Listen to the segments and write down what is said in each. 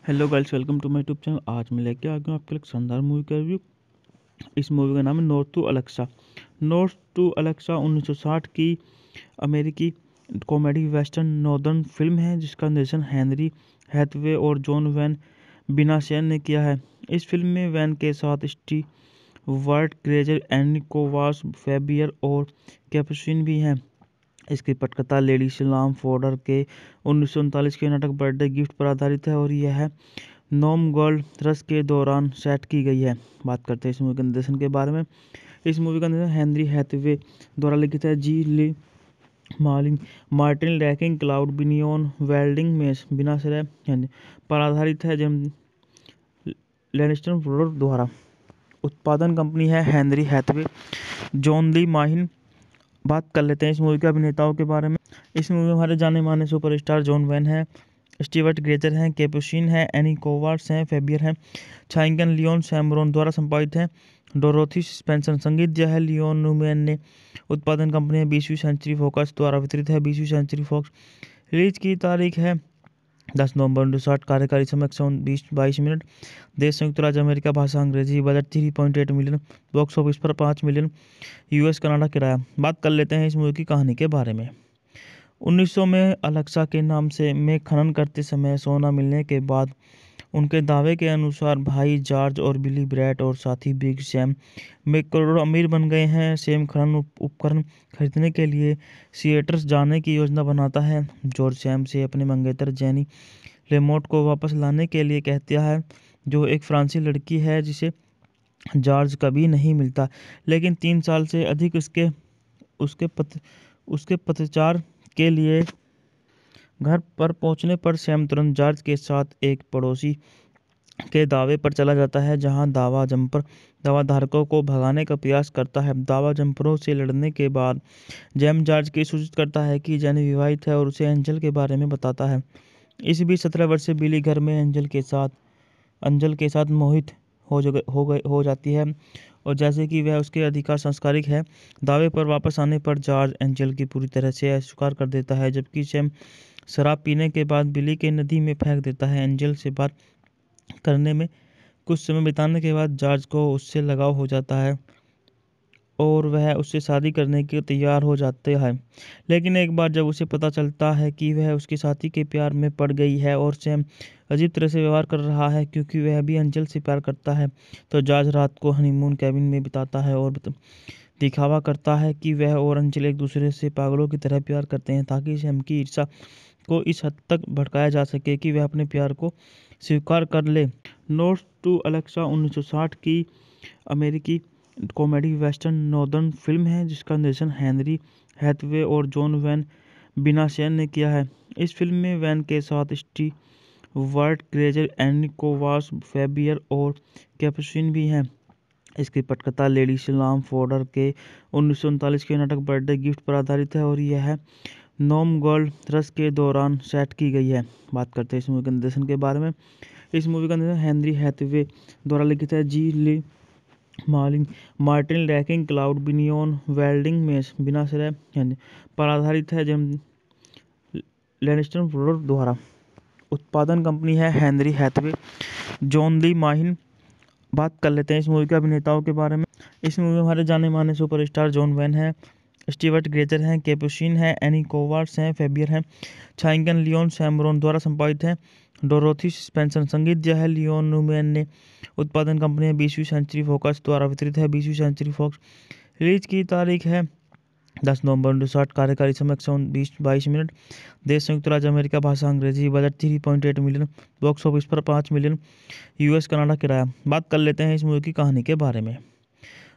Hello guys, welcome to my YouTube channel. आज मैं लेके आ गया हूँ आपके लिए एक शानदार मूवी का रिव्यू। इस मूवी का नाम है नॉर्थ टू अलेक्सा। नॉर्थ टू अलेक्सा 1960 की अमेरिकी कॉमेडी वेस्टर्न नॉर्दर्न फिल्म है, जिसका निर्देशन हेनरी हैथवे और जॉन वैन बिनासेन ने किया है। इस फिल्म में वैन के साथ स्टीवर्ट ग्रेजर, एनी कोवास, फेबियर और कैपुचिन भी हैं। इसकी पटकथा लेडी सलाम फॉर्डर के 1939 के नाटक बर्थडे गिफ्ट पर आधारित है और यह नॉम गोल्ड रश के दौरान सेट की गई है। बात करते हैं इस मूवी के निर्देशन के बारे में। इस मूवी का निर्देशन हेनरी हैथवे द्वारा लिखित है। G Lee Marlin Martin Rackin Claude Binyon वेल्डिंग मेस बिना सिरे पर आधारित है। जेम लैनिस्टर प्रोडक्ट द्वारा उत्पादन कंपनी है Henry Hathaway, John Lee Mahin. बात कर लेते हैं इस मूवी के अभिनेताओं के बारे में। इस मूवी में हमारे जाने माने सुपरस्टार जॉन वैन है, स्टीवर्ट ग्रेजर हैं, कैपुचिन है, एनी कोवार्ड्स हैं, फेबियर हैं। छायांकन लियोन सैमरोन द्वारा संपादित है। Dorothy Spencer. संगीत दिया है लियोन न्यूमैन ने। उत्पादन कंपनी है 20वीं सेंचुरी फॉक्स द्वारा वितरित है 20वीं सेंचुरी फॉक्स। रिलीज की तारीख है 10 नवंबर 1960। कार्यकारी समय 122 मिनट। देश संयुक्त राज्य अमेरिका। भाषा अंग्रेजी। Budget 3.8 million. बॉक्स ऑफिस पर 5 मिलियन। यूएस कनाडा किराया। बात कर लेते हैं इस मूवी की कहानी के बारे में। 1900 में अलेक्सा के नाम से में खनन करते समय सोना मिलने के बाद उनके दावे के अनुसार भाई जॉर्ज और बिली ब्रैट और साथी बिग सैम में करोड़ों अमीर बन गए हैं। सैम खनन उपकरण खरीदने के लिए सिएटर्स जाने की योजना बनाता है। जॉर्ज सैम से अपने मंगेतर जेनी लेमोट को वापस लाने के लिए कहता है, जो एक फ्रांसीसी लड़की है जिसे जॉर्ज कभी नहीं मिलता, लेकिन 3 साल से अधिक उसके पतचार के लिए। घर पर पहुंचने पर सैम तुरंत जॉर्ज के साथ एक पड़ोसी के दावे पर चला जाता है, जहां दावा जंपर दावाधारकों को भगाने का प्रयास करता है। दावा जंपरों से लड़ने के बाद जैम जॉर्ज की सूचित करता है कि जेनी विवाहित है और उसे एंजल के बारे में बताता है। इस बीच 17 वर्षीय बिली घर में अंजल के साथ मोहित हो जाती है, और जैसे कि वह उसके अधिकार संस्कारिक है। दावे पर वापस आने पर जॉर्ज एंजल की पूरी तरह से अस्वीकार कर देता है, जबकि सैम शराब पीने के बाद बिली के नदी में फेंक देता है। एंजल से बात करने में कुछ समय बिताने के बाद जॉर्ज को उससे लगाव हो जाता है और वह उससे शादी करने के तैयार हो जाते हैं। लेकिन एक बार जब उसे पता चलता है कि वह उसके साथी के प्यार में पड़ गई है और सैम अजीब तरह से व्यवहार कर रहा है क्योंकि वह भी अंजल से प्यार करता है, तो जॉर्ज रात को हनीमून कैबिन में बिताता है और दिखावा करता है कि वह और अंजल एक दूसरे से पागलों की तरह प्यार करते हैं, ताकि सैम की ईर्ष्या को इस हद तक भड़काया जा सके कि वह अपने प्यार को स्वीकार कर ले। नॉर्थ टू अलेक्सा 1960 की अमेरिकी कॉमेडी वेस्टर्न नॉर्दर्न फिल्म है, जिसका निर्देशन हेनरी हैथवे और जॉन वैन बिनासेन ने किया है। इस फिल्म में वैन के साथ स्टीवर्ट ग्रेजर, एनी कोवास, फेबियर और कैपुचिन भी हैं। इसकी पटकथा लेडी सलाम फॉर्डर के 1939 के नाटक बर्थडे गिफ्ट पर आधारित है और यह नॉम गोल्ड रश के दौरान सेट की गई है। बात करते हैं इस मूवी के निर्देशन के बारे में। इस मूवी का निर्देशन हेनरी हैथवे द्वारा लिखित है। G Lee Martin Rackin Claude Binyon वेल्डिंग मेस बिना सिरे पर आधारित है। जेम लैनिस्टर प्रोडक्ट द्वारा उत्पादन कंपनी है Henry Hathaway, John Lee Mahin. बात कर लेते हैं इस मूवी के अभिनेताओं के बारे में। इस मूवी में हमारे जाने माने सुपरस्टार जॉन वैन है, स्टीवर्ट ग्रेजर हैं, कैपुचिन है, एनी कोवार्ड्स हैं, फेबियर हैं। छायांकन लियोन सैमरोन द्वारा संपादित है। Dorothy Spencer. संगीत दिया है लियोन न्यूमैन ने। उत्पादन कंपनी है 20वीं सेंचुरी फॉक्स द्वारा वितरित है 20वीं सेंचुरी फॉक्स। रिलीज की तारीख है 10 नवंबर 1960। कार्यकारी समय 122 मिनट। देश संयुक्त राज्य अमेरिका। भाषा अंग्रेजी। Budget 3.8 million. बॉक्स ऑफिस पर 5 मिलियन। यूएस कनाडा किराया। बात कर लेते हैं इस मूवी की कहानी के बारे में।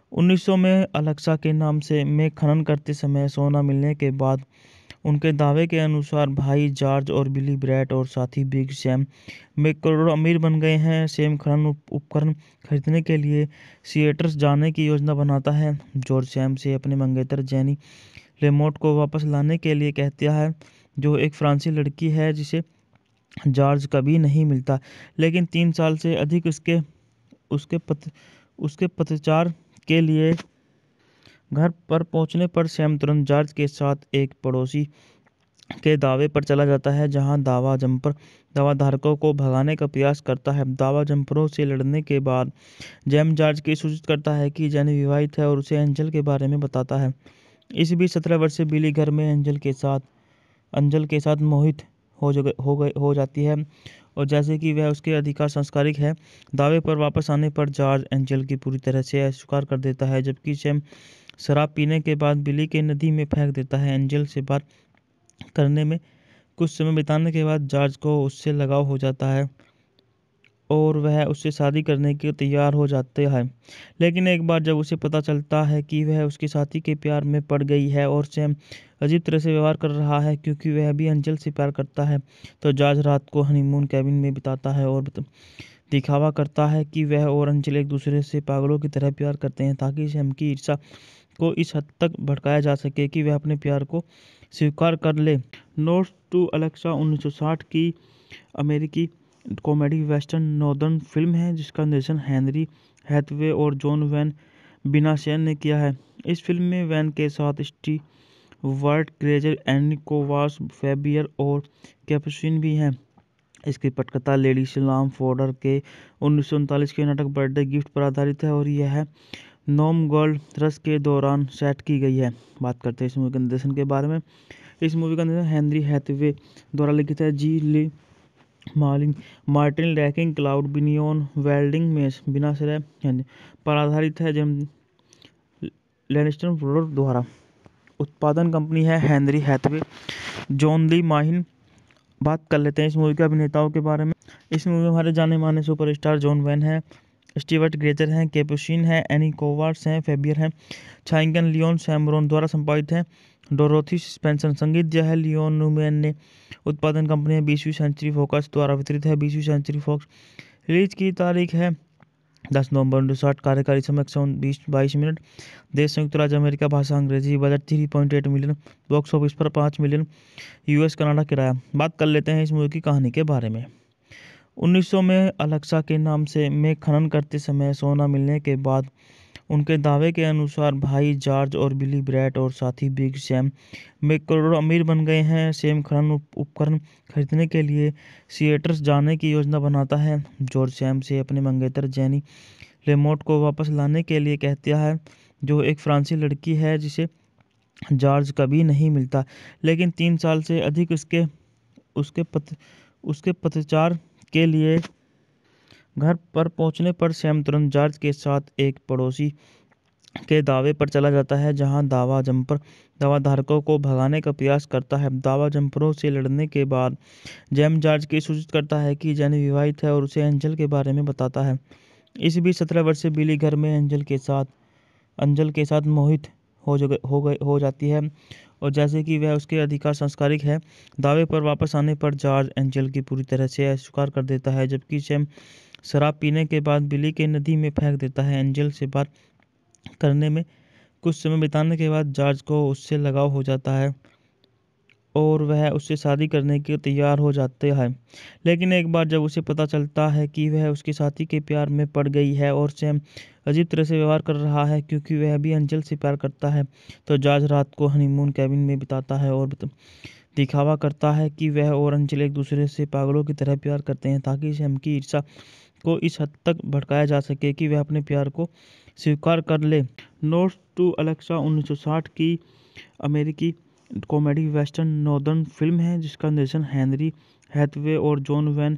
1900 में अलेक्सा के नाम से में खनन करते समय सोना मिलने के बाद उनके दावे के अनुसार भाई जॉर्ज और बिली ब्रैट और साथी बिग सैम में करोड़ों अमीर बन गए हैं। सैम खनन उपकरण खरीदने के लिए सिएटर्स जाने की योजना बनाता है। जॉर्ज सैम से अपने मंगेतर जेनी लेमोट को वापस लाने के लिए कहता है, जो एक फ्रांसीसी लड़की है जिसे जॉर्ज कभी नहीं मिलता, लेकिन 3 साल से अधिक उसके पतचार के लिए। घर पर पहुंचने पर सैम तुरंत जॉर्ज के साथ एक पड़ोसी के दावे पर चला जाता है, जहां दावा जंपर दावा धारकों को भगाने का प्रयास करता है। दावा जंपरों से लड़ने के बाद जेम जॉर्ज को सूचित करता है कि जेनी विवाहित है और उसे एंजल के बारे में बताता है। इस बीच 17 वर्षीय बिली घर में अंजल के साथ मोहित हो जाती है, और जैसे कि वह उसके अधिकार संस्कारिक है। दावे पर वापस आने पर जॉर्ज एंजल की पूरी तरह से अस्वीकार कर देता है, जबकि सैम शराब पीने के बाद बिली के नदी में फेंक देता है। एंजल से बात करने में कुछ समय बिताने के बाद जॉर्ज को उससे लगाव हो जाता है और वह उससे शादी करने के तैयार हो जाते हैं। लेकिन एक बार जब उसे पता चलता है कि वह उसके साथी के प्यार में पड़ गई है और सैम अजीब तरह से व्यवहार कर रहा है क्योंकि वह भी अंजल से प्यार करता है, तो जॉर्ज रात को हनीमून कैबिन में बिताता है और दिखावा करता है कि वह और अंजल एक दूसरे से पागलों की तरह प्यार करते हैं, ताकि सैम की ईर्ष्या को इस हद तक भड़काया जा सके कि वह अपने प्यार को स्वीकार कर ले। नोट्स टू अलेक्सा 1960 की अमेरिकी कॉमेडी वेस्टर्न नॉर्दर्न फिल्म है, जिसका निर्देशन हेनरी हैथवे और जॉन वैन बिनाशेन ने किया है। इस फिल्म में वैन के साथ स्टीवर्ट ग्रेजर, एनी कोवास, फैबियर और कैपुचिन भी हैं। इसकी पटकथा लेडी सलाम फोर्डर के 1939 के नाटक बर्थडे गिफ्ट पर आधारित है और यह नॉम गोल्ड रश के दौरान सेट की गई है। बात करते हैं इस मूवी के निर्देशन के बारे में। इस मूवी का निर्देशन हेनरी हैथवे द्वारा लिखित है। G Lee Martin Rackin Claude Binyon वेल्डिंग में बिनाश्रय पर आधारित है। जेम लैनिस्टर ब्रदर्स द्वारा। उत्पादन कंपनी है Henry Hathaway, John Lee Mahin. बात कर लेते हैं इस मूवी के अभिनेताओं के बारे में। इस मूवी में हमारे जाने माने सुपरस्टार जॉन वैन है, स्टीवर्ट ग्रेजर हैं, कैपुचिन है, एनी कोवार्ड्स हैं, फैबियर हैं, छाइंगन लियोन सैमरोन द्वारा संपादित है। डोरोथी स्पेंसर संगीत दिया है लियोन न्यूमैन ने। उत्पादन कंपनी है 20वीं सेंचुरी फॉक्स द्वारा वितरित है 20वीं सेंचुरी फॉक्स। रिलीज की तारीख है 10 नवंबर 1960। कार्यकारी समय 22 मिनट। देश संयुक्त राज्य अमेरिका। भाषा अंग्रेजी। Budget 3.8 million. बॉक्स ऑफिस पर 5 मिलियन। यूएस कनाडा किराया। बात कर लेते हैं इस मूवी की कहानी के बारे में। 1900 में अलेक्सा के नाम से में खनन करते समय सोना मिलने के बाद उनके दावे के अनुसार भाई जॉर्ज और बिली ब्रैट और साथी बिग सैम में करोड़ों अमीर बन गए हैं। सैम खनन उपकरण खरीदने के लिए सिएटर्स जाने की योजना बनाता है। जॉर्ज सैम से अपने मंगेतर जेनी लेमोट को वापस लाने के लिए कहता है, जो एक फ्रांसीसी लड़की है जिसे जॉर्ज कभी नहीं मिलता, लेकिन 3 साल से अधिक उसके पतचार के लिए। घर पर पहुंचने पर सैम तुरंत जॉर्ज के साथ एक पड़ोसी के दावे पर चला जाता है, जहां दावा धारकों को भगाने का प्रयास करता है। दावा जंपरों से लड़ने के बाद जेम जॉर्ज को सूचित करता है कि जेनी विवाहित है और उसे एंजल के बारे में बताता है। इस बीच 17 वर्षीय बिली घर में अंजल के साथ मोहित हो जाती है, और जैसे कि वह उसके अधिकार संस्कारिक है। दावे पर वापस आने पर जॉर्ज एंजल की पूरी तरह से अस्वीकार कर देता है, जबकि सैम शराब पीने के बाद बिली के नदी में फेंक देता है। एंजल से बात करने में कुछ समय बिताने के बाद जॉर्ज को उससे लगाव हो जाता है और वह उससे शादी करने के तैयार हो जाते हैं। लेकिन एक बार जब उसे पता चलता है कि वह उसके साथी के प्यार में पड़ गई है और सैम अजीब तरह से व्यवहार कर रहा है क्योंकि वह भी अंजल से प्यार करता है, तो जॉर्ज रात को हनीमून कैबिन में बिताता है और दिखावा करता है कि वह और अंजल एक दूसरे से पागलों की तरह प्यार करते हैं, ताकि सैम की ईर्ष्या को इस हद तक भड़काया जा सके कि वह अपने प्यार को स्वीकार कर ले। नोट्स टू अलेक्सा 1960 की अमेरिकी कॉमेडी वेस्टर्न नॉर्दर्न फिल्म है, जिसका निर्देशन हेनरी हैथवे और जॉन वैन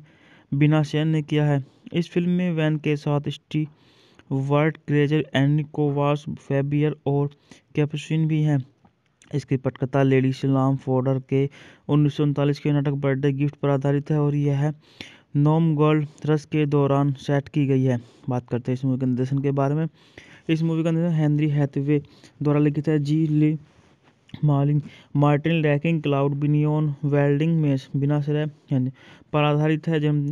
बिनाशेन ने किया है। इस फिल्म में वैन के साथ स्टीवर्ट ग्रेजर, एनी कोवास, फैबियर और कैपुचिन भी हैं। इसकी पटकथा लेडी सलाम फोर्डर के 1939 के नाटक बर्थडे गिफ्ट पर आधारित है और यह नॉम गोल्ड रश के दौरान सेट की गई है। बात करते हैं इस मूवी के निर्देशन के बारे में। इस मूवी का निर्देशन हेनरी हैथवे द्वारा लिखित है। G Lee Martin Rackin Claude Binyon वेल्डिंग में बिनाश्रय पर आधारित है। जेम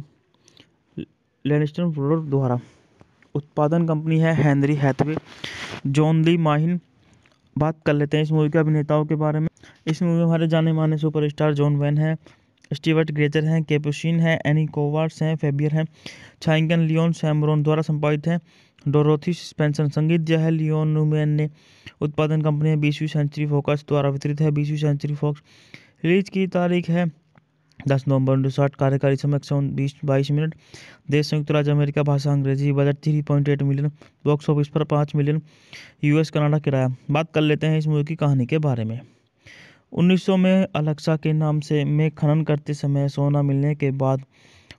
लैनिस्टर ब्रदर्स द्वारा। उत्पादन कंपनी है Henry Hathaway, John Lee Mahin. बात कर लेते हैं इस मूवी के अभिनेताओं के बारे में। इस मूवी में हमारे जाने माने सुपरस्टार जॉन वैन है, स्टीवर्ट ग्रेजर हैं, कैपुचिन है, एनी कोवार्ड्स हैं, फैबियर हैं, छाइंगन लियोन सैमरोन द्वारा संपादित है। डोरोथी स्पेंसर संगीत दिया है लियोन न्यूमैन ने। उत्पादन कंपनी है 20वीं सेंचुरी फॉक्स द्वारा वितरित है 20वीं सेंचुरी फॉक्स। रिलीज की तारीख है 10 नवंबर 1960। कार्यकारी समय 122 मिनट। देश संयुक्त राज्य अमेरिका। भाषा अंग्रेजी। Budget 3.8 million. बॉक्स ऑफिस पर 5 मिलियन। यूएस कनाडा किराया। बात कर लेते हैं इस मूवी की कहानी के बारे में। 1900 में अलेक्सा के नाम से में खनन करते समय सोना मिलने के बाद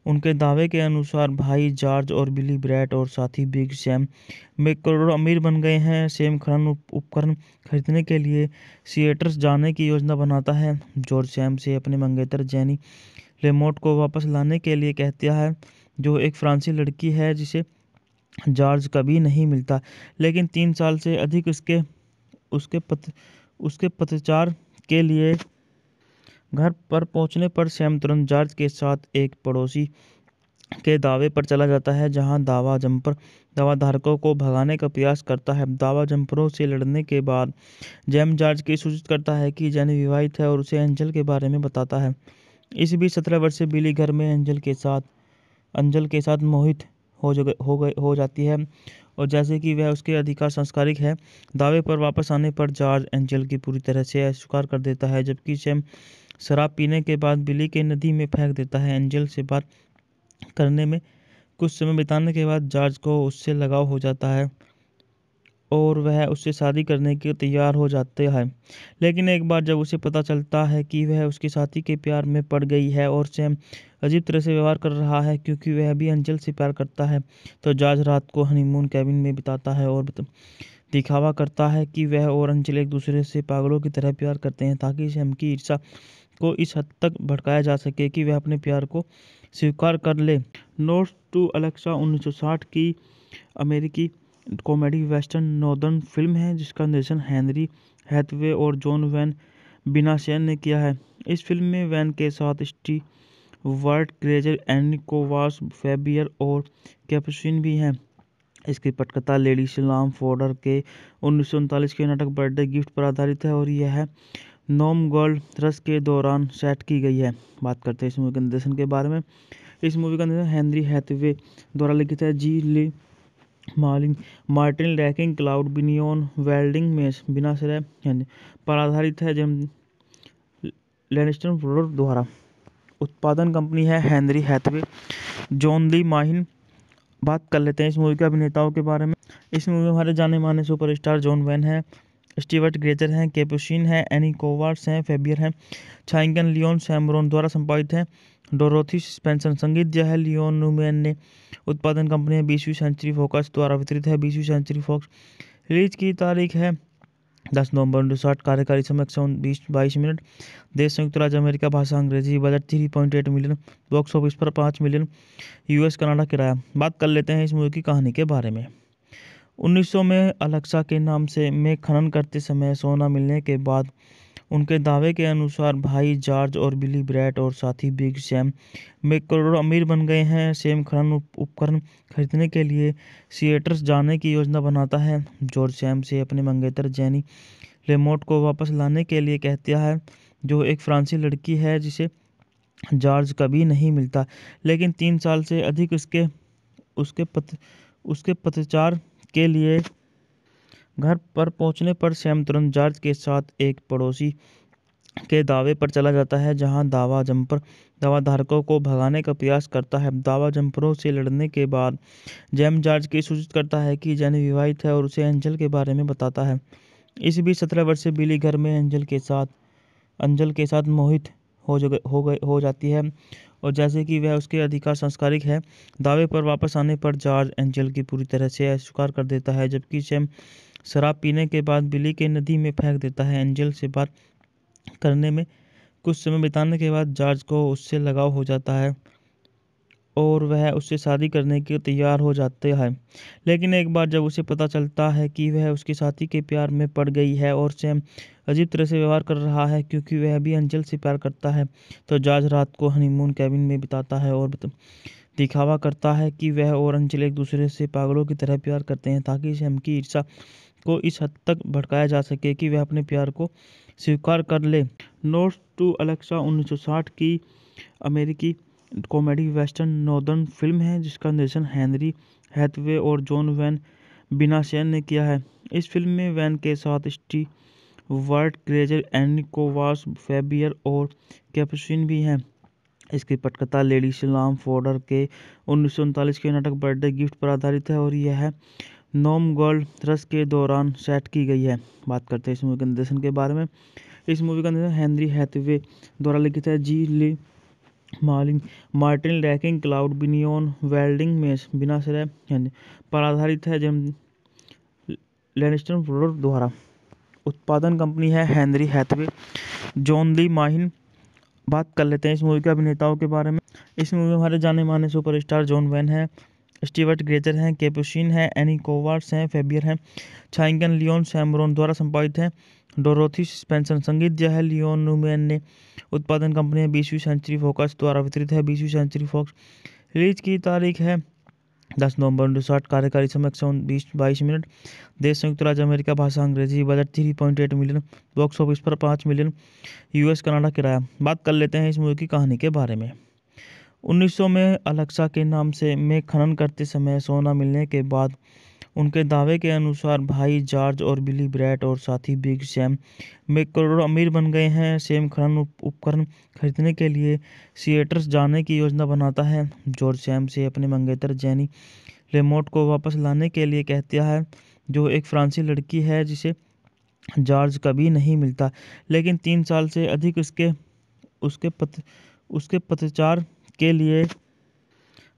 उनके दावे के अनुसार भाई जॉर्ज और बिली ब्रैट और साथी बिग सैम में करोड़ों अमीर बन गए हैं। सैम खनन उपकरण खरीदने के लिए सिएटर्स जाने की योजना बनाता है। जॉर्ज सैम से अपने मंगेतर जेनी लेमोट को वापस लाने के लिए कहता है, जो एक फ्रांसीसी लड़की है जिसे जॉर्ज कभी नहीं मिलता, लेकिन 3 साल से अधिक उसके पतचार के लिए। घर पर पहुंचने पर सैम तुरंत जॉर्ज के साथ एक पड़ोसी के दावे पर चला जाता है, जहां दावा जंपर दावाधारकों को भगाने का प्रयास करता है। दावा जंपरों से लड़ने के बाद जैम जॉर्ज की सूचित करता है कि जेनी विवाहित है और उसे एंजल के बारे में बताता है। इस बीच 17 वर्षीय बिली घर में अंजल के साथ मोहित हो जाती है, और जैसे कि वह उसके अधिकार संस्कारिक है। दावे पर वापस आने पर जॉर्ज एंजल की पूरी तरह से अस्वीकार कर देता है, जबकि सैम शराब पीने के बाद बिली के नदी में फेंक देता है। एंजल से बात करने में कुछ समय बिताने के बाद जॉर्ज को उससे लगाव हो जाता है और वह उससे शादी करने के तैयार हो जाते हैं। लेकिन एक बार जब उसे पता चलता है कि वह उसके साथी के प्यार में पड़ गई है और सैम अजीब तरह से व्यवहार कर रहा है क्योंकि वह भी अंजल से प्यार करता है, तो जॉर्ज रात को हनीमून कैबिन में बिताता है और दिखावा करता है कि वह और अंजल एक दूसरे से पागलों की तरह प्यार करते हैं, ताकि सैम की ईर्ष्या को इस हद तक भड़काया जा सके कि वह अपने प्यार को स्वीकार कर ले। नोट्स टू अलेक्सा 1960 की अमेरिकी कॉमेडी वेस्टर्न नॉर्दर्न फिल्म है, जिसका निर्देशन हेनरी हैथवे और जॉन वैन बिनाशेन ने किया है। इस फिल्म में वैन के साथ स्टीवर्ट ग्रेजर, एनी कोवास, फैबियर और कैपुचिन भी हैं। इसकी पटकथा लेडी सलाम फोर्डर के 1939 के नाटक बर्थडे गिफ्ट पर आधारित है और यह नॉम गोल्ड रश के दौरान सेट की गई है। बात करते हैं इस मूवी के निर्देशन के बारे में। इस मूवी का निर्देशन हेनरी हैथवे द्वारा लिखित है। G Lee Martin Rackin Claude Binyon वेल्डिंग में बिनाश्रय पर आधारित है। जेम लैनिस्टर फोर्डर द्वारा। उत्पादन कंपनी है Henry Hathaway, John Lee Mahin. बात कर लेते हैं इस मूवी के अभिनेताओं के बारे में। इस मूवी में हमारे जाने माने सुपरस्टार जॉन वैन है, स्टीवर्ट ग्रेजर हैं, कैपुचिन है, एनी कोवार्ड्स हैं, फैबियर हैं। छायांकन लियोन सैमरोन द्वारा संपादित है। Dorothy Spencer. संगीत दिया है लियोन न्यूमैन ने। उत्पादन कंपनी है 20वीं सेंचुरी फॉक्स द्वारा वितरित है 20वीं सेंचुरी फॉक्स। रिलीज की तारीख है 10 नवंबर 1960। कार्यकारी समय 122 मिनट। देश संयुक्त राज्य अमेरिका। भाषा अंग्रेजी। Budget 3.8 million. बॉक्स ऑफिस पर 5 मिलियन। यूएस कनाडा किराया। बात कर लेते हैं इस मूवी की कहानी के बारे में। 1900 में अलेक्सा के नाम से में खनन करते समय सोना मिलने के बाद उनके दावे के अनुसार भाई जॉर्ज और बिली ब्रैट और साथी बिग सैम में करोड़ों अमीर बन गए हैं। सैम खनन उपकरण खरीदने के लिए सिएटर्स जाने की योजना बनाता है। जॉर्ज सैम से अपने मंगेतर जेनी लेमोट को वापस लाने के लिए कहता है, जो एक फ्रांसीसी लड़की है जिसे जॉर्ज कभी नहीं मिलता, लेकिन 3 साल से अधिक उसके पतचार के लिए। घर पर पहुंचने पर सैम तुरंत जॉर्ज के साथ एक पड़ोसी के दावे पर चला जाता है, जहां दावाधारकों को भगाने का प्रयास करता है। दावा जंपरों से लड़ने के बाद जैम जॉर्ज की सूचित करता है कि जेनी विवाहित है और उसे एंजल के बारे में बताता है। इस बीच 17 वर्षीय बिली घर में अंजल के साथ मोहित हो जाती है, और जैसे कि वह उसके अधिकार संस्कारिक है। दावे पर वापस आने पर जॉर्ज एंजल की पूरी तरह से अस्वीकार कर देता है, जबकि सैम शराब पीने के बाद बिली के नदी में फेंक देता है। एंजल से बात करने में कुछ समय बिताने के बाद जॉर्ज को उससे लगाव हो जाता है और वह उससे शादी करने के तैयार हो जाते हैं। लेकिन एक बार जब उसे पता चलता है कि वह उसके साथी के प्यार में पड़ गई है और सैम अजीब तरह से व्यवहार कर रहा है क्योंकि वह भी अंजल से प्यार करता है, तो जॉर्ज रात को हनीमून कैबिन में बिताता है और दिखावा करता है कि वह और अंजल एक दूसरे से पागलों की तरह प्यार करते हैं, ताकि सैम की ईर्ष्या को इस हद तक भड़काया जा सके कि वह अपने प्यार को स्वीकार कर ले। नोट्स टू अलेक्सा 1960 की अमेरिकी कॉमेडी वेस्टर्न नॉर्दर्न फिल्म है, जिसका निर्देशन हेनरी हैथवे और जॉन वैन बिनाशेन ने किया है। इस फिल्म में वैन के साथ वर्ट क्रेजर, एनिकोवास, फेबियर और कैपुचिन भी हैं। इसकी पटकथा लेडी सलाम फॉर्डर के 1939 के नाटक बर्थडे गिफ्ट पर आधारित है और यह नॉम गोल्ड रश के दौरान सेट की गई है। बात करते हैं इस मूवी के निर्देशन के बारे में। इस मूवी का निर्देशन हेनरी हैथवे द्वारा लिखित है। G Lee Marlin, Martin Rackin Claude, Binyon वेल्डिंग में बिना श्रेय पर आधारित है। जेम लैनिस्टर प्रोडक्ट द्वारा उत्पादन कंपनी है Henry Hathaway, John Lee Mahin. बात कर लेते हैं इस मूवी के अभिनेताओं के बारे में। इस मूवी में हमारे जाने माने सुपरस्टार जॉन वैन है, स्टीवर्ट ग्रेजर हैं, कैपुचिन है, एनी कोवार्ड्स हैं, फेबियर हैं। छायांकन लियोन सैमरोन द्वारा संपादित है। Dorothy Spencer. संगीत दिया है लियोन न्यूमैन ने। उत्पादन कंपनी है 20वीं सेंचुरी फॉक्स द्वारा वितरित है 20वीं सेंचुरी फॉक्स। रिलीज की तारीख है 10 नवंबर 1960। कार्यकारी समय 122 मिनट। देश संयुक्त राज्य अमेरिका। भाषा अंग्रेजी। Budget 3.8 million. बॉक्स ऑफिस पर 5 मिलियन। यूएस कनाडा किराया। बात कर लेते हैं इस मूवी की कहानी के बारे में। 1900 में अलेक्सा के नाम से में खनन करते समय सोना मिलने के बाद उनके दावे के अनुसार भाई जॉर्ज और बिली ब्रैट और साथी बिग सैम में करोड़ों अमीर बन गए हैं। सैम खनन उपकरण खरीदने के लिए सिएटर्स जाने की योजना बनाता है। जॉर्ज सैम से अपने मंगेतर जेनी लेमोट को वापस लाने के लिए कहता है, जो एक फ्रांसीसी लड़की है जिसे जॉर्ज कभी नहीं मिलता। लेकिन 3 साल से अधिक उसके पतचार के लिए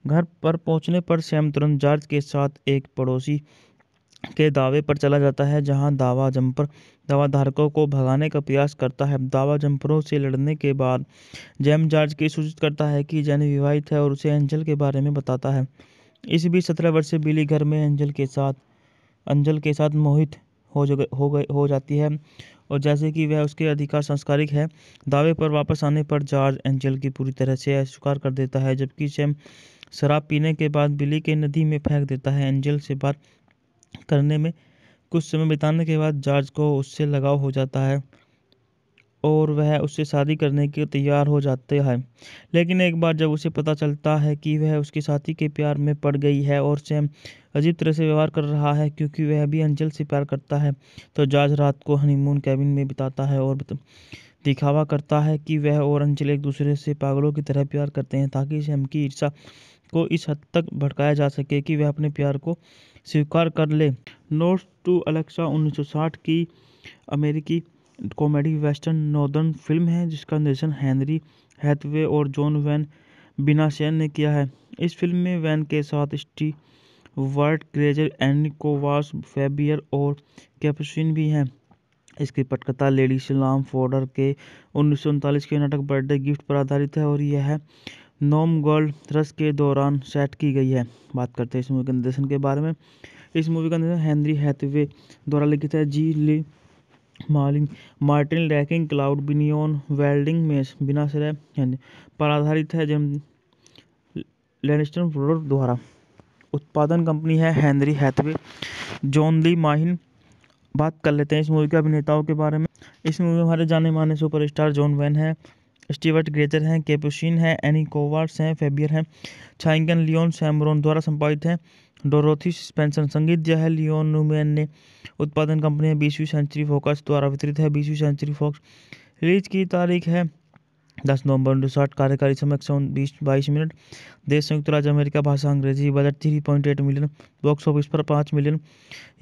घर पर पहुंचने पर सैम तुरंत जॉर्ज के साथ एक पड़ोसी के दावे पर चला जाता है, जहां दावा जंपर दावाधारकों को भगाने का प्रयास करता है। दावा जंपरों से लड़ने के बाद जैम जॉर्ज की सूचित करता है कि जेनी विवाहित है और उसे एंजल के बारे में बताता है। इस बीच 17 वर्षीय बिली घर में अंजल के साथ मोहित हो जाती है और जैसे कि वह उसके अधिकार संस्कारिक है। दावे पर वापस आने पर जॉर्ज एंजल की पूरी तरह से अस्वीकार कर देता है, जबकि सैम शराब पीने के बाद बिली के नदी में फेंक देता है। एंजल से बात करने में कुछ समय बिताने के बाद जॉर्ज को उससे लगाव हो जाता है और वह उससे शादी करने के तैयार हो जाते हैं। लेकिन एक बार जब उसे पता चलता है कि वह उसके साथी के प्यार में पड़ गई है और सैम अजीब तरह से व्यवहार कर रहा है क्योंकि वह भी एंजल से प्यार करता है, तो जॉर्ज रात को हनीमून कैबिन में बिताता है और दिखावा करता है कि वह और एंजल एक दूसरे से पागलों की तरह प्यार करते हैं, ताकि सैम की ईर्ष्या को इस हद तक भड़काया जा सके कि वह अपने प्यार को स्वीकार कर ले। नोट्स टू अलेक्सा 1960 की अमेरिकी कॉमेडी वेस्टर्न नॉर्दर्न फिल्म है जिसका निर्देशन हेनरी हैथवे और जॉन वैन बिनासेन ने किया है। इस फिल्म में वैन के साथ स्टीवर्ट ग्रेजर, एनिकोवास, फेबियर और कैपुचिन भी हैं। इसकी पटकथा लेडी सलाम फॉर्डर के 1939 के नाटक बर्थडे गिफ्ट पर आधारित है और यह नॉम गोल्ड रश के दौरान सेट की गई है। बात करते हैं इस मूवी के निर्देशन के बारे में। इस मूवी का निर्देशन हेनरी हैथवे द्वारा लिखित है। G Lee Marlin, Martin Rackin Claude, Binyon वेल्डिंग में बिना श्रेय पर आधारित है। जेम लैनिस्टर प्रोडक्ट द्वारा उत्पादन कंपनी है Henry Hathaway, John Lee Mahin. बात कर लेते हैं इस मूवी के अभिनेताओं के बारे में। इस मूवी में हमारे जाने माने सुपरस्टार जॉन वैन है, स्टीवर्ट ग्रेजर हैं, कैपुचिन है, एनी कोवार्ड्स हैं, फेबियर हैं। छायांकन लियोन सैमरोन द्वारा संपादित है। Dorothy Spencer. संगीत दिया है लियोन न्यूमैन ने। उत्पादन कंपनी है 20वीं सेंचुरी फॉक्स द्वारा वितरित है 20वीं सेंचुरी फॉक्स। रिलीज की तारीख है 10 नवंबर 1960। कार्यकारी समय 122 मिनट। देश संयुक्त राज्य अमेरिका। भाषा अंग्रेजी। Budget 3.8 million. बॉक्स ऑफिस पर 5 मिलियन।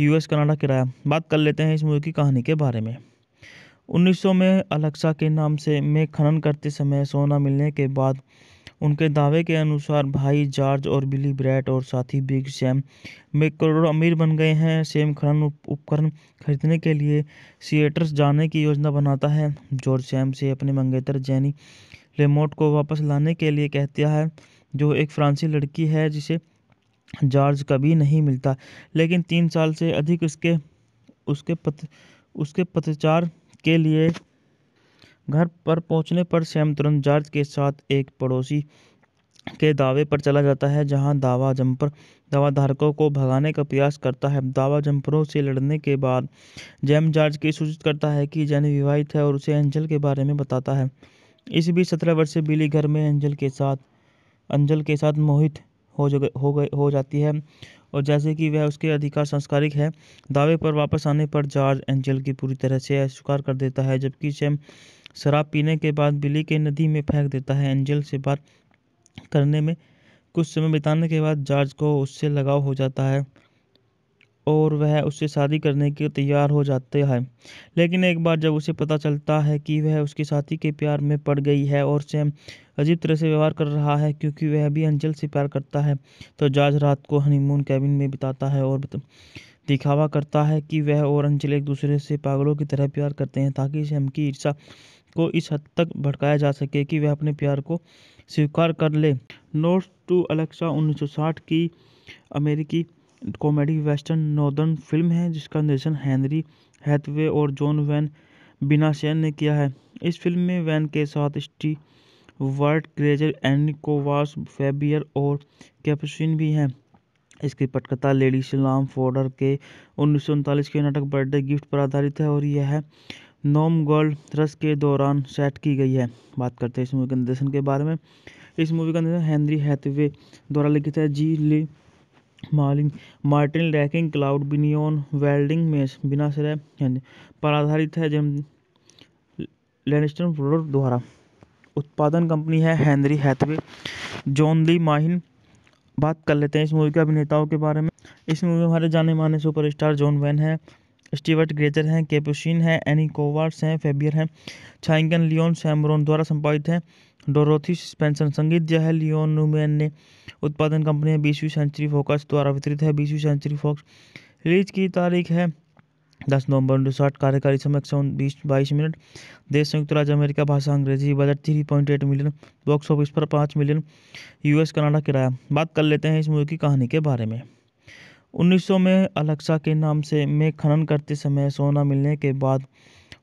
यूएस कनाडा किराया। बात कर लेते हैं इस मूवी की कहानी के बारे में। 1900 में अलेक्सा के नाम से में खनन करते समय सोना मिलने के बाद उनके दावे के अनुसार भाई जॉर्ज और बिली ब्रैट और साथी बिग सैम में करोड़ों अमीर बन गए हैं। सैम खनन उपकरण खरीदने के लिए सिएटर्स जाने की योजना बनाता है। जॉर्ज सैम से अपने मंगेतर जेनी लेमोट को वापस लाने के लिए कहता है, जो एक फ्रांसीसी लड़की है जिसे जॉर्ज कभी नहीं मिलता। लेकिन 3 साल से अधिक उसके पतचार के लिए घर पर पहुंचने पर सैम तुरंत जॉर्ज के साथ एक पड़ोसी के दावे पर चला जाता है, जहां दावा जंपर दावाधारकों को भगाने का प्रयास करता है। दावा जंपरों से लड़ने के बाद जैम जॉर्ज की सूचित करता है कि जेनी विवाहित है और उसे एंजल के बारे में बताता है। इस बीच 17 वर्षीय बिली घर में अंजल के साथ मोहित हो जाती है, और जैसे कि वह उसके अधिकार संस्कारिक है। दावे पर वापस आने पर जॉर्ज एंजल की पूरी तरह से अस्वीकार कर देता है, जबकि सैम शराब पीने के बाद बिली के नदी में फेंक देता है। एंजल से बात करने में कुछ समय बिताने के बाद जॉर्ज को उससे लगाव हो जाता है और वह उससे शादी करने के तैयार हो जाते हैं। लेकिन एक बार जब उसे पता चलता है कि वह उसके साथी के प्यार में पड़ गई है और सैम अजीब तरह से व्यवहार कर रहा है क्योंकि वह भी एंजल से प्यार करता है, तो जॉर्ज रात को हनीमून कैबिन में बिताता है और दिखावा करता है कि वह और एंजल एक दूसरे से पागलों की तरह प्यार करते हैं, ताकि सैम की ईर्ष्या को इस हद तक भड़काया जा सके कि वह अपने प्यार को स्वीकार कर ले। नोट्स टू अलेक्सा 1960 की अमेरिकी कॉमेडी वेस्टर्न नॉर्दर्न फिल्म है जिसका निर्देशन हेनरी हैथवे और जॉन वैन बिनाशेन ने किया है। इस फिल्म में वैन के साथ स्टीवर्ट ग्रेजर, एनी कोवास, फैबियर और कैपुचिन भी हैं। इसकी पटकथा लेडी सलाम फॉर्डर के 1939 के नाटक बर्थडे गिफ्ट पर आधारित है और यह नॉम गोल्ड रश के दौरान सेट की गई है। बात करते हैं इस मूवी के निर्देशन के बारे में। इस मूवी का निर्देशन हेनरी हैथवे द्वारा लिखित है। G Lee Martin Rackin Claude Binyon वेल्डिंग में बिनाशय पर आधारित है। जेम लैनिस्टर ब्रदर्स द्वारा। उत्पादन कंपनी है Henry Hathaway, John Lee Mahin. बात कर लेते हैं इस मूवी के अभिनेताओं के बारे में। इस मूवी में हमारे जाने माने सुपरस्टार जॉन वैन है, स्टीवर्ट ग्रेजर हैं, कैपुचिन है, एनी कोवार्ड्स हैं, फैबियर हैं। छायांकन लियोन सैमरोन द्वारा संपादित है। Dorothy Spencer. संगीत दिया है लियोन न्यूमैन ने। उत्पादन कंपनी है 20वीं सेंचुरी फॉक्स द्वारा वितरित है 20वीं सेंचुरी फॉक्स। रिलीज की तारीख है 10 नवंबर 1960। कार्यकारी समय 122 मिनट। देश संयुक्त राज्य अमेरिका। भाषा अंग्रेजी। Budget 3.8 million. बॉक्स ऑफिस पर 5 मिलियन। यूएस कनाडा किराया। बात कर लेते हैं इस मूवी की कहानी के बारे में। 1900 में अलेक्सा के नाम से में खनन करते समय सोना मिलने के बाद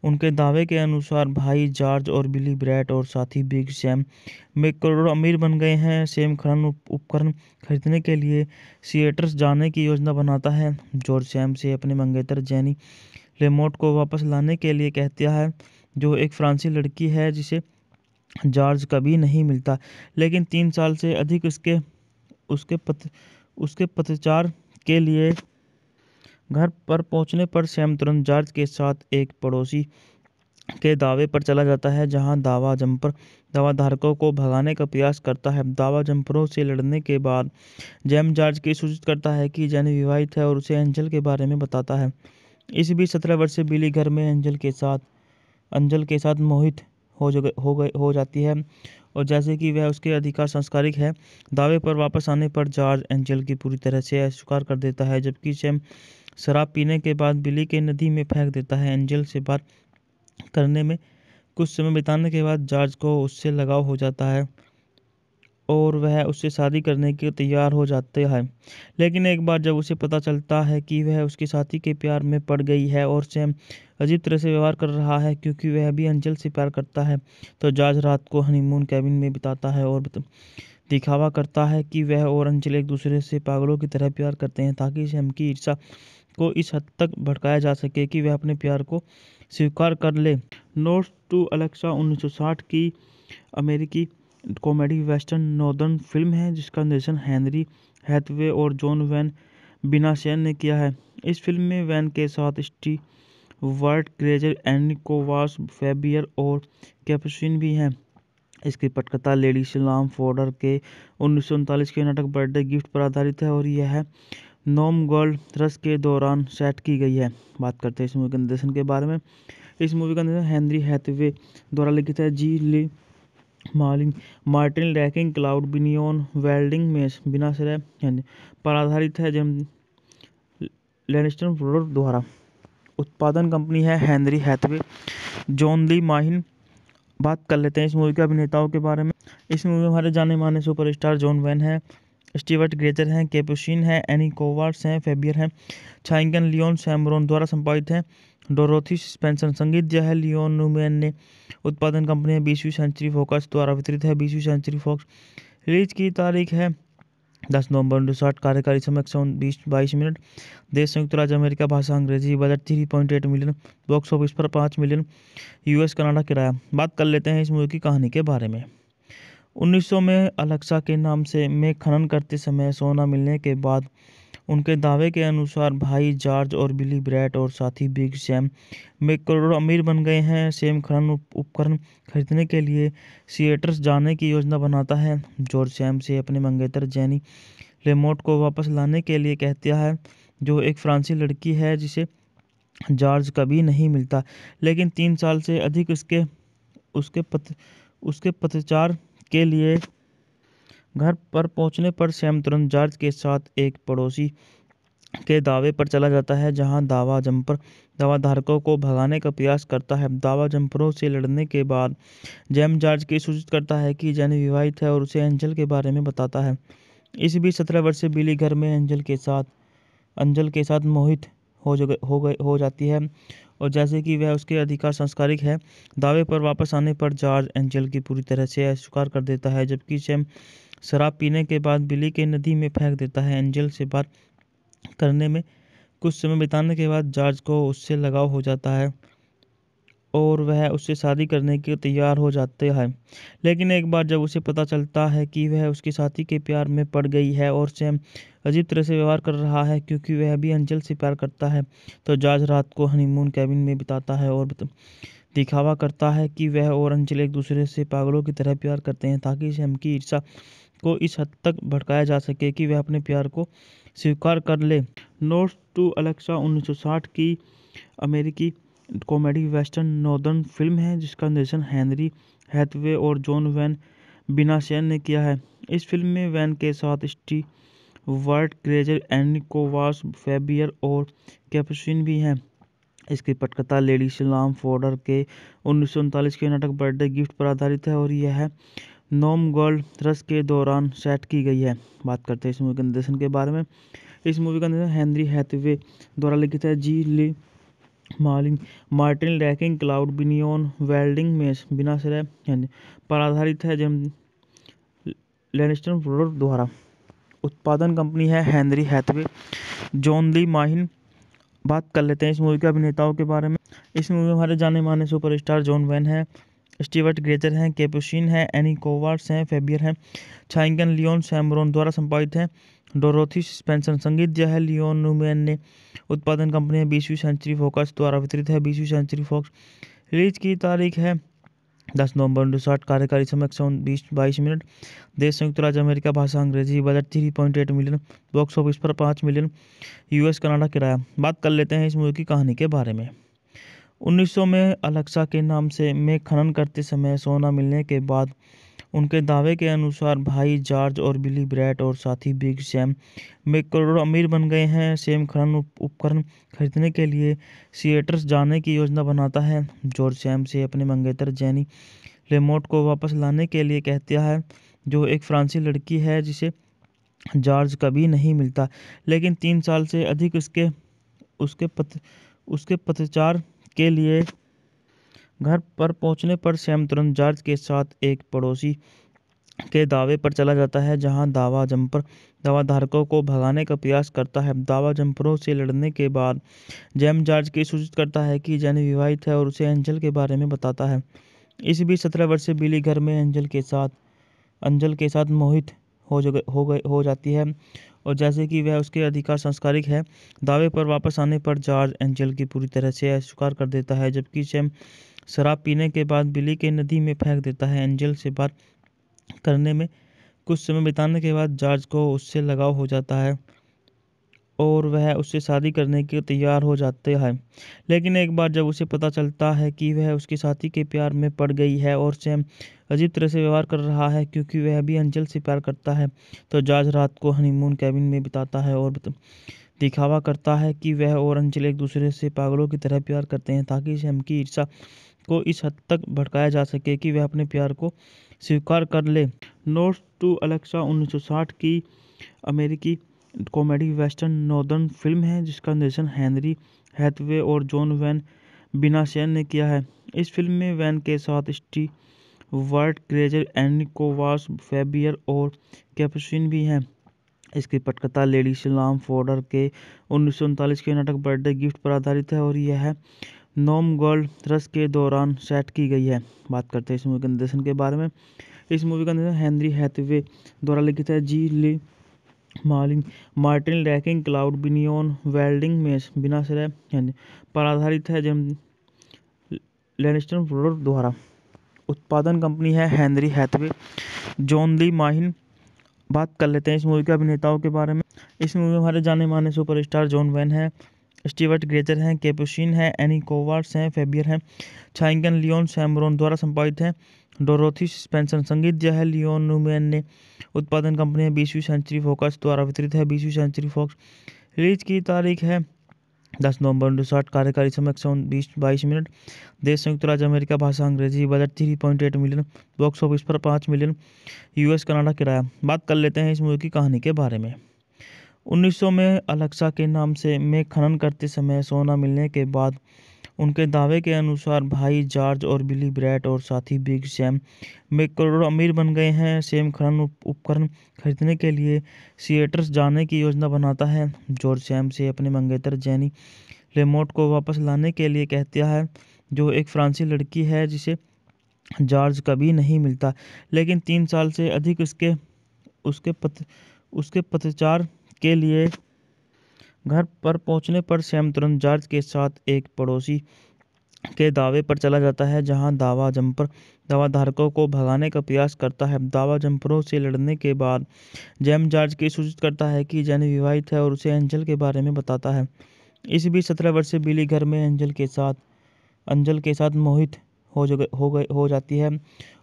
उनके दावे के अनुसार भाई जॉर्ज और बिली ब्रैट और साथी बिग सैम में करोड़ों अमीर बन गए हैं। सैम खनन उपकरण खरीदने के लिए सिएटर्स जाने की योजना बनाता है। जॉर्ज सैम से अपने मंगेतर जेनी लेमोट को वापस लाने के लिए कहता है, जो एक फ्रांसीसी लड़की है जिसे जॉर्ज कभी नहीं मिलता, लेकिन 3 साल से अधिक उसके पतचार के लिए। घर पर पहुंचने पर सैम तुरंत जॉर्ज के साथ एक पड़ोसी के दावे पर चला जाता है, जहां दावाधारकों को भगाने का प्रयास करता है। दावा जंपरों से लड़ने के बाद जैम जॉर्ज की सूचित करता है कि जेनी विवाहित है और उसे एंजल के बारे में बताता है। इस बीच 17 वर्षीय बिली घर में एंजल के साथ मोहित हो जाती है, और जैसे कि वह उसके अधिकार संस्कारिक है। दावे पर वापस आने पर जॉर्ज एंजल की पूरी तरह से अस्वीकार कर देता है, जबकि सैम शराब पीने के बाद बिली के नदी में फेंक देता है। एंजल से बात करने में कुछ समय बिताने के बाद जॉर्ज को उससे लगाव हो जाता है और वह उससे शादी करने के तैयार हो जाते हैं। लेकिन एक बार जब उसे पता चलता है कि वह उसके साथी के प्यार में पड़ गई है और सैम अजीब तरह से व्यवहार कर रहा है क्योंकि वह भी एंजल से प्यार करता है, तो जॉर्ज रात को हनीमून कैबिन में बिताता है और दिखावा करता है कि वह और एंजल एक दूसरे से पागलों की तरह प्यार करते हैं, ताकि सैम की ईर्ष्या को इस हद तक भड़काया जा सके कि वह अपने प्यार को स्वीकार कर ले। नोट्स टू अलेक्सा 1960 की अमेरिकी कॉमेडी वेस्टर्न नॉर्दर्न फिल्म है जिसका निर्देशन हेनरी हैथवे और जॉन वैन बिनाशेन ने किया है। इस फिल्म में वैन के साथ स्टीवर्ट ग्रेजर, एनी कोवास, फैबियर और कैपुचिन भी हैं। इसकी पटकथा लेडी सलाम फॉर्डर के 1939 के नाटक बर्थडे गिफ्ट पर आधारित है और यह नॉम गोल्ड रश के दौरान सेट की गई है। बात करते हैं इस मूवी के निर्देशन के बारे में। इस मूवी का निर्देशन हेनरी हैथवे द्वारा लिखित है। G Lee Martin Rackin Claude Binyon वेल्डिंग में बिनाशय पर आधारित है। जेम लैनिस्टर ब्रदर्स द्वारा। उत्पादन कंपनी है Henry Hathaway, John Lee Mahin. बात कर लेते हैं इस मूवी के अभिनेताओं के बारे में। इस मूवी में हमारे जाने माने सुपरस्टार जॉन वैन है, स्टीवर्ट ग्रेजर हैं, कैपुचिन है, एनी कोवार्ड्स हैं, फैबियर हैं। छायांकन लियोन सैमरोन द्वारा संपादित है। Dorothy Spencer. संगीत दिया है लियोन न्यूमैन ने। उत्पादन कंपनी है 20वीं सेंचुरी फॉक्स द्वारा वितरित है 20वीं सेंचुरी फॉक्स। रिलीज की तारीख है 10 नवंबर 1960। कार्यकारी समय 122 मिनट। देश संयुक्त राज्य अमेरिका। भाषा अंग्रेजी। Budget 3.8 million. बॉक्स ऑफिस पर 5 मिलियन। यूएस कनाडा किराया। बात कर लेते हैं इस मूवी की कहानी के बारे में। 1900 में अलेक्सा के नाम से में खनन करते समय सोना मिलने के बाद उनके दावे के अनुसार भाई जॉर्ज और बिली ब्रैट और साथी बिग सैम में करोड़ों अमीर बन गए हैं। सैम खनन उपकरण खरीदने के लिए सिएटर्स जाने की योजना बनाता है। जॉर्ज सैम से अपने मंगेतर जेनी लेमोट को वापस लाने के लिए कहता है, जो एक फ्रांसीसी लड़की है जिसे जॉर्ज कभी नहीं मिलता, लेकिन 3 साल से अधिक उसके पतचार के लिए। घर पर पहुंचने पर सैम तुरंत जॉर्ज के साथ एक पड़ोसी के दावे पर चला जाता है, जहां दावा जंपर दावाधारकों को भगाने का प्रयास करता है। दावा जंपरों से लड़ने के बाद जैम जॉर्ज की सूचित करता है कि जेनी विवाहित है और उसे एंजल के बारे में बताता है। इस बीच 17 वर्षीय बिली घर में अंजल के साथ मोहित हो जाती है, और जैसे कि वह उसके अधिकार संस्कारिक है। दावे पर वापस आने पर जॉर्ज एंजल की पूरी तरह से अस्वीकार कर देता है, जबकि सैम शराब पीने के बाद बिली के नदी में फेंक देता है। एंजल से बात करने में कुछ समय बिताने के बाद जॉर्ज को उससे लगाव हो जाता है और वह उससे शादी करने के तैयार हो जाते हैं। लेकिन एक बार जब उसे पता चलता है कि वह उसके साथी के प्यार में पड़ गई है और सैम अजीब तरह से व्यवहार कर रहा है क्योंकि वह भी अंजल से प्यार करता है, तो जॉर्ज रात को हनीमून कैबिन में बिताता है और दिखावा करता है कि वह और अंजल एक दूसरे से पागलों की तरह प्यार करते हैं, ताकि सैम की ईर्ष्या को इस हद तक भड़काया जा सके कि वह अपने प्यार को स्वीकार कर ले। नोट्स टू अलेक्सा 1960 की अमेरिकी कॉमेडी वेस्टर्न नॉर्दर्न फिल्म है, जिसका निर्देशन हेनरी हैथवे और जॉन वैन बिनाशेन ने किया है। इस फिल्म में वैन के साथ स्टीवर्ट ग्रेजर, एनी कोवास, फैबियर और कैपुचिन भी हैं। इसकी पटकथा लेडी सलाम फोर्डर के 1939 के नाटक बर्थडे गिफ्ट पर आधारित है और यह नॉम गोल्ड रश के दौरान सेट की गई है। बात करते हैं इस मूवी के निर्देशन के बारे में। इस मूवी का निर्देशन हेनरी हैथवे द्वारा लिखित है। G Lee Martin Rackin Claude Binyon वेल्डिंग में बिनाश्रय पर आधारित है। जेम लैनिस्टर ब्रदर्स द्वारा उत्पादन कंपनी है Henry Hathaway, John Lee Mahin. बात कर लेते हैं इस मूवी के अभिनेताओं के बारे में। इस मूवी में हमारे जाने माने सुपरस्टार जॉन वैन है, स्टीवर्ट ग्रेजर हैं, कैपुचिन हैं, एनी कोवार्ड्स हैं, फैबियर हैं। छायांकन लियोन सैमरोन द्वारा संपादित है। Dorothy Spencer. संगीत दिया है लियोन न्यूमैन ने। उत्पादन कंपनी है 20वीं सेंचुरी फॉक्स द्वारा वितरित है 20वीं सेंचुरी फॉक्स। रिलीज की तारीख है 10 नवंबर 1960। कार्यकारी समय 122 मिनट। देश संयुक्त राज्य अमेरिका। भाषा अंग्रेजी। Budget 3.8 million. बॉक्स ऑफिस पर 5 मिलियन। यूएस कनाडा किराया। बात कर लेते हैं इस मूवी की कहानी के बारे में। 1900 में अलेक्सा के नाम से में खनन करते समय सोना मिलने के बाद उनके दावे के अनुसार भाई जॉर्ज और बिली ब्रैट और साथी बिग सैम में करोड़ों अमीर बन गए हैं। सैम खनन उपकरण खरीदने के लिए सिएटर्स जाने की योजना बनाता है। जॉर्ज सैम से अपने मंगेतर जेनी लेमोट को वापस लाने के लिए कहता है, जो एक फ्रांसीसी लड़की है जिसे जॉर्ज कभी नहीं मिलता, लेकिन 3 साल से अधिक उसके पतचार के लिए। घर पर पहुंचने पर सैम तुरंत जॉर्ज के साथ एक पड़ोसी के दावे पर चला जाता है, जहां दावा जंपर दावाधारकों को भगाने का प्रयास करता है। दावा जंपरों से लड़ने के बाद जैम जॉर्ज की सूचित करता है कि जेनी विवाहित है और उसे एंजल के बारे में बताता है। इस बीच 17 वर्षीय बिली घर में अंजल के साथ मोहित हो जाती है, और जैसे कि वह उसके अधिकार संस्कारिक है। दावे पर वापस आने पर जॉर्ज एंजल की पूरी तरह से अस्वीकार कर देता है, जबकि सैम शराब पीने के बाद बिली के नदी में फेंक देता है। एंजल से बात करने में कुछ समय बिताने के बाद जॉर्ज को उससे लगाव हो जाता है और वह उससे शादी करने के तैयार हो जाते हैं। लेकिन एक बार जब उसे पता चलता है कि वह उसके साथी के प्यार में पड़ गई है और सैम अजीब तरह से व्यवहार कर रहा है क्योंकि वह भी अंजल से प्यार करता है, तो जॉर्ज रात को हनीमून कैबिन में बिताता है और दिखावा करता है कि वह और अंजल एक दूसरे से पागलों की तरह प्यार करते हैं, ताकि सैम की ईर्ष्या को इस हद तक भड़काया जा सके कि वह अपने प्यार को स्वीकार कर ले। नोट्स टू अलेक्सा 1960 की अमेरिकी कॉमेडी वेस्टर्न नॉर्दर्न फिल्म है, जिसका निर्देशन हेनरी हैथवे और जॉन वैन बिनाशेन ने किया है। इस फिल्म में वैन के साथ स्टीवर्ट ग्रेजर, एनी कोवास, फैबियर और कैपुचिन भी हैं। इसकी पटकथा लेडी सलाम फोर्डर के 1939 के नाटक बर्थडे गिफ्ट पर आधारित है और यह नॉम गोल्ड रश के दौरान सेट की गई है। बात करते हैं इस मूवी के निर्देशन के बारे में। इस मूवी का निर्देशन हेनरी हैथवे द्वारा लिखित है। G Lee Martin Rackin Claude Binyon वेल्डिंग में बिना सिरे पर आधारित है। जेम लैनिस्टर प्रोडक्ट द्वारा उत्पादन कंपनी है Henry Hathaway, John Lee Mahin. बात कर लेते हैं इस मूवी के अभिनेताओं के बारे में। इस मूवी में हमारे जाने माने सुपरस्टार जॉन वैन है, स्टीवर्ट ग्रेचर हैं, कैपुचिन है, एनी कोवार्ड्स हैं, फेबियर हैं, चाइंगन लियोन सैमरोन द्वारा संपादित है। डोरोथी स्पेंसर संगीत दिया है। लियोन न्यूमैन ने उत्पादन कंपनी है 20वीं सेंचुरी फॉक्स द्वारा वितरित है। 20वीं सेंचुरी फॉक्स। रिलीज की तारीख है 10 नवंबर 1960। कार्यकारी समय 122 मिनट। देश संयुक्त राज्य अमेरिका। भाषा अंग्रेजी। Budget 3.8 million. बॉक्स ऑफिस पर 5 मिलियन। यूएस कनाडा किराया। बात कर लेते हैं इस मूवी की कहानी के बारे में। 1900 में अलेक्सा के नाम से में खनन करते समय सोना मिलने के बाद उनके दावे के अनुसार भाई जॉर्ज और बिली ब्रैट और साथी बिग सैम में करोड़ों अमीर बन गए हैं। सैम खनन उपकरण खरीदने के लिए सिएटर्स जाने की योजना बनाता है। जॉर्ज सैम से अपने मंगेतर जेनी लेमोट को वापस लाने के लिए कहता है, जो एक फ्रांसीसी लड़की है जिसे जॉर्ज कभी नहीं मिलता, लेकिन 3 साल से अधिक उसके पतचार के लिए। घर पर पहुंचने पर सैम तुरंत जॉर्ज के साथ एक पड़ोसी के दावे पर चला जाता है, जहां दावा जंपर दावाधारकों को भगाने का प्रयास करता है। दावा जंपरों से लड़ने के बाद जैम जॉर्ज की सूचित करता है कि जेनी विवाहित है और उसे एंजल के बारे में बताता है। इस बीच 17 वर्षीय बिली घर में अंजल के साथ मोहित हो जाती है,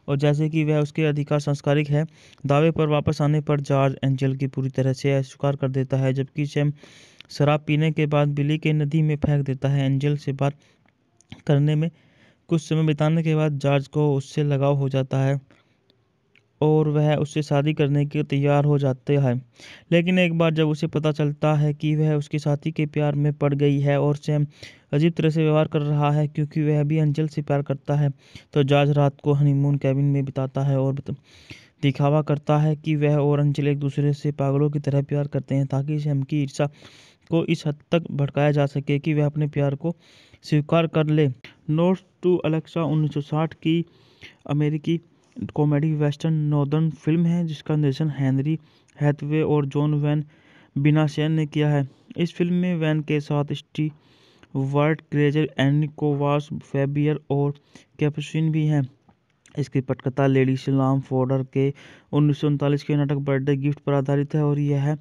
और जैसे कि वह उसके अधिकार संस्कारिक है। दावे पर वापस आने पर जॉर्ज एंजल की पूरी तरह से अस्वीकार कर देता है, जबकि सैम शराब पीने के बाद बिली के नदी में फेंक देता है। एंजल से बात करने में कुछ समय बिताने के बाद जॉर्ज को उससे लगाव हो जाता है और वह उससे शादी करने के तैयार हो जाते हैं। लेकिन एक बार जब उसे पता चलता है कि वह उसके साथी के प्यार में पड़ गई है और सैम अजीब तरह से व्यवहार कर रहा है क्योंकि वह भी एंजल से प्यार करता है, तो जॉर्ज रात को हनीमून कैबिन में बिताता है और दिखावा करता है कि वह और एंजल एक दूसरे से पागलों की तरह प्यार करते हैं, ताकि सैम की ईर्ष्या को इस हद तक भड़काया जा सके कि वह अपने प्यार को स्वीकार कर ले। नोट्स टू अलेक्सा 1960 की अमेरिकी कॉमेडी वेस्टर्न नॉर्दर्न फिल्म है, जिसका निर्देशन हेनरी हैथवे और जॉन वैन बिनाशेन ने किया है। इस फिल्म में वैन के साथ स्टीवर्ट ग्रेचर, एनी कोवार्ड्स, फेबियर और कैपुचिन भी हैं। इसकी पटकथा लेडी सलाम फोर्डर के 1939 के नाटक बर्थडे गिफ्ट पर आधारित है और यह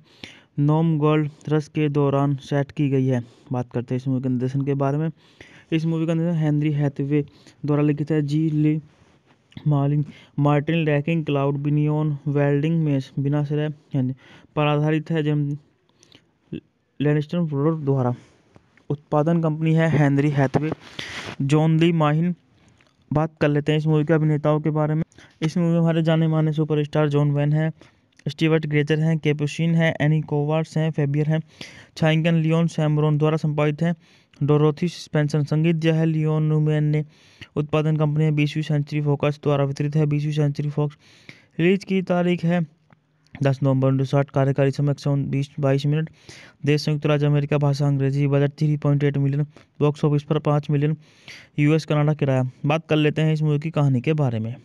नॉम गोल्ड रश के दौरान सेट की गई है। बात करते हैं इस मूवी के निर्देशन के बारे में। इस मूवी का निर्देशन हेनरी हैथवे द्वारा लिखित है। G Lee Martin Rackin Claude Binyon वेल्डिंग में बिना सिरे पर आधारित है। जेम लैनिस्टर प्रोडक्ट द्वारा उत्पादन कंपनी है Henry Hathaway, John Lee Mahin. बात कर लेते हैं इस मूवी के अभिनेताओं के बारे में। इस मूवी में हमारे जाने माने सुपरस्टार जॉन वैन है, स्टीवर्ट ग्रेचर हैं, कैपुचिन है, एनी कोवार्ड्स हैं, फेबियर हैं, चाइंगन लियोन सैमरोन द्वारा संपादित है। डोरोथी स्पेंसर संगीत दिया है। लियोन न्यूमैन ने उत्पादन कंपनी है 20वीं सेंचुरी फॉक्स द्वारा वितरित है। 20वीं सेंचुरी फॉक्स। रिलीज की तारीख है 10 नवंबर 1960। कार्यकारी समय 122 मिनट। देश संयुक्त राज्य अमेरिका। भाषा अंग्रेजी। Budget 3.8 million. बॉक्स ऑफिस पर 5 मिलियन। यूएस कनाडा किराया। बात कर लेते हैं इस मूवी की कहानी के बारे में।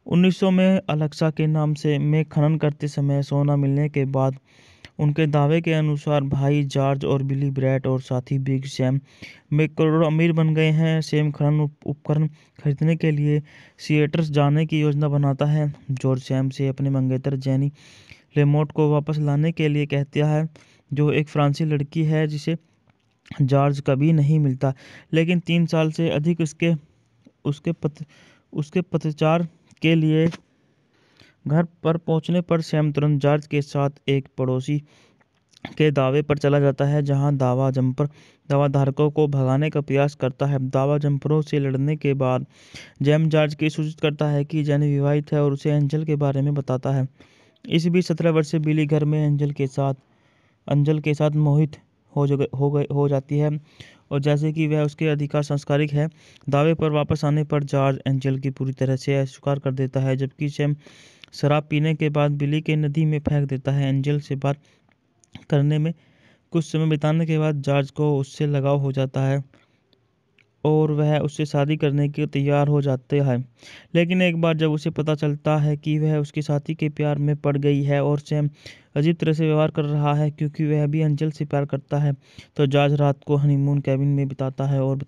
1900 में अलेक्सा के नाम से में खनन करते समय सोना मिलने के बाद उनके दावे के अनुसार भाई जॉर्ज और बिली ब्रैट और साथी बिग सैम में करोड़ों अमीर बन गए हैं। सैम खनन उपकरण खरीदने के लिए सिएटर्स जाने की योजना बनाता है। जॉर्ज सैम से अपने मंगेतर जेनी लेमोट को वापस लाने के लिए कहता है, जो एक फ्रांसीसी लड़की है जिसे जॉर्ज कभी नहीं मिलता, लेकिन 3 साल से अधिक उसके पतचार के लिए। घर पर पहुंचने पर सैम तुरंत जॉर्ज के साथ एक पड़ोसी के दावे पर चला जाता है, जहां दावा जंपर दावाधारकों को भगाने का प्रयास करता है। दावा जंपरों से लड़ने के बाद जैम जॉर्ज की सूचित करता है कि जेनी विवाहित है और उसे एंजल के बारे में बताता है। इस बीच 17 वर्षीय बिली घर में अंजल के साथ मोहित हो जाती है, और जैसे कि वह उसके अधिकार संस्कारिक है। दावे पर वापस आने पर जॉर्ज एंजल की पूरी तरह से अस्वीकार कर देता है, जबकि सैम शराब पीने के बाद बिली के नदी में फेंक देता है। एंजल से बात करने में कुछ समय बिताने के बाद जॉर्ज को उससे लगाव हो जाता है और वह उससे शादी करने के तैयार हो जाते हैं। लेकिन एक बार जब उसे पता चलता है कि वह उसके साथी के प्यार में पड़ गई है और सैम अजीब तरह से व्यवहार कर रहा है क्योंकि वह भी अंजल से प्यार करता है, तो जॉर्ज रात को हनीमून कैबिन में बिताता है और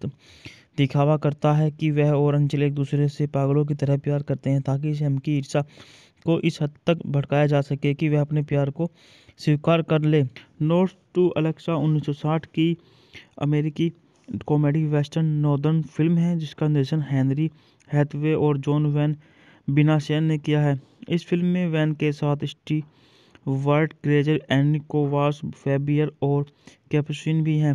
दिखावा करता है कि वह और अंजल एक दूसरे से पागलों की तरह प्यार करते हैं, ताकि सैम की ईर्ष्या को इस हद तक भड़काया जा सके कि वह अपने प्यार को स्वीकार कर ले। नोट्स टू अलेक्सा 1960 की अमेरिकी कॉमेडी वेस्टर्न नॉर्दर्न फिल्म है जिसका निर्देशन हेनरी हैथवे और जॉन वैन बिनाशेन ने किया है। इस फिल्म में वैन के साथ स्टीवर्ट ग्रेजर, एनी कोवास, फैबियर और कैपुचिन भी हैं।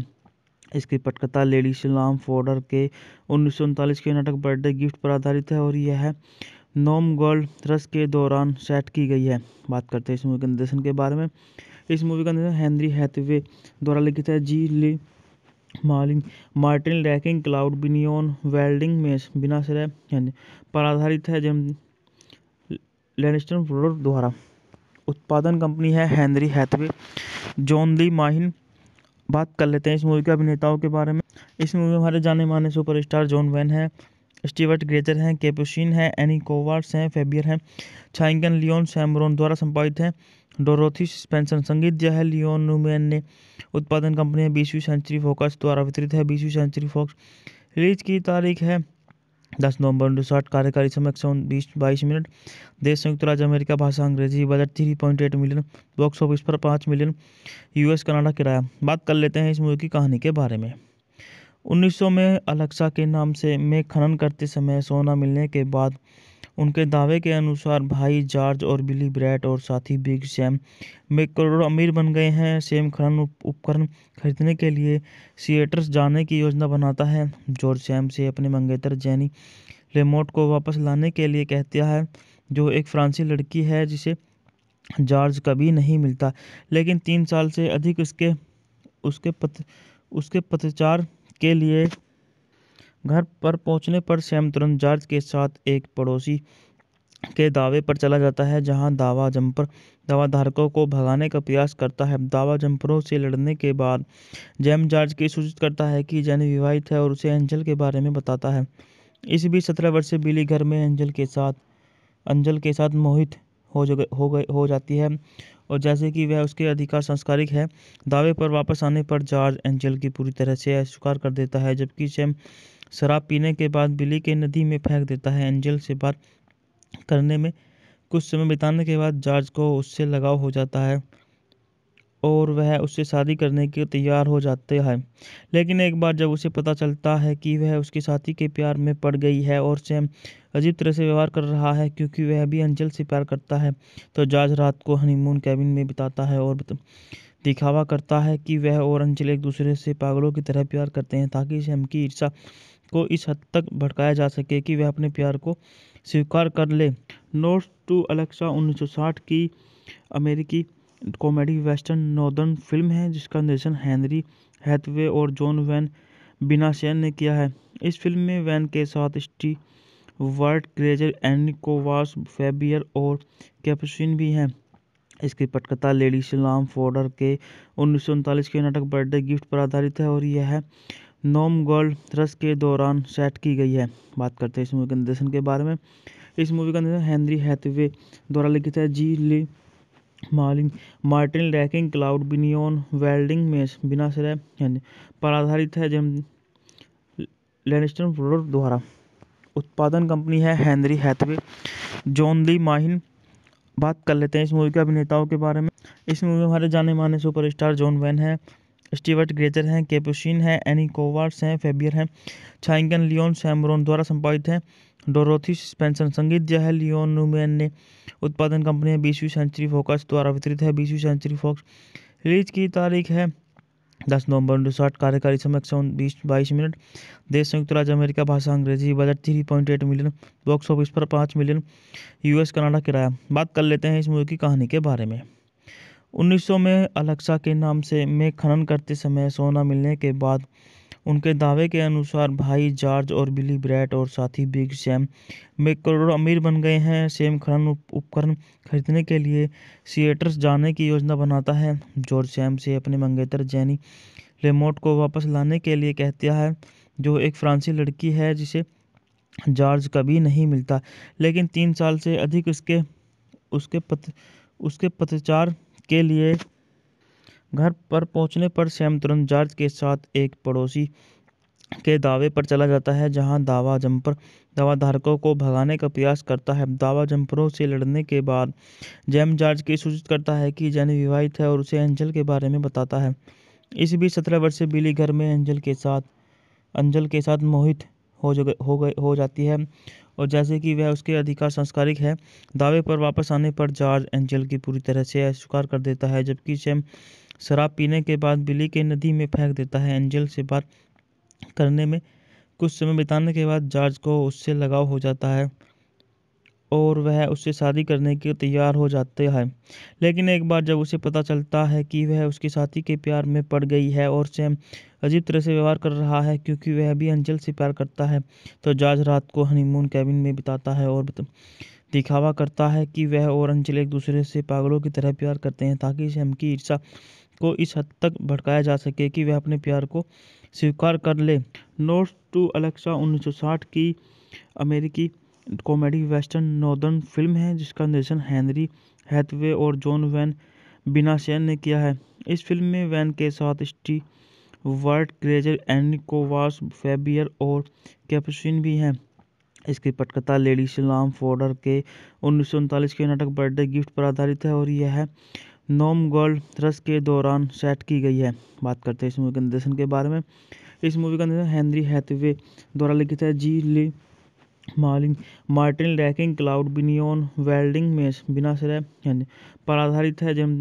इसकी पटकथा लेडी सलाम फॉर्डर के 1939 के नाटक बर्थडे गिफ्ट पर आधारित है और यह नॉम गोल्ड रश के दौरान सेट की गई है। बात करते हैं इस मूवी के निर्देशन के बारे में। इस मूवी का निर्देशन हेनरी हैथवे द्वारा लिखित है। G Lee Martin Rackin Claude Binyon वेल्डिंग में बिनाश्रय पर आधारित है। जेम लैनिस्टर ब्रदर्स द्वारा। उत्पादन कंपनी है Henry Hathaway, John Lee Mahin. बात कर लेते हैं इस मूवी के अभिनेताओं के बारे में। इस मूवी में हमारे जाने माने सुपरस्टार जॉन वैन है, स्टीवर्ट ग्रेजर हैं, कैपुचिन है, एनी कोवार्ड्स हैं, फैबियर हैं, छाइंगन लियोन सैमरोन द्वारा संपादित है। डोरोथी स्पेंसर संगीत दिया है। लियोन न्यूमैन ने। उत्पादन कंपनी है 20वीं सेंचुरी फॉक्स द्वारा वितरित है। 20वीं सेंचुरी फॉक्स। रिलीज की तारीख है 10 नवंबर 1960। कार्यकारी समय 122 मिनट। देश संयुक्त राज्य अमेरिका। भाषा अंग्रेजी। Budget 3.8 million. बॉक्स ऑफिस पर 5 मिलियन। यूएस कनाडा किराया। बात कर लेते हैं इस मूवी की कहानी के बारे में। 1900 में अलेक्सा के नाम से में खनन करते समय सोना मिलने के बाद उनके दावे के अनुसार भाई जॉर्ज और बिली ब्रैट और साथी बिग सैम में करोड़ों अमीर बन गए हैं। सैम खनन उपकरण खरीदने के लिए सिएटर्स जाने की योजना बनाता है। जॉर्ज सैम से अपने मंगेतर जेनी लेमोट को वापस लाने के लिए कहता है, जो एक फ्रांसीसी लड़की है जिसे जॉर्ज कभी नहीं मिलता, लेकिन 3 साल से अधिक उसके पतचार के लिए। घर पर पहुंचने पर सैम तुरंत जॉर्ज के साथ एक पड़ोसी के दावे पर चला जाता है, जहां दावा जंपर दावाधारकों को भगाने का प्रयास करता है। दावा जंपरों से लड़ने के बाद जैम जॉर्ज की सूचित करता है कि जेनी विवाहित है और उसे एंजल के बारे में बताता है। इस बीच 17 वर्षीय बिली घर में अंजल के साथ मोहित हो जाती है और जैसे कि वह उसके अधिकार संस्कारिक है। दावे पर वापस आने पर जॉर्ज एंजल की पूरी तरह से अस्वीकार कर देता है, जबकि सैम शराब पीने के बाद बिली के नदी में फेंक देता है। एंजल से बात करने में कुछ समय बिताने के बाद जॉर्ज को उससे लगाव हो जाता है और वह उससे शादी करने के तैयार हो जाते हैं। लेकिन एक बार जब उसे पता चलता है कि वह उसके साथी के प्यार में पड़ गई है और सैम अजीब तरह से व्यवहार कर रहा है क्योंकि वह भी अंजल से प्यार करता है, तो जॉर्ज रात को हनीमून कैबिन में बिताता है और दिखावा करता है कि वह और अंजल एक दूसरे से पागलों की तरह प्यार करते हैं, ताकि सैम की ईर्ष्या को इस हद तक भड़काया जा सके कि वह अपने प्यार को स्वीकार कर ले। नोट्स टू अलेक्सा 1960 की अमेरिकी कॉमेडी वेस्टर्न नॉर्दर्न फिल्म है जिसका निर्देशन हेनरी हैथवे और जॉन वैन बिनाशेन ने किया है। इस फिल्म में वैन के साथ स्टीवर्ट ग्रेजर, एनी कोवास, फैबियर और कैपुचिन भी हैं। इसकी पटकथा लेडी सलाम फॉर्डर के 1939 के नाटक बर्थडे गिफ्ट पर आधारित है और यह नॉम गोल्ड रश के दौरान सेट की गई है। बात करते हैं इस मूवी के निर्देशन के बारे में। इस मूवी का निर्देशन हेनरी हैथवे द्वारा लिखित है। G Lee Martin Rackin Claude Binyon वेल्डिंग में बिनाश्रय पर आधारित है। जेम लैनिस्टर ब्रदर्स द्वारा। उत्पादन कंपनी है Henry Hathaway, John Lee Mahin. बात कर लेते हैं इस मूवी के अभिनेताओं के बारे में। इस मूवी में हमारे जाने माने सुपरस्टार जॉन वैन है, स्टीवर्ट ग्रेजर हैं, कैपुचिन है, एनी कोवार्ड्स हैं, फैबियर हैं, छाइंगन लियोन सैमरोन द्वारा संपादित है। डोरोथी स्पेंसर संगीत दिया है। लियोन न्यूमैन ने। उत्पादन कंपनी है 20वीं सेंचुरी फॉक्स द्वारा वितरित है। 20वीं सेंचुरी फॉक्स। रिलीज की तारीख है 10 नवंबर 1960। कार्यकारी समय 122 मिनट। देश संयुक्त राज्य अमेरिका। भाषा अंग्रेजी। Budget 3.8 million. बॉक्स ऑफिस पर 5 मिलियन। यूएस कनाडा किराया। बात कर लेते हैं इस मूवी की कहानी के बारे में। 1900 में अलेक्सा के नाम से में खनन करते समय सोना मिलने के बाद उनके दावे के अनुसार भाई जॉर्ज और बिली ब्रैट और साथी बिग सैम में करोड़ों अमीर बन गए हैं। सैम खनन उपकरण खरीदने के लिए सिएटर्स जाने की योजना बनाता है। जॉर्ज सैम से अपने मंगेतर जेनी लेमोट को वापस लाने के लिए कहता है, जो एक फ्रांसीसी लड़की है जिसे जॉर्ज कभी नहीं मिलता, लेकिन 3 साल से अधिक उसके पतचार के लिए घर पर पहुंचने पर सैम तुरंत जॉर्ज के साथ एक पड़ोसी के दावे पर चला जाता है, जहां दावा जंपर दावाधारकों को भगाने का प्रयास करता है। दावा जंपरों से लड़ने के बाद जैम जॉर्ज की सूचित करता है कि जेनी विवाहित है और उसे एंजल के बारे में बताता है। इस बीच 17 वर्षीय बिली घर में अंजल के साथ मोहित हो जाती है, और जैसे कि वह उसके अधिकार संस्कारिक है। दावे पर वापस आने पर जॉर्ज एंजल की पूरी तरह से अस्वीकार कर देता है, जबकि सैम शराब पीने के बाद बिली के नदी में फेंक देता है। एंजल से बात करने में कुछ समय बिताने के बाद जॉर्ज को उससे लगाव हो जाता है और वह उससे शादी करने के तैयार हो जाते हैं। लेकिन एक बार जब उसे पता चलता है कि वह उसके साथी के प्यार में पड़ गई है और सैम अजीब तरह से व्यवहार कर रहा है क्योंकि वह भी अंजल से प्यार करता है, तो जॉर्ज रात को हनीमून कैबिन में बिताता है और दिखावा करता है कि वह और अंजल एक दूसरे से पागलों की तरह प्यार करते हैं, ताकि सैम की ईर्ष्या को इस हद तक भड़काया जा सके कि वह अपने प्यार को स्वीकार कर ले। नोट्स टू अलेक्सा 1960 की अमेरिकी कॉमेडी वेस्टर्न नॉर्दर्न फिल्म है जिसका निर्देशन हेनरी हैथवे और जॉन वैन बिनाशेन ने किया है। इस फिल्म में वैन के साथ स्टीवर्ट ग्रेजर, एनी कोवास, फैबियर और कैपुचिन भी हैं। इसकी पटकथा लेडी सलाम फोर्डर के 1939 के नाटक बर्थडे गिफ्ट पर आधारित है और यह नॉम गोल्ड रश के दौरान सेट की गई है। बात करते हैं इस मूवी के निर्देशन के बारे में। इस मूवी का निर्देशन हेनरी हैथवे द्वारा लिखित है। G Lee Martin Rackin Claude Binyon वेल्डिंग में बिनाश्रय पर आधारित है। जेम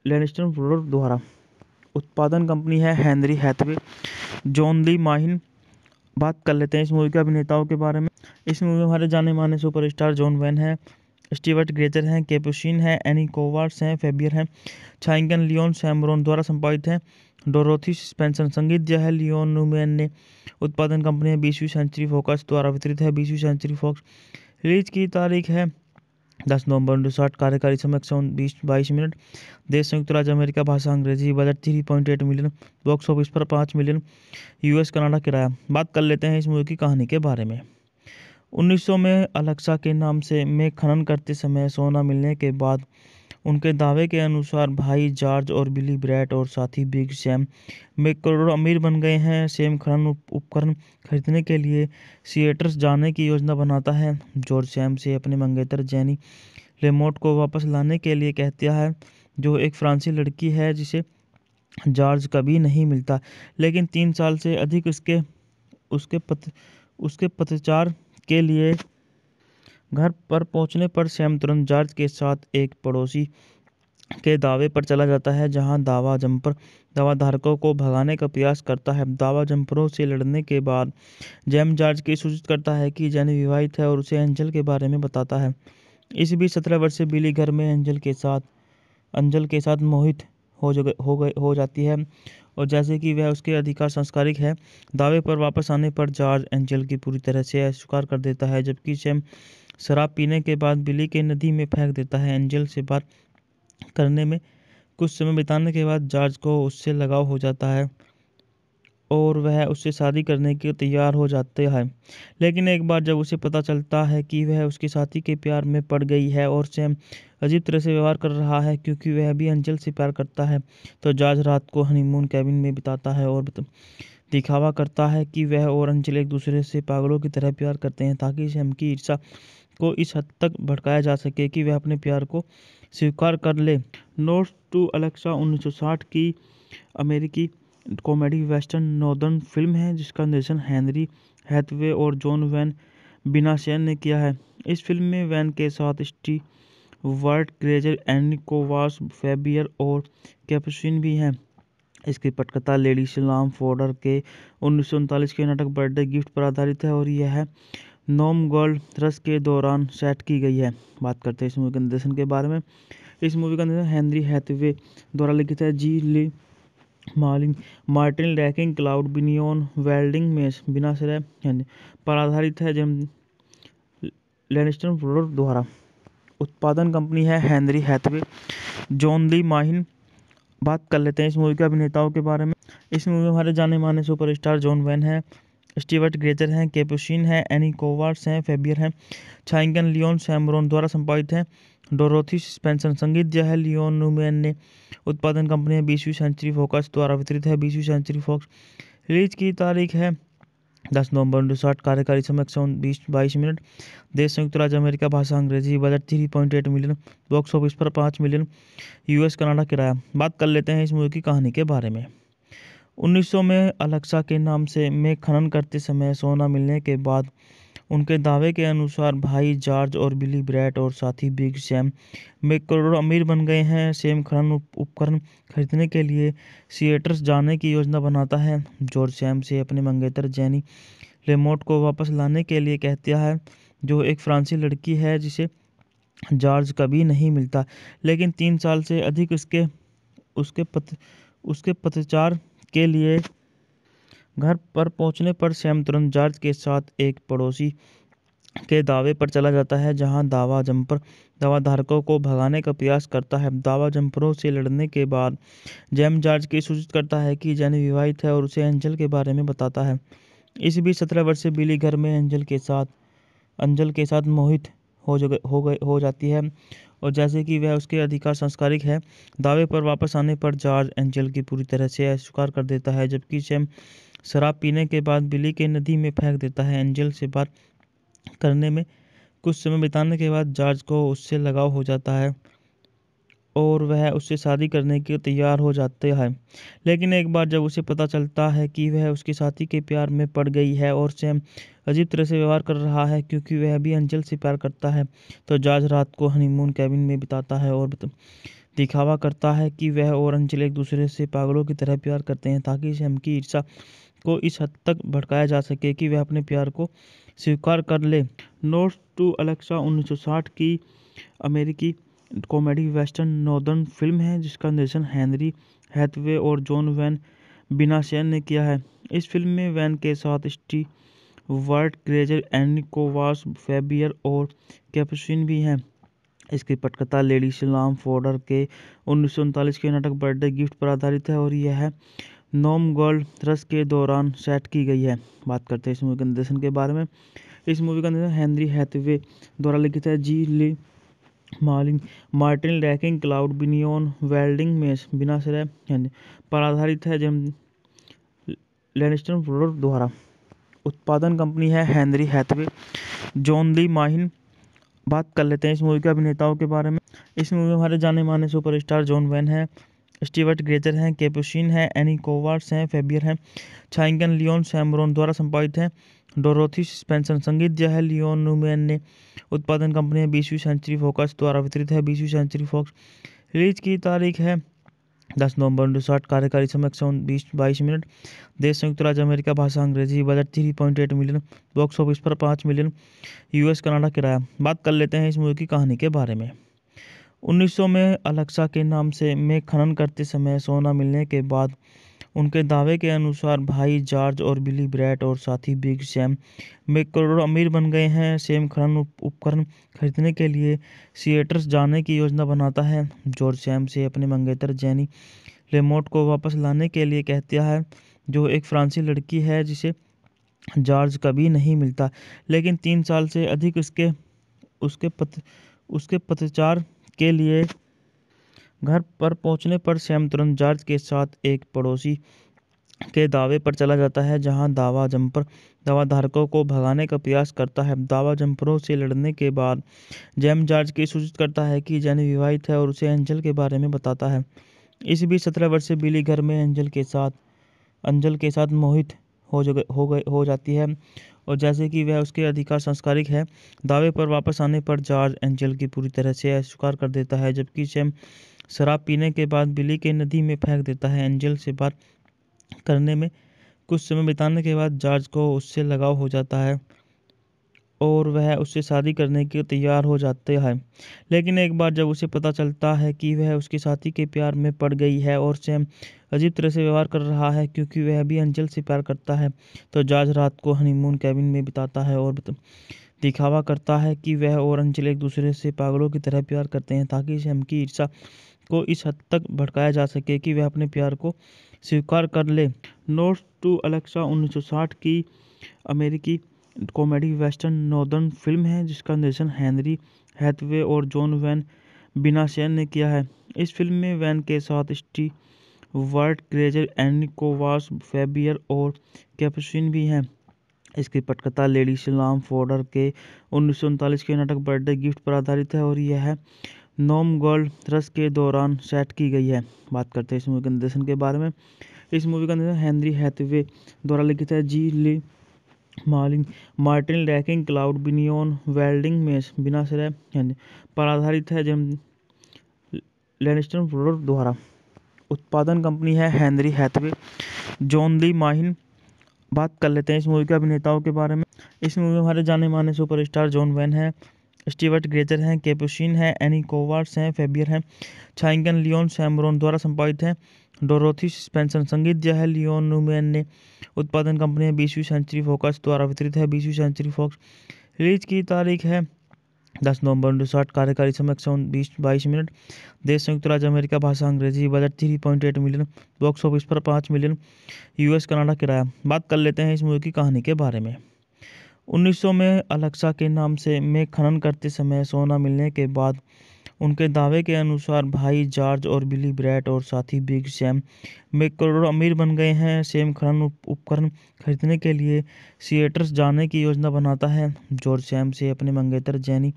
लैनिस्टर प्रोडक्ट द्वारा उत्पादन कंपनी है Henry Hathaway, John Lee Mahin. बात कर लेते हैं इस मूवी के अभिनेताओं के बारे में। इस मूवी में हमारे जाने माने सुपरस्टार जॉन वैन है, स्टीवर्ट ग्रेजर हैं, कैपुचिन है, एनी कोवार्ड्स हैं, फैबियर हैं, छाइंगन लियोन सैमरोन द्वारा संपादित है, डोरोथी स्पेंसर संगीत दिया है, लियोन न्यूमैन ने। उत्पादन कंपनी है 20वीं सेंचुरी फॉक्स द्वारा वितरित है। 20वीं सेंचुरी फॉक्स। रिलीज की तारीख है 10 नवंबर 1960। कार्यकारी समय 22 मिनट। देश संयुक्त राज्य अमेरिका। भाषा अंग्रेजी। Budget 3.8 million. बॉक्स ऑफिस पर 5 मिलियन। यूएस कनाडा किराया। बात कर लेते हैं इस मूवी की कहानी के बारे में। 1900 में अलेक्सा के नाम से में खनन करते समय सोना मिलने के बाद उनके दावे के अनुसार भाई जॉर्ज और बिली ब्रैट और साथी बिग सैम में करोड़ों अमीर बन गए हैं। सैम खनन उपकरण खरीदने के लिए सिएटर्स जाने की योजना बनाता है। जॉर्ज सैम से अपने मंगेतर जेनी लेमोट को वापस लाने के लिए कहता है, जो एक फ्रांसीसी लड़की है जिसे जॉर्ज कभी नहीं मिलता, लेकिन 3 साल से अधिक उसके पतचार के लिए घर पर पहुंचने पर सैम तुरंत जॉर्ज के साथ एक पड़ोसी के दावे पर चला जाता है, जहां दावाधारकों को भगाने का प्रयास करता है। दावा जंपरों से लड़ने के बाद जैम जॉर्ज की सूचित करता है कि जेनी विवाहित है और उसे एंजल के बारे में बताता है। इस बीच 17 वर्षीय बिली घर में अंजल के साथ मोहित हो जाती है, और जैसे कि वह उसके अधिकार संस्कारिक है। दावे पर वापस आने पर जॉर्ज एंजल की पूरी तरह से अस्वीकार कर देता है, जबकि सैम शराब पीने के बाद बिली के नदी में फेंक देता है। एंजल से बात करने में कुछ समय बिताने के बाद जॉर्ज को उससे लगाव हो जाता है और वह उससे शादी करने के तैयार हो जाते हैं। लेकिन एक बार जब उसे पता चलता है कि वह उसके साथी के प्यार में पड़ गई है और सैम अजीब तरह से व्यवहार कर रहा है क्योंकि वह भी अंजल से प्यार करता है, तो जॉर्ज रात को हनीमून कैबिन में बिताता है और दिखावा करता है कि वह और अंजल एक दूसरे से पागलों की तरह प्यार करते हैं, ताकि सैम की ईर्ष्या को इस हद तक भड़काया जा सके कि वह अपने प्यार को स्वीकार कर ले। नोट्स टू अलेक्सा 1960 की अमेरिकी कॉमेडी वेस्टर्न नॉर्दर्न फिल्म है जिसका निर्देशन हेनरी हैथवे और जॉन वैन बिनाशेन ने किया है। इस फिल्म में वैन के साथ स्टीवर्ट ग्रेजर, एनी कोवास, फैबियर और कैपुचिन भी हैं। इसकी पटकथा लेडी सलाम फोर्डर के 1939 के नाटक बर्थडे गिफ्ट पर आधारित है और यह नॉम गोल्ड रश के दौरान सेट की गई है। बात करते हैं इस मूवी के निर्देशन के बारे में। इस मूवी का निर्देशन हेनरी हैथवे द्वारा लिखित है। G Lee Martin Rackin Claude Binyon वेल्डिंग में बिनाश्रय पर आधारित है। जेम लैनिस्टर प्रोडक्ट द्वारा उत्पादन कंपनी है Henry Hathaway, John Lee Mahin. बात कर लेते हैं इस मूवी के अभिनेताओं के बारे में। इस मूवी में हमारे जाने माने सुपरस्टार जॉन वैन है, स्टीवर्ट ग्रेचर हैं, कैपुचिन है, एनी कोवार्ड्स हैं, फेबियर हैं, छाइंगन लियोन सैमरोन द्वारा संपादित है, डोरोथी स्पेंसर संगीत दिया है, लियोन न्यूमैन ने। उत्पादन कंपनी है 20वीं सेंचुरी फॉक्स द्वारा वितरित है 20वीं सेंचुरी फॉक्स। रिलीज की तारीख है 10 नवंबर 1960। कार्यकारी समय 122 मिनट। देश संयुक्त राज्य अमेरिका। भाषा अंग्रेजी। Budget 3.8 million. बॉक्स ऑफिस पर 5 मिलियन। यूएस कनाडा किराया। बात कर लेते हैं इस मूवी की कहानी के बारे में। 1900 में अलेक्सा के नाम से में खनन करते समय सोना मिलने के बाद उनके दावे के अनुसार भाई जॉर्ज और बिली ब्रैट और साथी बिग सैम में करोड़ों अमीर बन गए हैं। सैम खनन उपकरण खरीदने के लिए सिएटर्स जाने की योजना बनाता है। जॉर्ज सैम से अपने मंगेतर जेनी लेमोट को वापस लाने के लिए कहता है, जो एक फ्रांसीसी लड़की है जिसे जॉर्ज कभी नहीं मिलता, लेकिन 3 साल से अधिक उसके पतचार के लिए। घर पर पहुंचने पर सैम तुरंत जॉर्ज के साथ एक पड़ोसी के दावे पर चला जाता है, जहां दावा जंपर दावाधारकों को भगाने का प्रयास करता है। दावा जंपरों से लड़ने के बाद जैम जॉर्ज की सूचित करता है कि जेनी विवाहित है और उसे एंजल के बारे में बताता है। इस बीच 17 वर्षीय बिली घर में अंजल के साथ मोहित हो जाती है, और जैसे कि वह उसके अधिकार संस्कारिक है। दावे पर वापस आने पर जॉर्ज एंजल की पूरी तरह से अस्वीकार कर देता है, जबकि सैम शराब पीने के बाद बिली के नदी में फेंक देता है। एंजल से बात करने में कुछ समय बिताने के बाद जॉर्ज को उससे लगाव हो जाता है और वह उससे शादी करने के तैयार हो जाते हैं। लेकिन एक बार जब उसे पता चलता है कि वह उसके साथी के प्यार में पड़ गई है और सैम अजीब तरह से व्यवहार कर रहा है क्योंकि वह भी अंजल से प्यार करता है, तो जॉर्ज रात को हनीमून कैबिन में बिताता है और दिखावा करता है कि वह और अंजल एक दूसरे से पागलों की तरह प्यार करते हैं, ताकि सैम की ईर्ष्या को इस हद तक भड़काया जा सके कि वह अपने प्यार को स्वीकार कर ले। नोट्स टू अलेक्सा 1960 की अमेरिकी कॉमेडी वेस्टर्न नॉर्दर्न फिल्म है, जिसका निर्देशन हेनरी हैथवे और जॉन वैन बिनाशेन ने किया है। इस फिल्म में वैन के साथ स्टीवर्ट ग्रेचर, एनी कोवार्ड्स, फेबियर और कैपुचिन भी हैं। इसकी पटकथा लेडी सलाम फोर्डर के 1939 के नाटक बर्थडे गिफ्ट पर आधारित है और यह नॉम गोल्ड रश के दौरान सेट की गई है। बात करते हैं इस मूवी के निर्देशन के बारे में। इस मूवी का निर्देशन हेनरी हैथवे द्वारा लिखित है। G Lee Martin Rackin Claude Binyon वेल्डिंग में बिनाश्रय पर आधारित है, जेम लैनिस्टर फोर्डर द्वारा। उत्पादन कंपनी है Henry Hathaway, John Lee Mahin. बात कर लेते हैं इस मूवी के अभिनेताओं के बारे में। इस मूवी में हमारे जाने माने सुपरस्टार जॉन वैन है, स्टीवर्ट ग्रेचर हैं, कैपुचिन है, एनी कोवार्ड्स हैं, फेबियर हैं, छाइंगन लियोन सैमरोन द्वारा संपादित है, डोरोथी स्पेंसर संगीत दिया है, लियोन न्यूमैन ने। उत्पादन कंपनी है 20वीं सेंचुरी फॉक्स द्वारा वितरित है 20वीं सेंचुरी फॉक्स। रिलीज की तारीख है 10 नवंबर 1960। कार्यकारी समय 122 मिनट। देश संयुक्त राज्य अमेरिका। भाषा अंग्रेजी। Budget 3.8 million. बॉक्स ऑफिस पर 5 मिलियन। यूएस कनाडा किराया। बात कर लेते हैं इस मूवी की कहानी के बारे में। 1900 में अलेक्सा के नाम से में खनन करते समय सोना मिलने के बाद उनके दावे के अनुसार भाई जॉर्ज और बिली ब्रैट और साथी बिग सैम में करोड़ों अमीर बन गए हैं। सैम खनन उपकरण खरीदने के लिए सिएटर्स जाने की योजना बनाता है। जॉर्ज सैम से अपने मंगेतर जेनी लेमोट को वापस लाने के लिए कहता है, जो एक फ्रांसीसी लड़की है जिसे जॉर्ज कभी नहीं मिलता, लेकिन 3 साल से अधिक उसके पतचार के लिए। घर पर पहुंचने पर सैम तुरंत जॉर्ज के साथ एक पड़ोसी के दावे पर चला जाता है, जहां दावाधारकों को भगाने का प्रयास करता है। दावा जंपरों से लड़ने के बाद जैम जॉर्ज की सूचित करता है कि जेनी विवाहित है और उसे एंजल के बारे में बताता है। इस बीच 17 वर्षीय बिली घर में अंजल के साथ मोहित हो जाती है, और जैसे कि वह उसके अधिकार संस्कारिक है। दावे पर वापस आने पर जॉर्ज एंजल की पूरी तरह से अस्वीकार कर देता है, जबकि सैम शराब पीने के बाद बिली के नदी में फेंक देता है। एंजल से बात करने में कुछ समय बिताने के बाद जॉर्ज को उससे लगाव हो जाता है और वह उससे शादी करने के तैयार हो जाते हैं। लेकिन एक बार जब उसे पता चलता है कि वह उसके साथी के प्यार में पड़ गई है और सैम अजीब तरह से व्यवहार कर रहा है क्योंकि वह भी अंजल से प्यार करता है, तो जॉर्ज रात को हनीमून कैबिन में बिताता है और दिखावा करता है कि वह और अंजल एक दूसरे से पागलों की तरह प्यार करते हैं, ताकि सैम की ईर्ष्या को इस हद तक भड़काया जा सके कि वह अपने प्यार को स्वीकार कर ले। नोट्स टू अलेक्सा 1960 की अमेरिकी कॉमेडी वेस्टर्न नॉर्दर्न फिल्म है जिसका निर्देशन हेनरी हैथवे और जॉन वैन बिनासेन ने किया है। इस फिल्म में वैन के साथ स्टीवर्ट ग्रेजर, एनी कोवास, फैबियर और कैपुचिन भी हैं। इसकी पटकथा लेडी सलाम फॉर्डर के 1939 के नाटक बर्थडे गिफ्ट पर आधारित है और यह नॉम गोल्ड रश के दौरान सेट की गई है। बात करते हैं इस मूवी के निर्देशन के बारे में। इस मूवी का निर्देशन हेनरी हैथवे द्वारा लिखित है। G Lee Martin Rackin Claude Binyon वेल्डिंग में बिनासरे पर आधारित है। जेम लैनिस्टर ब्रदर्स द्वारा। उत्पादन कंपनी है Henry Hathaway, John Lee Mahin. बात कर लेते हैं इस मूवी के अभिनेताओं के बारे में। इस मूवी में हमारे जाने माने सुपरस्टार जॉन वैन है, स्टीवर्ट ग्रेजर हैं, कैपुचिन है, एनी कोवार्ड्स हैं, फैबियर हैं। छायांकन लियोन सैमरोन द्वारा संपादित है। Dorothy Spencer. संगीत दिया है लियोन न्यूमैन ने। उत्पादन कंपनी है 20वीं सेंचुरी फॉक्स द्वारा वितरित है 20वीं सेंचुरी फॉक्स। रिलीज की तारीख है 10 नवंबर 1960। कार्यकारी समय 122 मिनट। देश संयुक्त राज्य अमेरिका। भाषा अंग्रेजी। Budget 3.8 million. बॉक्स ऑफिस पर 5 मिलियन। यूएस कनाडा किराया। बात कर लेते हैं इस मूवी की कहानी के बारे में। 1900 में अलेक्सा के नाम से में खनन करते समय सोना मिलने के बाद उनके दावे के अनुसार भाई जॉर्ज और बिली ब्रैट और साथी बिग सैम में करोड़ों अमीर बन गए हैं। सैम खनन उपकरण खरीदने के लिए सिएटर्स जाने की योजना बनाता है। जॉर्ज सैम से अपने मंगेतर जेनी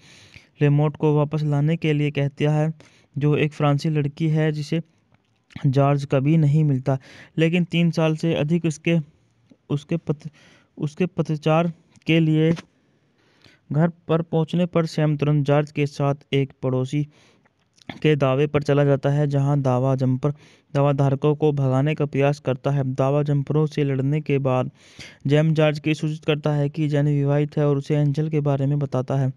लेमोट को वापस लाने के लिए कहता है, जो एक फ्रांसीसी लड़की है जिसे जॉर्ज कभी नहीं मिलता, लेकिन 3 साल से अधिक उसके पतचार के लिए। घर पर पहुंचने पर सैम तुरंत जॉर्ज के साथ एक पड़ोसी के दावे पर चला जाता है, जहां दावा जंपर दावाधारकों को भगाने का प्रयास करता है। दावा जंपरों से लड़ने के बाद जैम जॉर्ज की सूचित करता है कि जेनी विवाहित है और उसे एंजल के बारे में बताता है।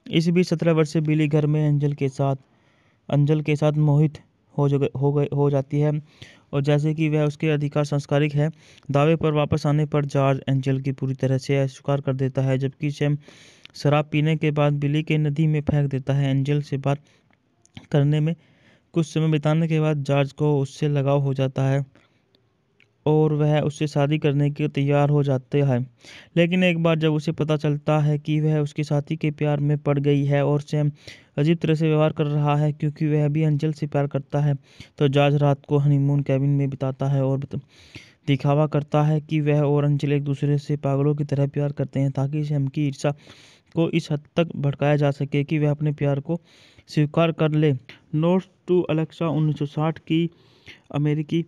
इस बीच 17 वर्षीय बिली घर में अंजल के साथ मोहित हो जाती है और जैसे कि वह उसके अधिकार संस्कारिक है। दावे पर वापस आने पर जॉर्ज एंजल की पूरी तरह से अस्वीकार कर देता है, जबकि सैम शराब पीने के बाद बिली के नदी में फेंक देता है। एंजल से बात करने में कुछ समय बिताने के बाद जॉर्ज को उससे लगाव हो जाता है और वह उससे शादी करने के तैयार हो जाते हैं। लेकिन एक बार जब उसे पता चलता है कि वह उसके साथी के प्यार में पड़ गई है और सैम अजीब तरह से व्यवहार कर रहा है क्योंकि वह भी एंजल से प्यार करता है, तो जॉर्ज रात को हनीमून कैबिन में बिताता है और दिखावा करता है कि वह और एंजल एक दूसरे से पागलों की तरह प्यार करते हैं, ताकि सैम की ईर्ष्या को इस हद तक भड़काया जा सके कि वह अपने प्यार को स्वीकार कर ले। नोट्स टू अलेक्सा 1960 की अमेरिकी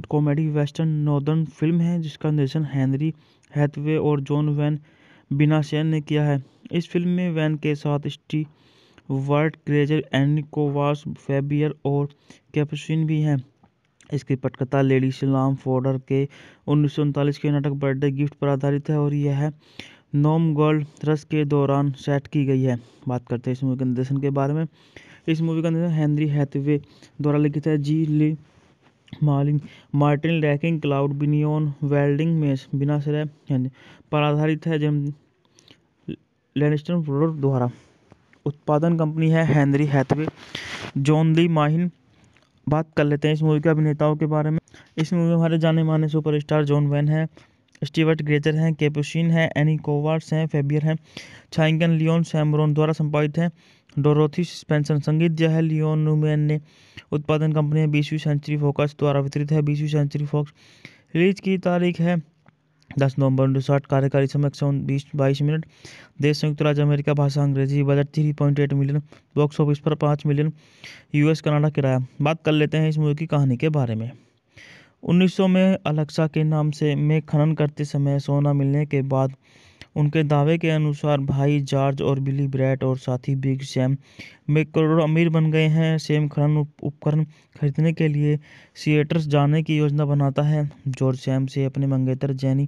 कॉमेडी वेस्टर्न नॉर्दर्न फिल्म है जिसका निर्देशन हेनरी हैथवे और जॉन वैन बिनासेन ने किया है। इस फिल्म में वैन के साथ स्टीवर्ट ग्रेजर, एनी कोवास, फैबियर और कैपुचिन भी हैं। इसकी पटकथा लेडी सलाम फॉर्डर के 1939 के नाटक बर्थडे गिफ्ट पर आधारित है और यह नॉम गोल्ड रश के दौरान सेट की गई है। बात करते हैं इस मूवी के निर्देशन के बारे में। इस मूवी का निर्देशन हेनरी हैथवे द्वारा लिखित है। G Lee Martin Rackin Claude Binyon वेल्डिंग में बिनासरे पर आधारित है। जेम लैनिस्टर ब्रदर्स द्वारा। उत्पादन कंपनी है Henry Hathaway, John Lee Mahin. बात कर लेते हैं इस मूवी के अभिनेताओं के बारे में। इस मूवी में हमारे जाने माने सुपरस्टार जॉन वैन है, स्टीवर्ट ग्रेजर हैं, कैपुचिन है, एनी कोवार्ड्स हैं, फैबियर हैं। छायांकन लियोन सैमरोन द्वारा संपादित है। Dorothy Spencer. संगीत दिया है लियोन न्यूमैन ने। उत्पादन कंपनी है 20वीं सेंचुरी फॉक्स द्वारा वितरित है 20वीं सेंचुरी फॉक्स। रिलीज की तारीख है 10 नवंबर 1960। कार्यकारी समय 122 मिनट। देश संयुक्त राज्य अमेरिका। भाषा अंग्रेजी। Budget 3.8 million. बॉक्स ऑफिस पर 5 मिलियन। यूएस कनाडा किराया। बात कर लेते हैं इस मूवी की कहानी के बारे में। 1900 में अलेक्सा के नाम से में खनन करते समय सोना मिलने के बाद उनके दावे के अनुसार भाई जॉर्ज और बिली ब्रैट और साथी बिग सैम में करोड़ों अमीर बन गए हैं। सैम खनन उपकरण खरीदने के लिए सिएटर्स जाने की योजना बनाता है। जॉर्ज सैम से अपने मंगेतर जेनी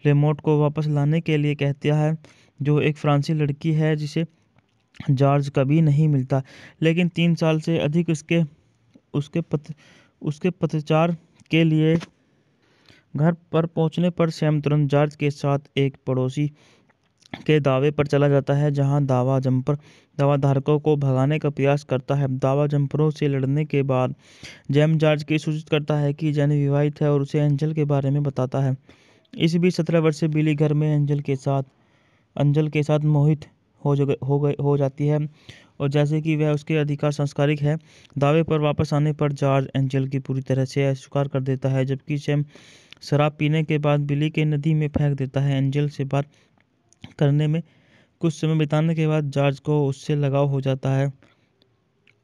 लेमोट को वापस लाने के लिए कहता है, जो एक फ्रांसीसी लड़की है जिसे जॉर्ज कभी नहीं मिलता, लेकिन 3 साल से अधिक उसके पतचार के लिए। घर पर पहुंचने पर सैम तुरंत जॉर्ज के साथ एक पड़ोसी के दावे पर चला जाता है, जहां दावा जंपर दावाधारकों को भगाने का प्रयास करता है। दावा जंपरों से लड़ने के बाद जेम जॉर्ज की सूचित करता है कि जेनी विवाहित है और उसे एंजल के बारे में बताता है। इस बीच 17 वर्षीय बिली घर में अंजल के साथ मोहित हो जाती है, और जैसे कि वह उसके अधिकार संस्कारिक है। दावे पर वापस आने पर जॉर्ज एंजल की पूरी तरह से अस्वीकार कर देता है, जबकि सैम शराब पीने के बाद बिली के नदी में फेंक देता है। एंजल से बात करने में कुछ समय बिताने के बाद जॉर्ज को उससे लगाव हो जाता है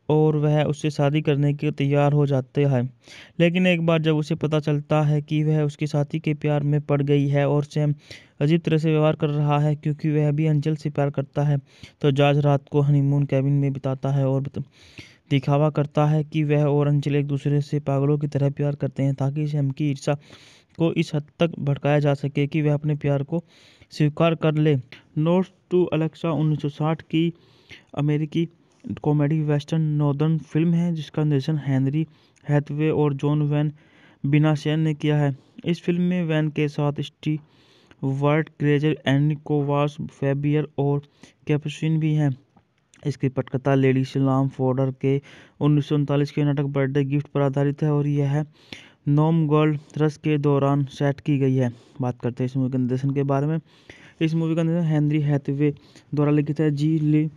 और वह उससे शादी करने के तैयार हो जाते हैं। लेकिन एक बार जब उसे पता चलता है कि वह उसके साथी के प्यार में पड़ गई है और सैम अजीब तरह से व्यवहार कर रहा है क्योंकि वह भी एंजल से प्यार करता है, तो जॉर्ज रात को हनीमून कैबिन में बिताता है और दिखावा करता है कि वह और एंजल एक दूसरे से पागलों की तरह प्यार करते हैं, ताकि सैम की ईर्ष्या को इस हद तक भड़काया जा सके कि वह अपने प्यार को स्वीकार कर ले। नोट्स टू अलेक्सा 1960 की अमेरिकी कॉमेडी वेस्टर्न नॉर्दर्न फिल्म है, जिसका निर्देशन हेनरी हैथवे और जॉन वैन बिनाशेन ने किया है। इस फिल्म में वैन के साथ स्टीवर्ट ग्रेजर, एनी कोवास, फैबियर और कैपुचिन भी हैं। इसकी पटकथा लेडी सलाम फोर्डर के 1939 के नाटक बर्थडे गिफ्ट पर आधारित है और यह नॉम गोल्ड रस के दौरान सेट की गई है। बात करते हैं इस मूवी के निर्देशन के बारे में। इस मूवी का निर्देशन हेनरी हैथवे द्वारा लिखित है। G Lee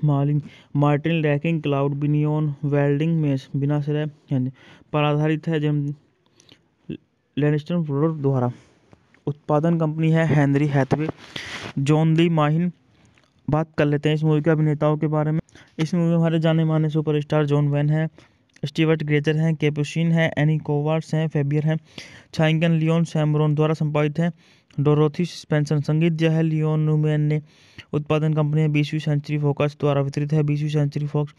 Martin Rackin Claude Binyon वेल्डिंग में बिनाशय पर आधारित है। जेम लैनिस्टर प्रोडक्ट द्वारा उत्पादन कंपनी है Henry Hathaway, John Lee Mahin. बात कर लेते हैं इस मूवी के अभिनेताओं के बारे में। इस मूवी में हमारे जाने माने सुपरस्टार जॉन वैन है, स्टीवर्ट ग्रेजर हैं, कैपुचिन है, एनी कोवार्ड्स हैं, फैबियर हैं। छायांकन लियोन सैमरोन द्वारा संपादित है। Dorothy Spencer. संगीत जो है लियोन न्यूमैन ने। उत्पादन कंपनी है 20वीं सेंचुरी फॉक्स द्वारा वितरित है। 20वीं सेंचुरी फॉक्स।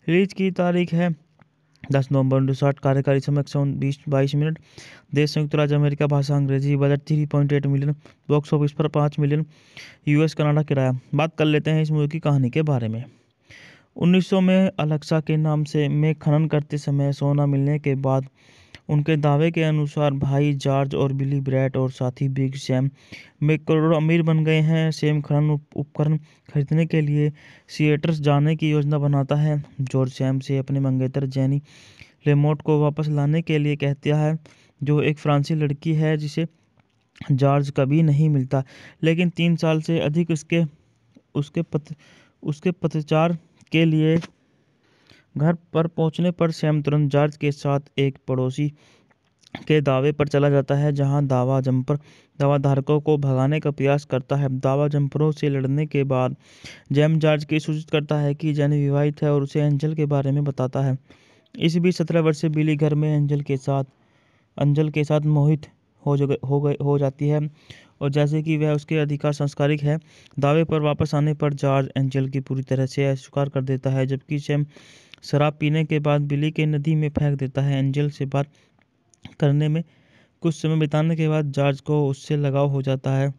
रिलीज की तारीख है 10 नवंबर 1960। कार्यकारी समय 122 मिनट। देश संयुक्त राज्य अमेरिका। भाषा अंग्रेजी। Budget 3.8 million. बॉक्स ऑफिस पर 5 मिलियन। यूएस कनाडा किराया। बात कर लेते हैं इस मूवी की कहानी के बारे में। 1900 में अलेक्सा के नाम से में खनन करते समय सोना मिलने के बाद उनके दावे के अनुसार भाई जॉर्ज और बिली ब्रैट और साथी बिग सैम में करोड़ों अमीर बन गए हैं। सैम खनन उपकरण खरीदने के लिए सिएटर्स जाने की योजना बनाता है। जॉर्ज सैम से अपने मंगेतर जेनी लेमोट को वापस लाने के लिए कहता है, जो एक फ्रांसीसी लड़की है जिसे जॉर्ज कभी नहीं मिलता, लेकिन 3 साल से अधिक उसके पतचार के लिए। घर पर पहुंचने पर सैम तुरंत जॉर्ज के साथ एक पड़ोसी के दावे पर चला जाता है, जहां दावाधारकों को भगाने का प्रयास करता है। दावा जंपरों से लड़ने के बाद जेम जॉर्ज की सूचित करता है कि जेनी विवाहित है और उसे एंजल के बारे में बताता है। इस बीच 17 वर्षीय बिली घर में अंजल के साथ मोहित हो जाती है, और जैसे कि वह उसके अधिकार संस्कारिक है। दावे पर वापस आने पर जॉर्ज एंजल की पूरी तरह से अस्वीकार कर देता है, जबकि सैम शराब पीने के बाद बिली के नदी में फेंक देता है। एंजल से बात करने में कुछ समय बिताने के बाद जॉर्ज को उससे लगाव हो जाता है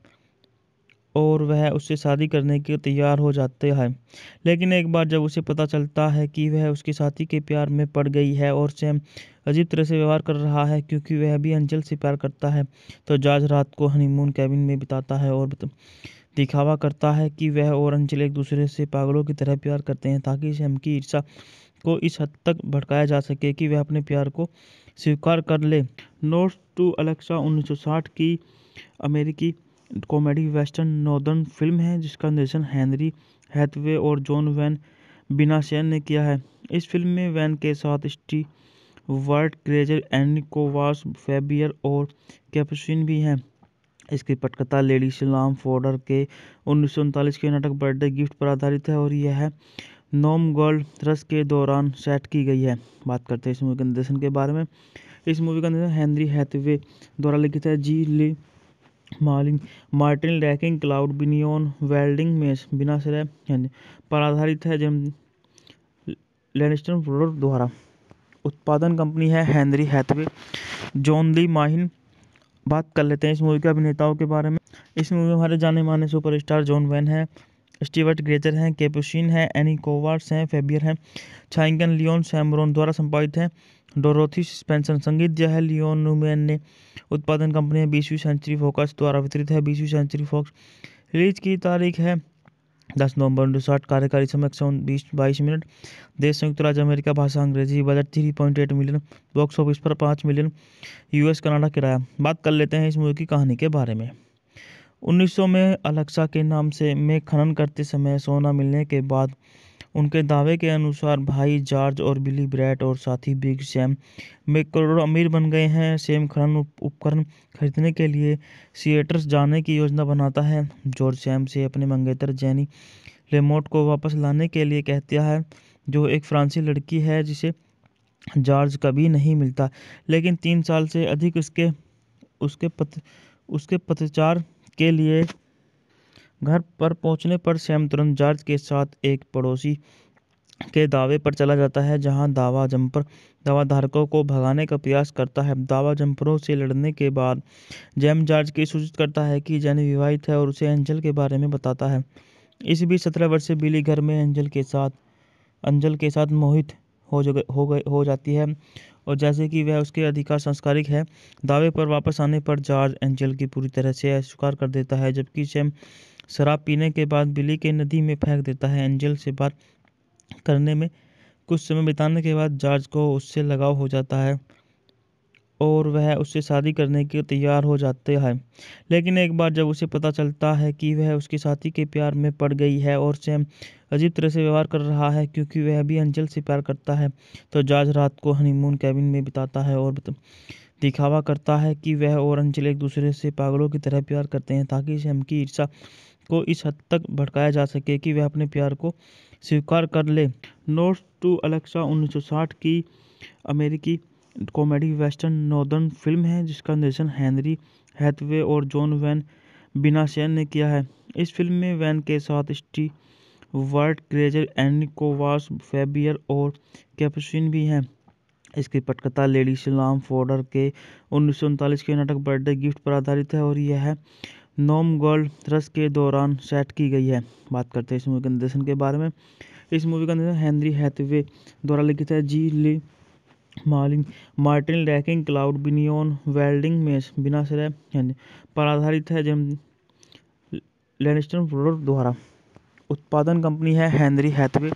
और वह उससे शादी करने के तैयार हो जाते हैं। लेकिन एक बार जब उसे पता चलता है कि वह उसके साथी के प्यार में पड़ गई है और सैम अजीब तरह से व्यवहार कर रहा है क्योंकि वह भी एंजल से प्यार करता है, तो जॉर्ज रात को हनीमून कैबिन में बिताता है और दिखावा करता है कि वह और एंजल एक दूसरे से पागलों की तरह प्यार करते हैं, ताकि सैम की ईर्ष्या को इस हद तक भड़काया जा सके कि वह अपने प्यार को स्वीकार कर ले। नोट्स टू अलेक्सा 1960 की अमेरिकी कॉमेडी वेस्टर्न नॉर्दर्न फिल्म है, जिसका निर्देशन हेनरी हैथवे और जॉन वैन बिनाशेन ने किया है। इस फिल्म में वैन के साथ स्टीवर्ट ग्रेजर, एनी कोवास, फैबियर और कैपुचिन भी हैं। इसकी पटकथा लेडी सलाम फोर्डर के 1939 के नाटक बर्थडे गिफ्ट पर आधारित है और यह नॉम गोल्ड रस के दौरान सेट की गई है। बात करते हैं इस मूवी के निर्देशन के बारे में। इस मूवी का निर्देशन हेनरी हैथवे द्वारा लिखित है। G Lee Martin Rackin Claude Binyon वेल्डिंग में बिनाशय पर आधारित है। जेम लैनिस्टर प्रोडक्ट द्वारा उत्पादन कंपनी है Henry Hathaway, John Lee Mahin. बात कर लेते हैं इस मूवी के अभिनेताओं के बारे में। इस मूवी में हमारे जाने माने सुपरस्टार जॉन वैन है, स्टीवर्ट ग्रेजर हैं, कैपुचिन है, एनी कोवार्ड्स हैं, फैबियर हैं। छायांकन लियोन सैमरोन द्वारा संपादित है। Dorothy Spencer. संगीत जो है लियोन न्यूमैन ने। उत्पादन कंपनी है 20वीं सेंचुरी फॉक्स द्वारा वितरित है। 20वीं सेंचुरी फॉक्स। रिलीज की तारीख है 10 नवंबर 1960। कार्यकारी समय 122 मिनट। देश संयुक्त राज्य अमेरिका। भाषा अंग्रेजी। Budget 3.8 million. बॉक्स ऑफिस पर 5 मिलियन। यूएस कनाडा किराया। बात कर लेते हैं इस मूवी की कहानी के बारे में। 1900 में अलेक्सा के नाम से में खनन करते समय सोना मिलने के बाद उनके दावे के अनुसार भाई जॉर्ज और बिली ब्रैट और साथी बिग सैम में करोड़ों अमीर बन गए हैं। सैम खनन उपकरण खरीदने के लिए सिएटर्स जाने की योजना बनाता है। जॉर्ज सैम से अपने मंगेतर जेनी लेमोट को वापस लाने के लिए कहता है, जो एक फ्रांसीसी लड़की है जिसे जॉर्ज कभी नहीं मिलता, लेकिन 3 साल से अधिक उसके पतचार के लिए। घर पर पहुंचने पर सैम तुरंत जॉर्ज के साथ एक पड़ोसी के दावे पर चला जाता है, जहां दावा जंपर दावाधारकों को भगाने का प्रयास करता है। दावा जंपरों से लड़ने के बाद जैम जॉर्ज की सूचित करता है कि जेनी विवाहित है और उसे एंजल के बारे में बताता है। इस बीच 17 वर्षीय बिली घर में अंजल के साथ मोहित हो जाती है, और जैसे कि वह उसके अधिकार संस्कारिक है। दावे पर वापस आने पर जॉर्ज एंजल की पूरी तरह से अस्वीकार कर देता है, जबकि सैम शराब पीने के बाद बिली के नदी में फेंक देता है। एंजल से बात करने में कुछ समय बिताने के बाद जॉर्ज को उससे लगाव हो जाता है और वह उससे शादी करने के तैयार हो जाते हैं। लेकिन एक बार जब उसे पता चलता है कि वह उसके साथी के प्यार में पड़ गई है और सैम अजीब तरह से व्यवहार कर रहा है क्योंकि वह भी अंजल से प्यार करता है, तो जॉर्ज रात को हनीमून कैबिन में बिताता है और दिखावा करता है कि वह और अंजल एक दूसरे से पागलों की तरह प्यार करते हैं, ताकि सैम की ईर्ष्या को इस हद तक भड़काया जा सके कि वह अपने प्यार को स्वीकार कर ले। नोट्स टू अलेक्सा 1960 की अमेरिकी कॉमेडी वेस्टर्न नॉर्दर्न फिल्म है, जिसका निर्देशन हेनरी हैथवे और जॉन वैन बिनाशेन ने किया है। इस फिल्म में वैन के साथ स्टीवर्ट ग्रेजर, एनी कोवास, फैबियर और कैपुचिन भी हैं। इसकी पटकथा लेडी सलाम फोर्डर के 1939 के नाटक बर्थडे गिफ्ट पर आधारित है और यह नॉम गोल्ड रश के दौरान सेट की गई है। बात करते हैं इस मूवी के निर्देशन के बारे में। इस मूवी का निर्देशन हेनरी हैथवे द्वारा लिखित है। G Lee Martin Rackin Claude Binyon वेल्डिंग में बिनाश्रय पर आधारित है। जेम लैनिस्टर फोर्डर द्वारा। उत्पादन कंपनी है Henry Hathaway,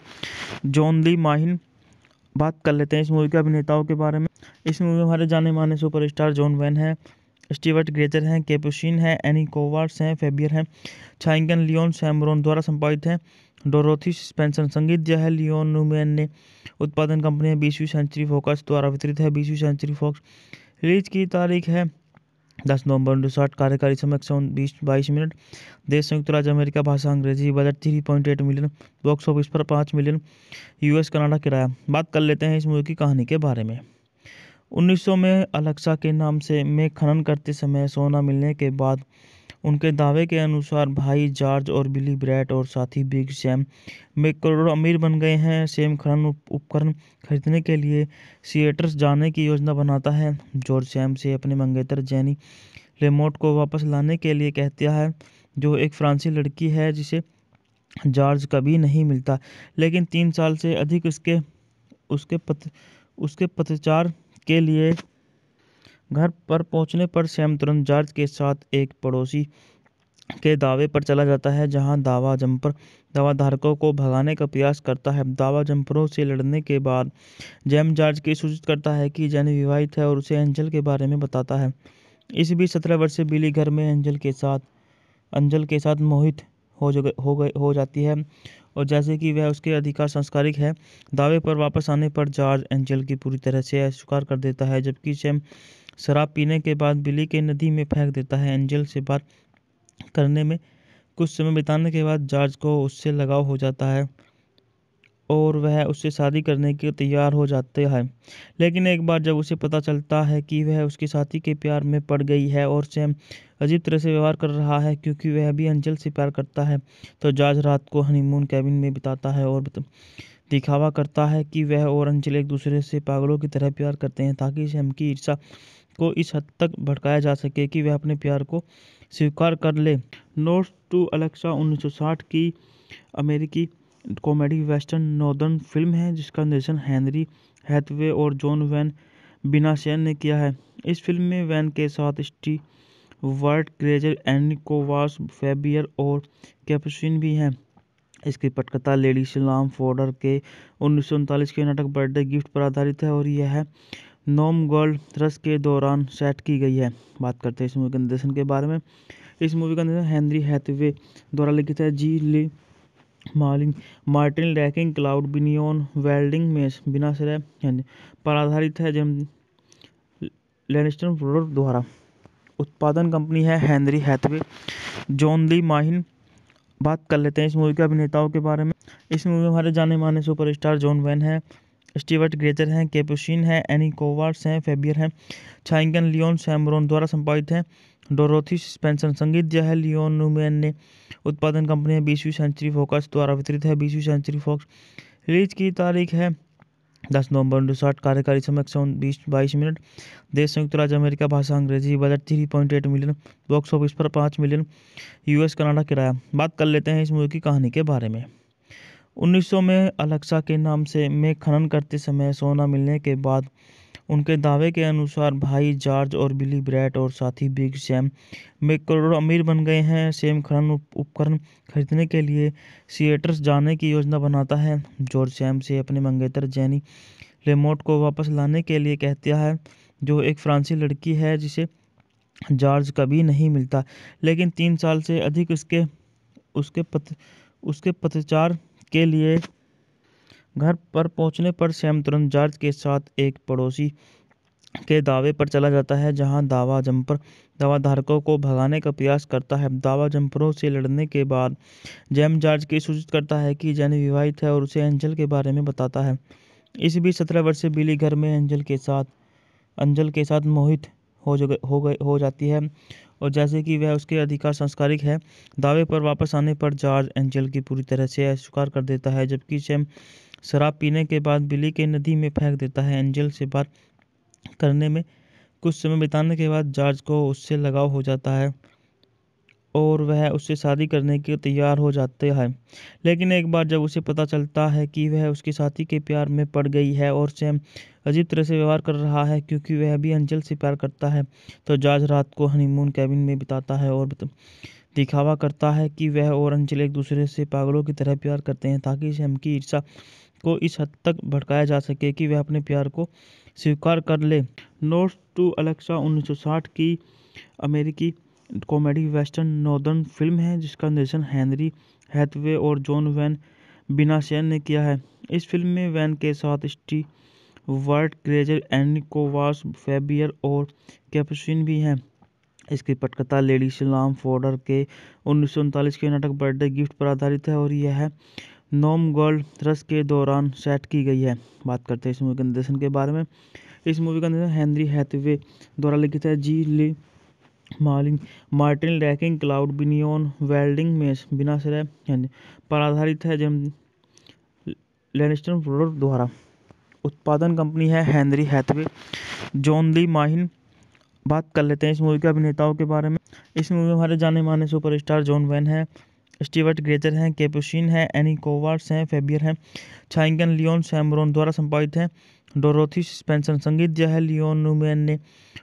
John Lee Mahin. बात कर लेते हैं इस मूवी के अभिनेताओं के बारे में। इस मूवी में हमारे जाने माने सुपरस्टार जॉन वैन है, स्टीवर्ट ग्रेजर हैं, कैपुचिन है, एनी कोवार्ड्स हैं, फैबियर हैं। छायांकन लियोन सैमरोन द्वारा संपादित है। Dorothy Spencer. संगीत दिया है लियोन न्यूमैन ने। उत्पादन कंपनी है 20वीं सेंचुरी फॉक्स द्वारा वितरित है 20वीं सेंचुरी फॉक्स। रिलीज की तारीख है 10 नवंबर 1960। कार्यकारी समय 122 मिनट। देश संयुक्त राज्य अमेरिका। भाषा अंग्रेजी। Budget 3.8 million. बॉक्स ऑफिस पर 5 मिलियन। यूएस कनाडा किराया। बात कर लेते हैं इस मूवी की कहानी के बारे में। 1900 में अलेक्सा के नाम से में खनन करते समय सोना मिलने के बाद उनके दावे के अनुसार भाई जॉर्ज और बिली ब्रैट और साथी बिग सैम में करोड़ों अमीर बन गए हैं। सैम खनन उपकरण खरीदने के लिए सिएटर्स जाने की योजना बनाता है। जॉर्ज सैम से अपने मंगेतर जेनी लेमोट को वापस लाने के लिए कहता है, जो एक फ्रांसीसी लड़की है जिसे जॉर्ज कभी नहीं मिलता, लेकिन 3 साल से अधिक उसके पतचार के लिए। घर पर पहुंचने पर सैम तुरंत जॉर्ज के साथ एक पड़ोसी के दावे पर चला जाता है, जहां दावाधारकों को भगाने का प्रयास करता है। दावा जंपरों से लड़ने के बाद जैम जॉर्ज की सूचित करता है कि जेनी विवाहित है और उसे एंजल के बारे में बताता है। इस बीच 17 वर्षीय बिली घर में अंजल के साथ मोहित हो जाती है, और जैसे कि वह उसके अधिकार संस्कारिक है। दावे पर वापस आने पर जॉर्ज एंजल की पूरी तरह से अस्वीकार कर देता है, जबकि सैम शराब पीने के बाद बिली के नदी में फेंक देता है। एंजल से बात करने में कुछ समय बिताने के बाद जॉर्ज को उससे लगाव हो जाता है और वह उससे शादी करने के तैयार हो जाते हैं। लेकिन एक बार जब उसे पता चलता है कि वह उसके साथी के प्यार में पड़ गई है और सैम अजीब तरह से व्यवहार कर रहा है क्योंकि वह भी अंजल से प्यार करता है, तो जॉर्ज रात को हनीमून कैबिन में बिताता है और दिखावा करता है कि वह और अंजल एक दूसरे से पागलों की तरह प्यार करते हैं, ताकि सैम की ईर्ष्या को इस हद तक भड़काया जा सके कि वह अपने प्यार को स्वीकार कर ले। नोट्स टू अलेक्सा 1960 की अमेरिकी कॉमेडी वेस्टर्न नॉर्दर्न फिल्म है, जिसका निर्देशन हेनरी हैथवे और जॉन वैन बिनाशेन ने किया है। इस फिल्म में वैन के साथ वर्ट ग्रेजर, एनिकोवास, फेबियर और कैपुचिन भी हैं। इसकी पटकथा लेडी सलाम फॉर्डर के 1939 के नाटक बर्थडे गिफ्ट पर आधारित है और यह नॉम गोल्ड रश के दौरान सेट की गई है। बात करते हैं इस मूवी के निर्देशन के बारे में। इस मूवी का निर्देशन हेनरी हैथवे द्वारा लिखित है। G Lee Martin Rackin Claude Binyon वेल्डिंग में बिना श्रेय पर आधारित है। जेम लैनिस्टर प्रोडक्ट द्वारा उत्पादन कंपनी है Henry Hathaway, John Lee Mahin. बात कर लेते हैं इस मूवी के अभिनेताओं के बारे में। इस मूवी में हमारे जाने माने सुपरस्टार जॉन वैन है, स्टीवर्ट ग्रेजर हैं, कैपुचिन है, एनी कोवार्ड्स हैं, फेबियर हैं। छायांकन लियोन सैमरोन द्वारा संपादित है। Dorothy Spencer. संगीत है लियोन न्यूमैन ने। उत्पादन कंपनी है 20वीं सेंचुरी फॉक्स द्वारा वितरित है 20वीं सेंचुरी फॉक्स। रिलीज की तारीख है 10 नवंबर 1960। कार्यकारी समय 122 मिनट। देश संयुक्त राज्य अमेरिका। भाषा अंग्रेजी। Budget 3.8 million. बॉक्स ऑफिस पर 5 मिलियन। यूएस कनाडा किराया। बात कर लेते हैं इस मूवी की कहानी के बारे में। 1900 में अलेक्सा के नाम से में खनन करते समय सोना मिलने के बाद उनके दावे के अनुसार भाई जॉर्ज और बिली ब्रैट और साथी बिग सैम में करोड़ों अमीर बन गए हैं। सैम खनन उपकरण खरीदने के लिए सिएटर्स जाने की योजना बनाता है। जॉर्ज सैम से अपने मंगेतर जेनी लेमोट को वापस लाने के लिए कहता है, जो एक फ्रांसीसी लड़की है जिसे जॉर्ज कभी नहीं मिलता, लेकिन 3 साल से अधिक उसके पतचार के लिए। घर पर पहुंचने पर सैम तुरंत जॉर्ज के साथ एक पड़ोसी के दावे पर चला जाता है, जहां दावा जंपर दावाधारकों को भगाने का प्रयास करता है। दावा जंपरों से लड़ने के बाद जैम जॉर्ज की सूचित करता है कि जेनी विवाहित है और उसे एंजल के बारे में बताता है। इस बीच 17 वर्षीय बिली घर में अंजल के साथ मोहित हो जाती है और जैसे कि वह उसके अधिकार संस्कारिक है। दावे पर वापस आने पर जॉर्ज एंजल की पूरी तरह से अस्वीकार कर देता है, जबकि सैम शराब पीने के बाद बिली के नदी में फेंक देता है। एंजल से बात करने में कुछ समय बिताने के बाद जॉर्ज को उससे लगाव हो जाता है और वह उससे शादी करने के तैयार हो जाते हैं। लेकिन एक बार जब उसे पता चलता है कि वह उसके साथी के प्यार में पड़ गई है और सैम अजीब तरह से व्यवहार कर रहा है क्योंकि वह भी एंजल से प्यार करता है, तो जॉर्ज रात को हनीमून कैबिन में बिताता है और दिखावा करता है कि वह और अंजल एक दूसरे से पागलों की तरह प्यार करते हैं, ताकि सैम की ईर्ष्या को इस हद तक भड़काया जा सके कि वह अपने प्यार को स्वीकार कर ले। नोट्स टू अलेक्सा 1960 की अमेरिकी कॉमेडी वेस्टर्न नॉर्दर्न फिल्म है, जिसका निर्देशन हेनरी हैथवे और जॉन वैन बिनाशेन ने किया है। इस फिल्म में वैन के साथ स्टीवर्ट ग्रेजर, एनिकोवास, फेबियर और कैपुचिन भी हैं। इसकी पटकथा लेडी सलाम फॉर्डर के 1939 के नाटक बर्थडे गिफ्ट पर आधारित है और यह नॉम गोल्ड रश के दौरान सेट की गई है। बात करते हैं इस मूवी के निर्देशन के बारे में। इस मूवी का निर्देशन हेनरी हैथवे द्वारा लिखित है। G Lee Martin Rackin Claude Binyon वेल्डिंग में बिना श्रेय पर आधारित है। जेम लैनिस्टर प्रोडक्ट द्वारा उत्पादन कंपनी है Henry Hathaway, John Lee Mahin. बात कर लेते हैं इस मूवी के अभिनेताओं के बारे में। इस मूवी में हमारे जाने माने सुपरस्टार जॉन वैन है, स्टीवर्ट ग्रेजर हैं, कैपुचिन है, एनी कोवार्ड्स हैं, फेबियर हैं। छायांकन लियोन सैमरोन द्वारा संपादित है। Dorothy Spencer. संगीत है लियोन न्यूमैन ने।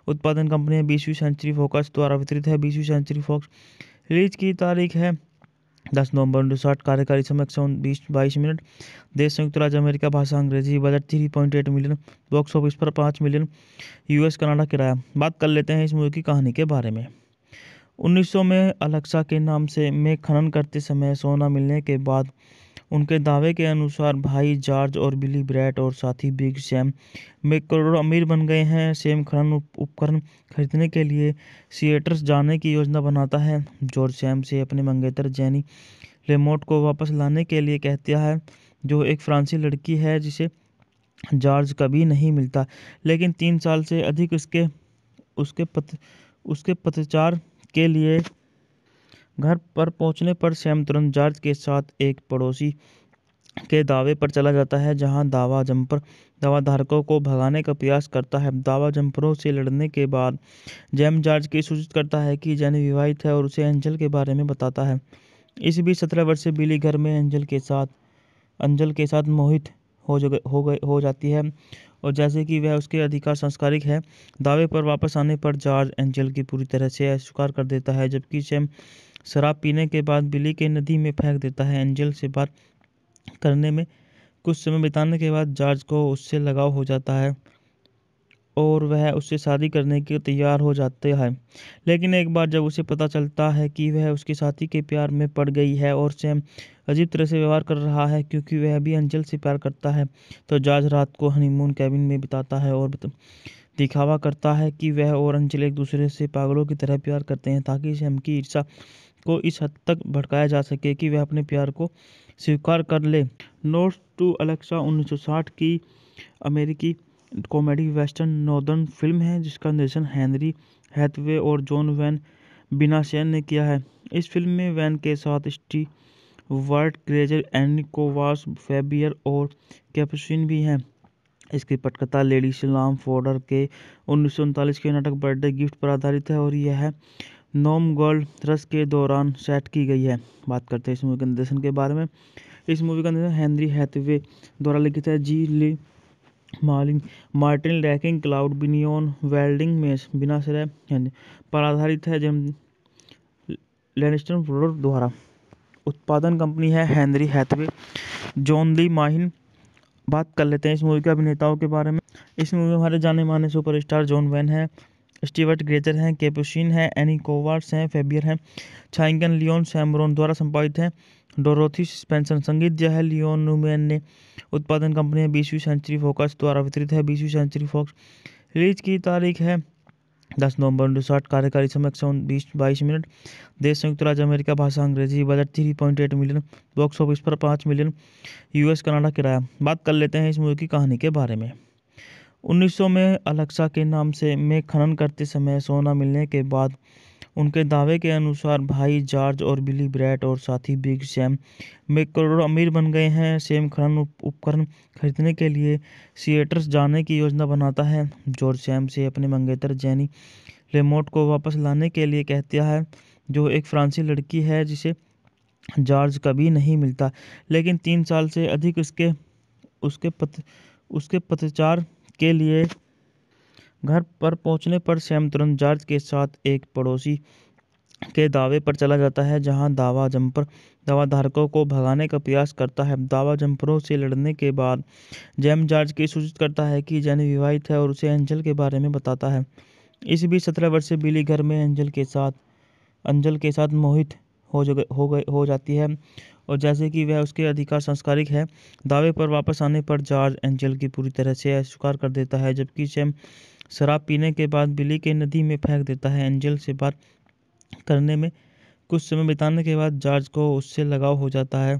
उत्पादन कंपनी है 20वीं सेंचुरी फॉक्स द्वारा वितरित है 20वीं सेंचुरी फॉक्स। रिलीज की तारीख है 10 नवंबर 1960। कार्यकारी समय 122 मिनट। देश संयुक्त राज्य अमेरिका। भाषा अंग्रेजी। Budget 3.8 million. बॉक्स ऑफिस पर 5 मिलियन। यूएस कनाडा किराया। बात कर लेते हैं इस मूवी की कहानी के बारे में। 1900 में अलेक्सा के नाम से में खनन करते समय सोना मिलने के बाद उनके दावे के अनुसार भाई जॉर्ज और बिली ब्रैट और साथी बिग सैम में करोड़ों अमीर बन गए हैं। सैम खनन उपकरण खरीदने के लिए सिएटर्स जाने की योजना बनाता है। जॉर्ज सैम से अपने मंगेतर जेनी लेमोट को वापस लाने के लिए कहता है, जो एक फ्रांसीसी लड़की है जिसे जॉर्ज कभी नहीं मिलता, लेकिन 3 साल से अधिक उसके पतचार के लिए। घर पर पहुंचने पर सैम तुरंत जॉर्ज के साथ एक पड़ोसी के दावे पर चला जाता है, जहां दावाधारकों को भगाने का प्रयास करता है। दावा जंपरों से लड़ने के बाद जैम जॉर्ज की सूचित करता है कि जेनी विवाहित है और उसे एंजल के बारे में बताता है। इस बीच 17 वर्षीय बिली घर में अंजल के साथ मोहित हो जाती है, और जैसे कि वह उसके अधिकार संस्कारिक है। दावे पर वापस आने पर जॉर्ज एंजल की पूरी तरह से अस्वीकार कर देता है, जबकि सैम शराब पीने के बाद बिली के नदी में फेंक देता है। एंजल से बात करने में कुछ समय बिताने के बाद जॉर्ज को उससे लगाव हो जाता है और वह उससे शादी करने के तैयार हो जाते हैं। लेकिन एक बार जब उसे पता चलता है कि वह उसके साथी के प्यार में पड़ गई है और सैम अजीब तरह से व्यवहार कर रहा है क्योंकि वह भी एंजल से प्यार करता है, तो जॉर्ज रात को हनीमून कैबिन में बिताता है और दिखावा करता है कि वह और एंजल एक दूसरे से पागलों की तरह प्यार करते हैं, ताकि सैम की ईर्ष्या को इस हद तक भड़काया जा सके कि वह अपने प्यार को स्वीकार कर ले। नोट्स टू अलेक्सा 1960 की अमेरिकी कॉमेडी वेस्टर्न नॉर्दर्न फिल्म है जिसका निर्देशन हेनरी हैथवे और जॉन वैन बिनाशेन ने किया है। इस फिल्म में वैन के साथ स्टीवर्ट ग्रेजर, एनी कोवास, फैबियर और कैपुचिन भी हैं। इसकी पटकथा लेडी सलाम फोर्डर के 1939 के नाटक बर्थडे गिफ्ट पर आधारित है और यह नॉम गोल्ड रश के दौरान सेट की गई है। बात करते हैं इस मूवी के निर्देशन के बारे में। इस मूवी का निर्देशन हेनरी हैथवे द्वारा लिखित है। G Lee Martin Rackin Claude Binyon वेल्डिंग में बिनाश्रय पर आधारित है। जेम्स लैनिस्टर प्रोडक्ट द्वारा। उत्पादन कंपनी है Henry Hathaway, John Lee Mahin. बात कर लेते हैं इस मूवी के अभिनेताओं के बारे में। इस मूवी में हमारे जाने माने सुपरस्टार जॉन वैन है, स्टीवर्ट ग्रेजर हैं, कैपुचिन है, एनी कोवार्ड्स हैं, फैबियर हैं, छाइंगन लियोन सैमरोन द्वारा संपादित है, डोरोथी स्पेंसर। संगीत है लियोन न्यूमैन ने। उत्पादन कंपनी है 20वीं सेंचुरी फॉक्स द्वारा वितरित है 20वीं सेंचुरी फॉक्स। रिलीज की तारीख है 10 नवंबर 1960। कार्यकारी समय 122 मिनट। देश संयुक्त राज्य अमेरिका, भाषा अंग्रेजी। Budget 3.8 million. बॉक्स ऑफिस पर 5 मिलियन। यूएस कनाडा किराया। बात कर लेते हैं इस मूवी की कहानी के बारे में। 1900 में अलेक्सा के नाम से में खनन करते समय सोना मिलने के बाद उनके दावे के अनुसार भाई जॉर्ज और बिली ब्रैट और साथी बिग सैम में करोड़ों अमीर बन गए हैं। सैम खनन उपकरण खरीदने के लिए सिएटर्स जाने की योजना बनाता है। जॉर्ज सैम से अपने मंगेतर जेनी लेमोट को वापस लाने के लिए कहता है, जो एक फ्रांसीसी लड़की है जिसे जॉर्ज कभी नहीं मिलता, लेकिन 3 साल से अधिक उसके पतचार के लिए। घर पर पहुंचने पर सैम तुरंत जॉर्ज के साथ एक पड़ोसी के दावे पर चला जाता है, जहां दावा जंपर दावाधारकों को भगाने का प्रयास करता है। दावा जंपरों से लड़ने के बाद जैम जॉर्ज की सूचित करता है कि जेनी विवाहित है और उसे एंजल के बारे में बताता है। इस बीच 17 वर्षीय बिली घर में अंजल के साथ मोहित हो जाती है, और जैसे कि वह उसके अधिकार संस्कारिक है। दावे पर वापस आने पर जॉर्ज एंजल की पूरी तरह से अस्वीकार कर देता है, जबकि सैम शराब पीने के बाद बिली के नदी में फेंक देता है। एंजल से बात करने में कुछ समय बिताने के बाद जॉर्ज को उससे लगाव हो जाता है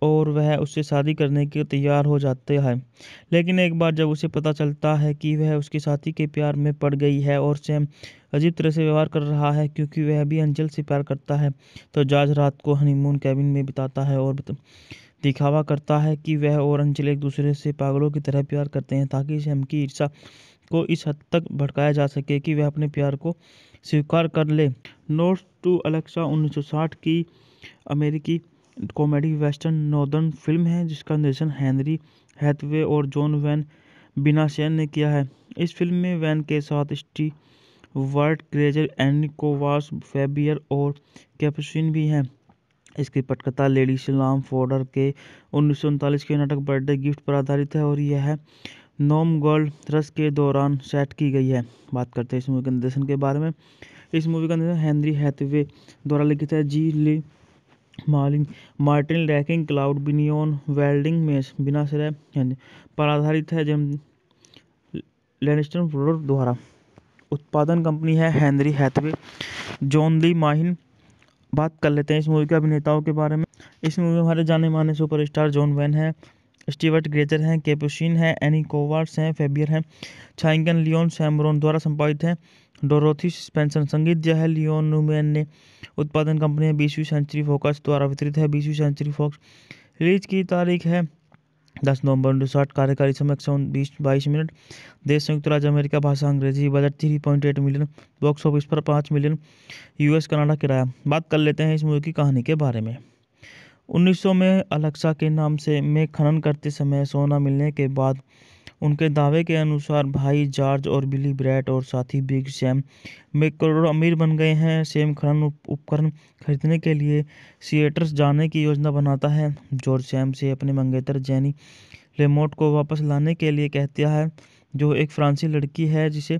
और वह उससे शादी करने के तैयार हो जाते हैं। लेकिन एक बार जब उसे पता चलता है कि वह उसके साथी के प्यार में पड़ गई है और सैम अजीब तरह से व्यवहार कर रहा है क्योंकि वह भी एंजल से प्यार करता है, तो जॉर्ज रात को हनीमून कैबिन में बिताता है और दिखावा करता है कि वह और एंजल एक दूसरे से पागलों की तरह प्यार करते हैं, ताकि सैम की ईर्ष्या को इस हद तक भड़काया जा सके कि वह अपने प्यार को स्वीकार कर ले। नोट्स टू अलेक्सा 1960 की अमेरिकी कॉमेडी वेस्टर्न नॉर्दर्न फिल्म है जिसका निर्देशन हेनरी हैथवे और जॉन वैन बिनाशेन ने किया है। इस फिल्म में वैन के साथ स्टीवर्ट ग्रेजर, एनी कोवास, फैबियर और कैपुचिन भी हैं। इसकी पटकथा लेडी सलाम फोर्डर के 1939 के नाटक बर्थडे गिफ्ट पर आधारित है और यह नॉम गोल्ड रश के दौरान सेट की गई है। बात करते हैं इस मूवी के निर्देशन के बारे में। इस मूवी का निर्देशन हेनरी हैथवे द्वारा लिखित है। G Lee Martin Rackin Claude Binyon वेल्डिंग में बिनाश्रय पर आधारित है। जेम्स लैनिस्टर प्रोडक्ट द्वारा। उत्पादन कंपनी है Henry Hathaway, John Lee Mahin. बात कर लेते हैं इस मूवी के अभिनेताओं के बारे में। इस मूवी में हमारे जाने माने सुपरस्टार जॉन वैन है, स्टीवर्ट ग्रेजर हैं, कैपुचिन है, एनी कोवार्ड्स हैं, फैबियर हैं, छाइंगन लियोन सैमरोन द्वारा संपादित है, डोरोथी स्पेंसर। संगीत है लियोन न्यूमैन ने। उत्पादन कंपनी है 20वीं सेंचुरी फॉक्स द्वारा वितरित है 20वीं सेंचुरी फॉक्स। रिलीज की तारीख है 10 नवंबर 1960। कार्यकारी समय 122 मिनट। देश संयुक्त राज्य अमेरिका, भाषा अंग्रेजी। Budget 3.8 million. बॉक्स ऑफिस पर 5 मिलियन। यूएस कनाडा किराया। बात कर लेते हैं इस मूवी की कहानी के बारे में। 1900 में अलेक्सा के नाम से में खनन करते समय सोना मिलने के बाद उनके दावे के अनुसार भाई जॉर्ज और बिली ब्रैट और साथी बिग सैम में करोड़ों अमीर बन गए हैं। सैम खनन उपकरण खरीदने के लिए सिएटर्स जाने की योजना बनाता है। जॉर्ज सैम से अपने मंगेतर जेनी लेमोट को वापस लाने के लिए कहता है, जो एक फ्रांसीसी लड़की है जिसे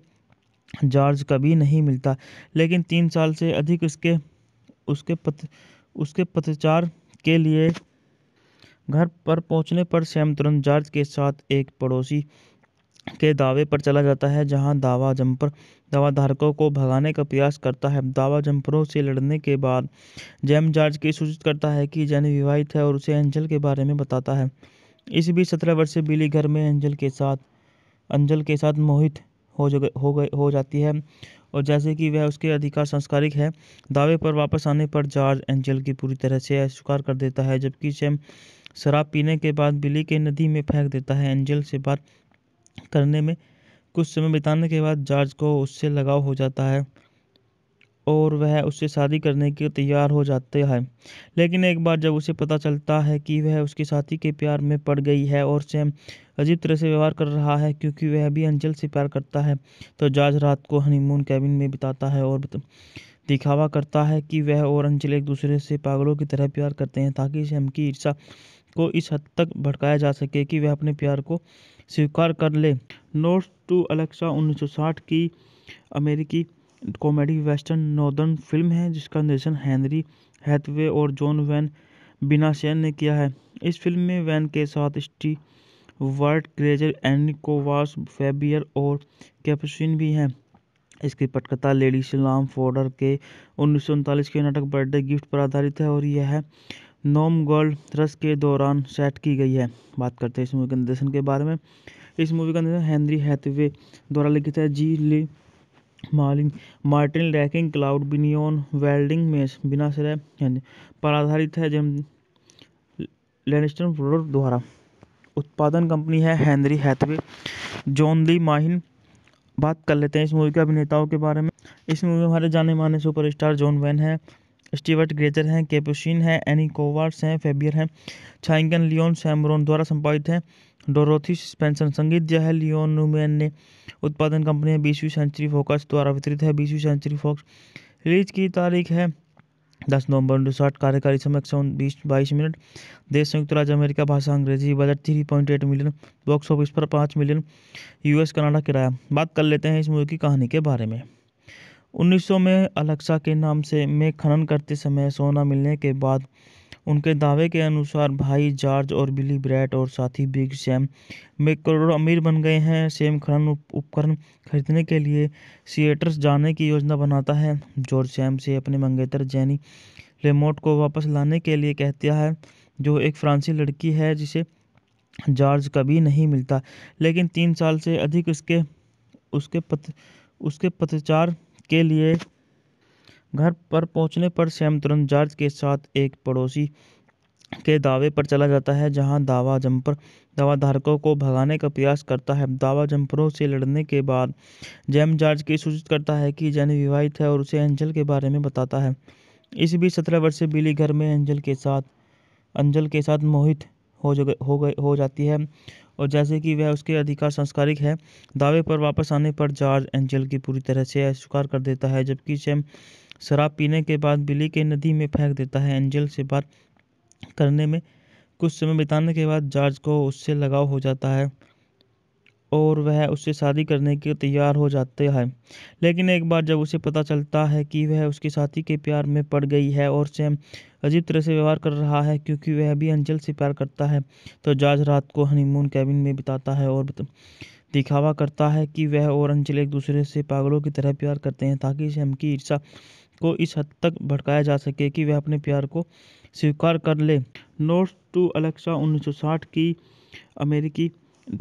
जॉर्ज कभी नहीं मिलता, लेकिन 3 साल से अधिक उसके पतचार के लिए। घर पर पहुंचने पर सैम तुरंत जॉर्ज के साथ एक पड़ोसी के दावे पर चला जाता है, जहां दावा जंपर दावाधारकों को भगाने का प्रयास करता है। दावा जंपरों से लड़ने के बाद जैम जॉर्ज की सूचित करता है कि जेनी विवाहित है और उसे एंजल के बारे में बताता है। इस बीच 17 वर्षीय बिली घर में अंजल के साथ मोहित हो जाती है, और जैसे कि वह उसके अधिकार संस्कारिक है। दावे पर वापस आने पर जॉर्ज एंजल की पूरी तरह से अस्वीकार कर देता है, जबकि सैम शराब पीने के बाद बिली के नदी में फेंक देता है। एंजल से बात करने में कुछ समय बिताने के बाद जॉर्ज को उससे लगाव हो जाता है और वह उससे शादी करने के तैयार हो जाते हैं। लेकिन एक बार जब उसे पता चलता है कि वह उसके साथी के प्यार में पड़ गई है और सैम अजीब तरह से व्यवहार कर रहा है क्योंकि वह भी अंजल से प्यार करता है, तो जॉर्ज रात को हनीमून कैबिन में बिताता है और दिखावा करता है कि वह और अंजल एक दूसरे से पागलों की तरह प्यार करते हैं, ताकि सैम की ईर्ष्या को इस हद तक भड़काया जा सके कि वह अपने प्यार को स्वीकार कर ले। नोट्स टू अलेक्सा 1960 की अमेरिकी कॉमेडी वेस्टर्न नॉर्दर्न फिल्म है, जिसका निर्देशन हेनरी हैथवे और जॉन वैन बिनाशेन ने किया है। इस फिल्म में वैन के साथ स्टीवर्ट ग्रेजर, एनी कोवास, फैबियर और कैपुचिन भी हैं। इसकी पटकथा लेडी सलाम फोर्डर के 1939 के नाटक बर्थडे गिफ्ट पर आधारित है और यह नॉम गोल्ड रश के दौरान सेट की गई है। बात करते हैं इस मूवी के निर्देशन के बारे में। इस मूवी का निर्देशन हेनरी हैथवे द्वारा लिखित है। G Lee Martin Rackin Claude Binyon वेल्डिंग में बिनाश्रय पर आधारित है, जेम लैनिस्टर ब्रदर्स द्वारा। उत्पादन कंपनी है Henry Hathaway, John Lee Mahin. बात कर लेते हैं इस मूवी के अभिनेताओं के बारे में। इस मूवी में हमारे जाने माने सुपरस्टार जॉन वैन है, स्टीवर्ट ग्रेजर हैं, कैपुचिन है, एनी कोवार्ड्स हैं, फैबियर हैं, छाइंगन लियोन सैमरोन द्वारा संपादित है, डोरोथी स्पेंसर। संगीत है लियोन न्यूमैन ने। उत्पादन कंपनी है 20वीं सेंचुरी फॉक्स द्वारा वितरित है 20वीं सेंचुरी फॉक्स। रिलीज की तारीख है 10 नवंबर 1960। कार्यकारी समय 122 मिनट। देश संयुक्त राज्य अमेरिका, भाषा अंग्रेजी। Budget 3.8 million. बॉक्स ऑफिस पर 5 मिलियन। यूएस कनाडा किराया। बात कर लेते हैं इस मूवी की कहानी के बारे में। 1900 में अलेक्सा के नाम से में खनन करते समय सोना मिलने के बाद उनके दावे के अनुसार भाई जॉर्ज और बिली ब्रैट और साथी बिग सैम में करोड़ों अमीर बन गए हैं। सैम खनन उपकरण खरीदने के लिए सिएटर्स जाने की योजना बनाता है। जॉर्ज सैम से अपने मंगेतर जेनी लेमोट को वापस लाने के लिए कहता है, जो एक फ्रांसीसी लड़की है जिसे जॉर्ज कभी नहीं मिलता, लेकिन 3 साल से अधिक उसके पतचार के लिए। घर पर पहुंचने पर सैम तुरंत जॉर्ज के साथ एक पड़ोसी के दावे पर चला जाता है, जहां दावा जंपर दावाधारकों को भगाने का प्रयास करता है। दावा जंपरों से लड़ने के बाद जैम जॉर्ज की सूचित करता है कि जेनी विवाहित है और उसे एंजल के बारे में बताता है। इस बीच 17 वर्षीय बिली घर में अंजल के साथ मोहित हो जाती है, और जैसे कि वह उसके अधिकार संस्कारिक है। दावे पर वापस आने पर जॉर्ज एंजल की पूरी तरह से अस्वीकार कर देता है, जबकि सैम शराब पीने के बाद बिली के नदी में फेंक देता है। एंजल से बात करने में कुछ समय बिताने के बाद जॉर्ज को उससे लगाव हो जाता है और वह उससे शादी करने के तैयार हो जाते हैं। लेकिन एक बार जब उसे पता चलता है कि वह उसके साथी के प्यार में पड़ गई है और सैम अजीब तरह से व्यवहार कर रहा है क्योंकि वह भी अंजल से प्यार करता है, तो जॉर्ज रात को हनीमून कैबिन में बिताता है और दिखावा करता है कि वह और अंजल एक दूसरे से पागलों की तरह प्यार करते हैं, ताकि सैम की ईर्ष्या को इस हद तक भड़काया जा सके कि वह अपने प्यार को स्वीकार कर ले। नोट्स टू अलेक्सा 1960 की अमेरिकी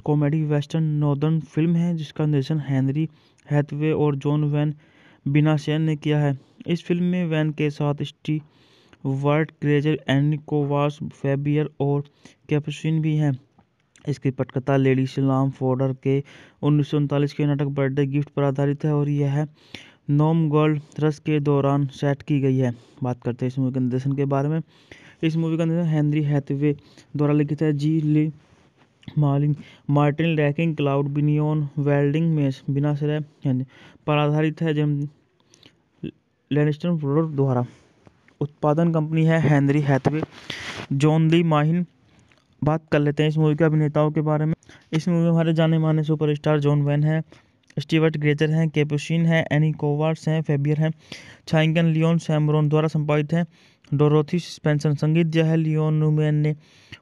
कॉमेडी वेस्टर्न नॉर्दर्न फिल्म है, जिसका निर्देशन हेनरी हैथवे और जॉन वैन बिनाशेन ने किया है। इस फिल्म में वैन के साथ स्टीवर्ट ग्रेजर, एनी कोवास, फैबियर और कैपुचिन भी हैं। इसकी पटकथा लेडी सलाम फोर्डर के 1939 के नाटक बर्थडे गिफ्ट पर आधारित है और यह नॉम गोल्ड रश के दौरान सेट की गई है। बात करते हैं इस मूवी के निर्देशन के बारे में। इस मूवी का निर्देशन हेनरी हैथवे द्वारा लिखित है। G Lee Martin Rackin Claude Binyon वेल्डिंग मेस बिनाश्रय पर आधारित है। जेम लैनिस्टर प्रोडक्ट द्वारा उत्पादन कंपनी है Henry Hathaway. John Lee Mahin. बात कर लेते हैं इस मूवी के अभिनेताओं के बारे में। इस मूवी में हमारे जाने माने सुपरस्टार जॉन वैन है, स्टीवर्ट ग्रेचर हैं, कैपुचिन है, एनी कोवार्ड्स हैं, फेबियर हैं, छाइंगन लियोन सैमरोन द्वारा संपादित है। Dorothy Spencer. संगीत दिया है लियोन न्यूमैन ने।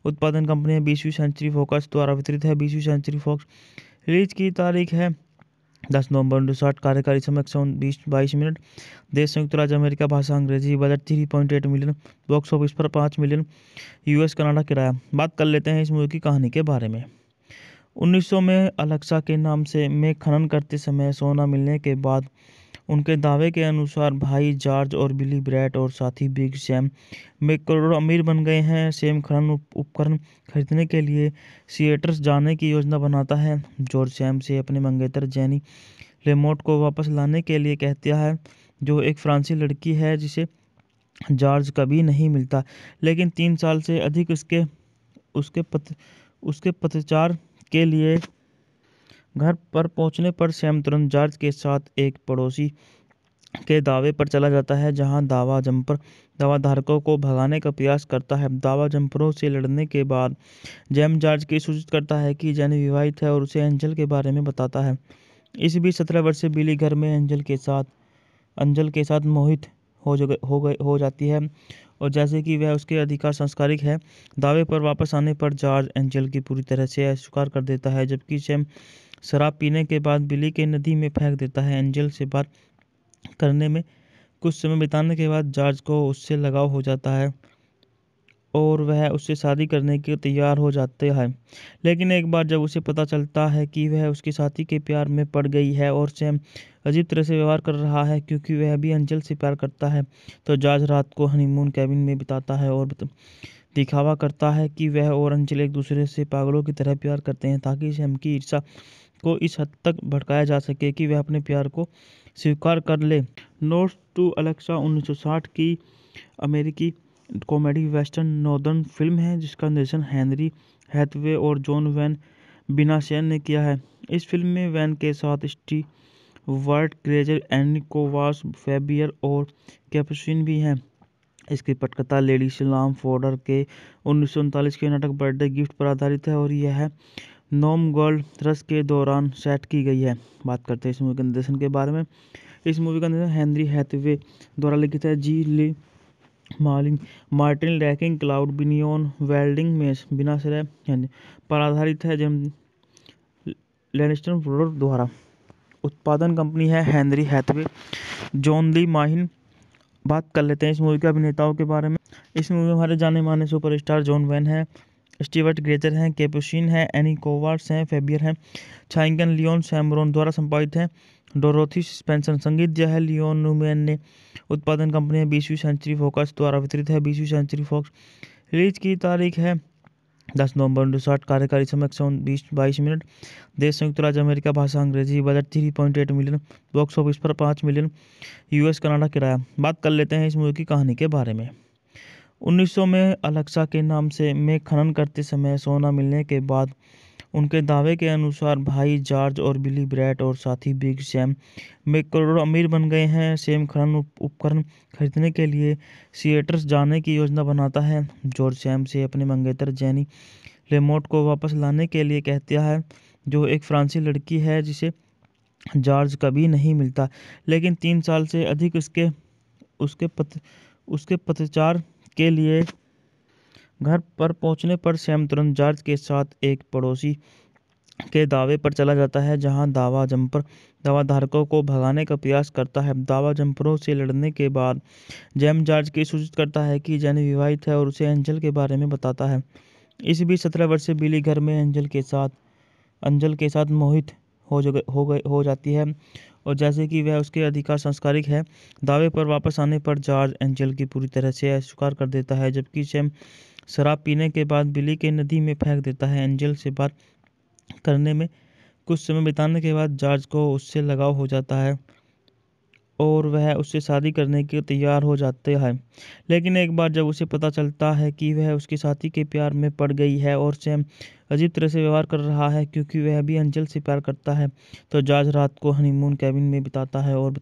उत्पादन कंपनी है 20वीं सेंचुरी फॉक्स द्वारा वितरित है 20वीं सेंचुरी फॉक्स। रिलीज की तारीख है 10 नवंबर 1960। कार्यकारी समय 122 मिनट। देश संयुक्त राज्य अमेरिका। भाषा अंग्रेजी। Budget 3.8 million. बॉक्स ऑफिस पर 5 मिलियन। यूएस कनाडा किराया। बात कर लेते हैं इस मूवी की कहानी के बारे में। 1900 में अलेक्सा के नाम से में खनन करते समय सोना मिलने के बाद उनके दावे के अनुसार भाई जॉर्ज और बिली ब्रैट और साथी बिग सैम में करोड़ों अमीर बन गए हैं। सैम खनन उपकरण खरीदने के लिए सिएटर्स जाने की योजना बनाता है। जॉर्ज सैम से अपने मंगेतर जेनी लेमोट को वापस लाने के लिए कहता है, जो एक फ्रांसीसी लड़की है जिसे जॉर्ज कभी नहीं मिलता, लेकिन 3 साल से अधिक उसके पतचार के लिए। घर पर पहुंचने पर सैम तुरंत जॉर्ज के साथ एक पड़ोसी के दावे पर चला जाता है, जहां दावा जंपर दावाधारकों को भगाने का प्रयास करता है। दावा जंपरों से लड़ने के बाद जैम जॉर्ज की सूचित करता है कि जेनी विवाहित है और उसे एंजल के बारे में बताता है। इस बीच 17 वर्षीय बिली घर में अंजल के साथ मोहित हो जाती है, और जैसे कि वह उसके अधिकार संस्कारिक है। दावे पर वापस आने पर जॉर्ज एंजल की पूरी तरह से अस्वीकार कर देता है, जबकि सैम शराब पीने के बाद बिली के नदी में फेंक देता है। एंजल से बात करने में कुछ समय बिताने के बाद जॉर्ज को उससे लगाव हो जाता है और वह उससे शादी करने के तैयार हो जाते हैं। लेकिन एक बार जब उसे पता चलता है कि वह उसके साथी के प्यार में पड़ गई है और सैम अजीब तरह से व्यवहार कर रहा है क्योंकि वह भी एंजल से प्यार करता है, तो जॉर्ज रात को हनीमून कैबिन में बिताता है और दिखावा करता है कि वह और एंजल एक दूसरे से पागलों की तरह प्यार करते हैं, ताकि सैम की ईर्ष्या को इस हद तक भड़काया जा सके कि वह अपने प्यार को स्वीकार कर ले। नोट्स टू अलेक्सा 1960 की अमेरिकी कॉमेडी वेस्टर्न नॉर्दर्न फिल्म है, जिसका निर्देशन हेनरी हैथवे और जॉन वैन बिनाशेन ने किया है। इस फिल्म में वैन के साथ स्टीवर्ट ग्रेचर, एनी कोवार्ड्स, फेबियर और कैपुचिन भी हैं। इसकी पटकथा लेडी सलाम फोर्डर के 1939 के नाटक बर्थडे गिफ्ट पर आधारित है और यह नॉम गोल्ड रश के दौरान सेट की गई है। बात करते हैं इस मूवी के निर्देशन के बारे में। इस मूवी का निर्देशन हेनरी हैथवे द्वारा लिखित है। G Lee Martin Rackin Claude Binyon वेल्डिंग मेस बिनाश्रय पर आधारित है। जेम लैनिस्टर प्रोडक्ट द्वारा उत्पादन कंपनी है Henry Hathaway. John Lee Mahin. बात कर लेते हैं इस मूवी के अभिनेताओं के बारे में। इस मूवी में हमारे जाने माने सुपरस्टार जॉन वैन है, स्टीवर्ट ग्रेचर हैं, कैपुचिन है, एनी कोवार्ड्स हैं, फेबियर हैं, छाइंगन लियोन सैमरोन द्वारा संपादित है। Dorothy Spencer. संगीत दिया है लियोन न्यूमैन ने। उत्पादन कंपनी है 20वीं सेंचुरी फॉक्स द्वारा वितरित है 20वीं सेंचुरी फॉक्स। रिलीज की तारीख है 10 नवंबर 1960। कार्यकारी समय 122 मिनट। देश संयुक्त राज्य अमेरिका। भाषा अंग्रेजी। Budget 3.8 million. बॉक्स ऑफिस पर 5 मिलियन। यूएस कनाडा किराया। बात कर लेते हैं इस मूवी की कहानी के बारे में। 1900 में अलेक्सा के नाम से में खनन करते समय सोना मिलने के बाद उनके दावे के अनुसार भाई जॉर्ज और बिली ब्रैट और साथी बिग सैम में करोड़ों अमीर बन गए हैं। सैम खनन उपकरण खरीदने के लिए सिएटर्स जाने की योजना बनाता है। जॉर्ज सैम से अपने मंगेतर जेनी लेमोट को वापस लाने के लिए कहता है, जो एक फ्रांसीसी लड़की है जिसे जॉर्ज कभी नहीं मिलता, लेकिन 3 साल से अधिक उसके पतचार के लिए। घर पर पहुंचने पर सैम तुरंत जॉर्ज के साथ एक पड़ोसी के दावे पर चला जाता है, जहां दावा जंपर दावाधारकों को भगाने का प्रयास करता है। दावा जंपरों से लड़ने के बाद जैम जॉर्ज की सूचित करता है कि जेनी विवाहित है और उसे एंजल के बारे में बताता है। इस बीच 17 वर्षीय बिली घर में अंजल के साथ मोहित हो जाती है, और जैसे कि वह उसके अधिकार संस्कारिक है। दावे पर वापस आने पर जॉर्ज एंजल की पूरी तरह से अस्वीकार कर देता है, जबकि सैम शराब पीने के बाद बिली के नदी में फेंक देता है। एंजल से बात करने में कुछ समय बिताने के बाद जॉर्ज को उससे लगाव हो जाता है और वह उससे शादी करने के तैयार हो जाते हैं। लेकिन एक बार जब उसे पता चलता है कि वह उसके साथी के प्यार में पड़ गई है और सैम अजीब तरह से व्यवहार कर रहा है क्योंकि वह भी एंजल से प्यार करता है, तो जॉर्ज रात को हनीमून कैबिन में बिताता है और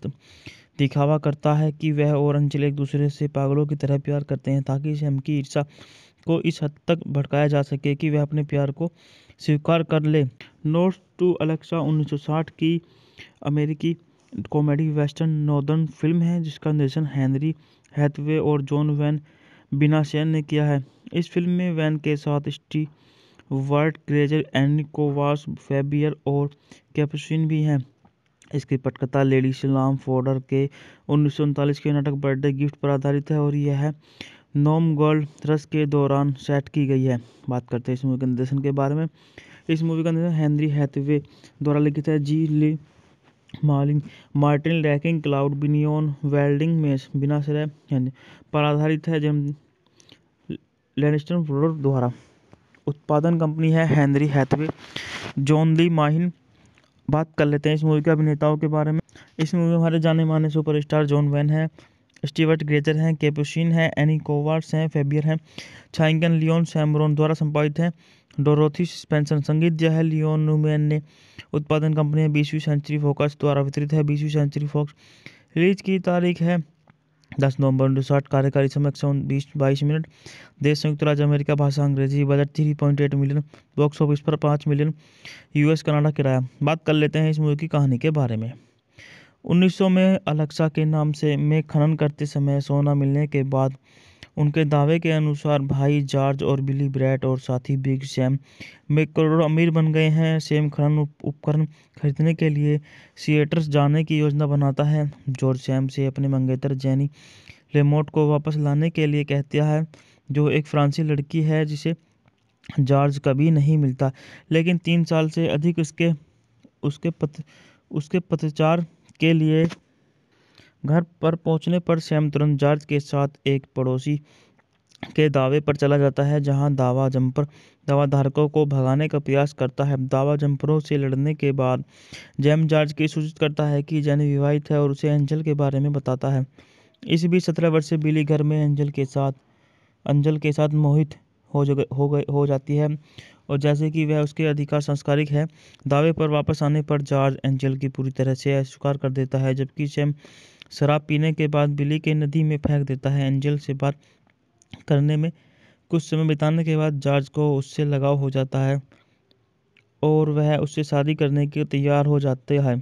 दिखावा करता है कि वह और एंजल एक दूसरे से पागलों की तरह प्यार करते हैं, ताकि सैम की ईर्ष्या को इस हद तक भड़काया जा सके कि वह अपने प्यार को स्वीकार कर ले। नोट्स टू अलेक्सा 1960 की अमेरिकी कॉमेडी वेस्टर्न नॉर्दर्न फिल्म है जिसका निर्देशन हेनरी हैथवे और जॉन वैन बिनाशेन ने किया है। इस फिल्म में वैन के साथ स्टीवर्ट ग्रेजर, एनी कोवास, फैबियर और कैपुचिन भी हैं। इसकी पटकथा लेडी सलाम फॉर्डर के 1939 के नाटक बर्थडे गिफ्ट पर आधारित है और यह नॉम गोल्ड रश के दौरान सेट की गई है। बात करते हैं इस मूवी के निर्देशन के बारे में। इस मूवी का निर्देशन हेनरी हैथवे द्वारा लिखित है। G Lee Martin Rackin Claude Binyon वेल्डिंग में बिनाशय पर आधारित है। जेम लैनिस्टर ब्रदर्स द्वारा उत्पादन कंपनी है Henry Hathaway, John Lee Mahin. बात कर लेते हैं इस मूवी के अभिनेताओं के बारे में। इस मूवी में हमारे जाने माने सुपरस्टार जॉन वैन है, स्टीवर्ट ग्रेजर हैं, कैपुचिन है, एनी कोवार्ड्स हैं, फैबियर हैं। छायांकन लियोन सैमरोन द्वारा संपादित है। Dorothy Spencer. संगीत जो है लियोन न्यूमैन ने। उत्पादन कंपनी है 20वीं सेंचुरी फॉक्स द्वारा वितरित है 20वीं सेंचुरी फॉक्स। रिलीज की तारीख है 10 नवंबर 1960। कार्यकारी समय 122 मिनट। देश संयुक्त राज्य अमेरिका। भाषा अंग्रेजी। Budget 3.8 million. बॉक्स ऑफिस पर 5 मिलियन। यूएस कनाडा किराया। बात कर लेते हैं इस मूवी की कहानी के बारे में। 1900 में अलेक्सा के नाम से में खनन करते समय सोना मिलने के बाद उनके दावे के अनुसार भाई जॉर्ज और बिली ब्रैट और साथी बिग सैम में करोड़ों अमीर बन गए हैं। सैम खनन उपकरण खरीदने के लिए सिएटर्स जाने की योजना बनाता है। जॉर्ज सैम से अपने मंगेतर जेनी लेमोट को वापस लाने के लिए कहता है, जो एक फ्रांसीसी लड़की है जिसे जॉर्ज कभी नहीं मिलता, लेकिन 3 साल से अधिक उसके पतचार के लिए। घर पर पहुंचने पर सैम तुरंत जॉर्ज के साथ एक पड़ोसी के दावे पर चला जाता है, जहां दावा जंपर दावाधारकों को भगाने का प्रयास करता है। दावा जंपरों से लड़ने के बाद जैम जॉर्ज की सूचित करता है कि जेनी विवाहित है और उसे एंजल के बारे में बताता है। इस बीच 17 वर्षीय बिली घर में अंजल के साथ मोहित हो जाती है और जैसे कि वह उसके अधिकार संस्कारिक है। दावे पर वापस आने पर जॉर्ज एंजल की पूरी तरह से अस्वीकार कर देता है, जबकि सैम शराब पीने के बाद बिली के नदी में फेंक देता है। एंजल से बात करने में कुछ समय बिताने के बाद जॉर्ज को उससे लगाव हो जाता है और वह उससे शादी करने के तैयार हो जाते हैं।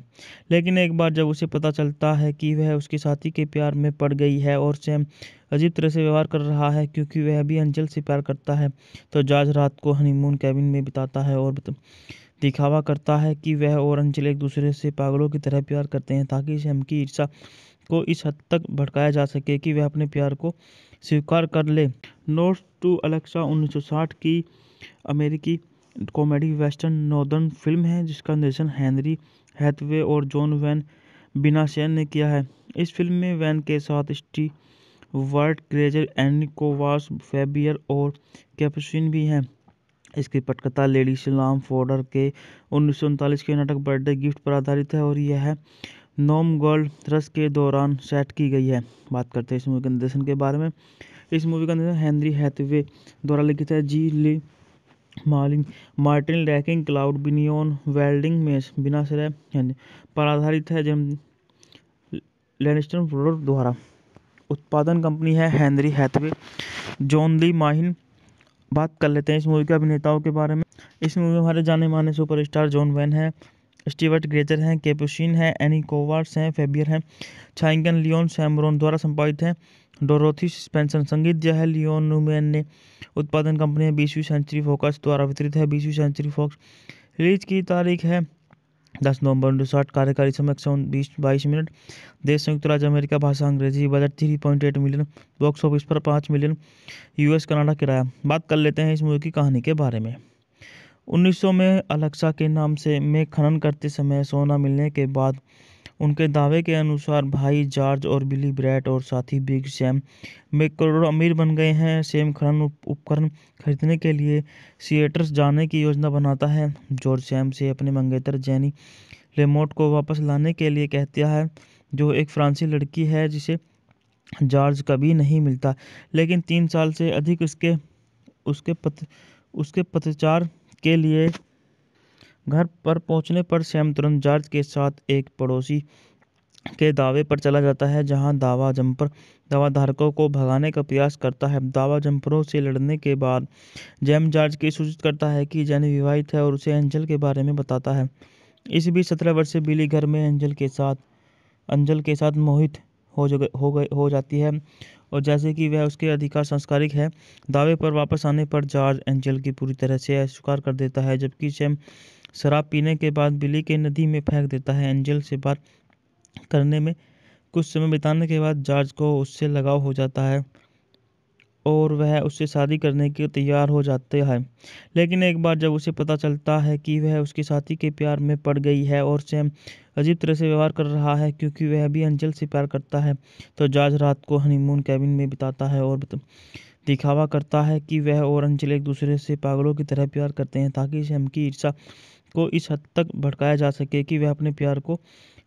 लेकिन एक बार जब उसे पता चलता है कि वह उसके साथी के प्यार में पड़ गई है और सैम अजीब तरह से व्यवहार कर रहा है क्योंकि वह भी एंजल से प्यार करता है, तो जॉर्ज रात को हनीमून कैबिन में बिताता है और दिखावा करता है कि वह और एंजल एक दूसरे से पागलों की तरह प्यार करते हैं, ताकि सैम की ईर्ष्या को इस हद तक भड़काया जा सके कि वह अपने प्यार को स्वीकार कर ले। नोट्स टू अलेक्सा 1960 की अमेरिकी कॉमेडी वेस्टर्न नॉर्दर्न फिल्म है जिसका निर्देशन हेनरी हैथवे और जॉन वैन बिनाशेन ने किया है। इस फिल्म में वैन के साथ स्टीवर्ट ग्रेजर, एनी कोवास, फैबियर और कैपुचिन भी हैं। इसकी पटकथा लेडी सलाम फॉर्डर के 1939 के नाटक बर्थडे गिफ्ट पर आधारित है और यह नॉम गोल्ड रश के दौरान सेट की गई है। बात करते हैं इस मूवी के निर्देशन के बारे में। इस मूवी का निर्देशन हेनरी हैथवे द्वारा लिखित है। G Lee Martin Rackin Claude Binyon वेल्डिंग में बिनाशय पर आधारित है। जेम लैनिस्टर ब्रदर्स द्वारा उत्पादन कंपनी है Henry Hathaway, John Lee Mahin. बात कर लेते हैं इस मूवी के अभिनेताओं के बारे में। इस मूवी में हमारे जाने माने सुपरस्टार जॉन वैन है, स्टीवर्ट ग्रेजर हैं, कैपुचिन है, एनी कोवार्ड्स हैं, फैबियर हैं। छायांकन लियोन सैमरोन द्वारा संपादित है। Dorothy Spencer. संगीत जो है लियोन न्यूमैन ने। उत्पादन कंपनी है 20वीं सेंचुरी फॉक्स द्वारा वितरित है 20वीं सेंचुरी फॉक्स। रिलीज की तारीख है 10 नवंबर 1960। कार्यकारी समय 122 मिनट। देश संयुक्त राज्य अमेरिका। भाषा अंग्रेजी। Budget 3.8 million. बॉक्स ऑफिस पर 5 मिलियन। यूएस कनाडा किराया। बात कर लेते हैं इस मूवी की कहानी के बारे में। 1900 में अलेक्सा के नाम से में खनन करते समय सोना मिलने के बाद उनके दावे के अनुसार भाई जॉर्ज और बिली ब्रैट और साथी बिग सैम में करोड़ों अमीर बन गए हैं। सैम खनन उपकरण खरीदने के लिए सिएटर्स जाने की योजना बनाता है। जॉर्ज सैम से अपने मंगेतर जेनी लेमोट को वापस लाने के लिए कहता है, जो एक फ्रांसीसी लड़की है जिसे जॉर्ज कभी नहीं मिलता, लेकिन 3 साल से अधिक उसके पतचार के लिए घर पर पहुंचने पर सैम तुरंत जॉर्ज के साथ एक पड़ोसी के दावे पर चला जाता है, जहां दावा जंपर दावाधारकों को भगाने का प्रयास करता है। दावा जंपरों से लड़ने के बाद जैम जॉर्ज की सूचित करता है कि जेनी विवाहित है और उसे एंजल के बारे में बताता है। इस बीच 17 वर्षीय बिली घर में अंजल के साथ मोहित हो जाती है, और जैसे कि वह उसके अधिकार संस्कारिक है। दावे पर वापस आने पर जॉर्ज एंजल की पूरी तरह से अस्वीकार कर देता है, जबकि सैम शराब पीने के बाद बिली के नदी में फेंक देता है। एंजल से बात करने में कुछ समय बिताने के बाद जॉर्ज को उससे लगाव हो जाता है और वह उससे शादी करने के तैयार हो जाते हैं। लेकिन एक बार जब उसे पता चलता है कि वह उसके साथी के प्यार में पड़ गई है और सैम अजीब तरह से व्यवहार कर रहा है क्योंकि वह भी अंजल से प्यार करता है, तो जॉर्ज रात को हनीमून कैबिन में बिताता है और दिखावा करता है कि वह और अंजल एक दूसरे से पागलों की तरह प्यार करते हैं, ताकि सैम की ईर्ष्या को इस हद तक भड़काया जा सके कि वह अपने प्यार को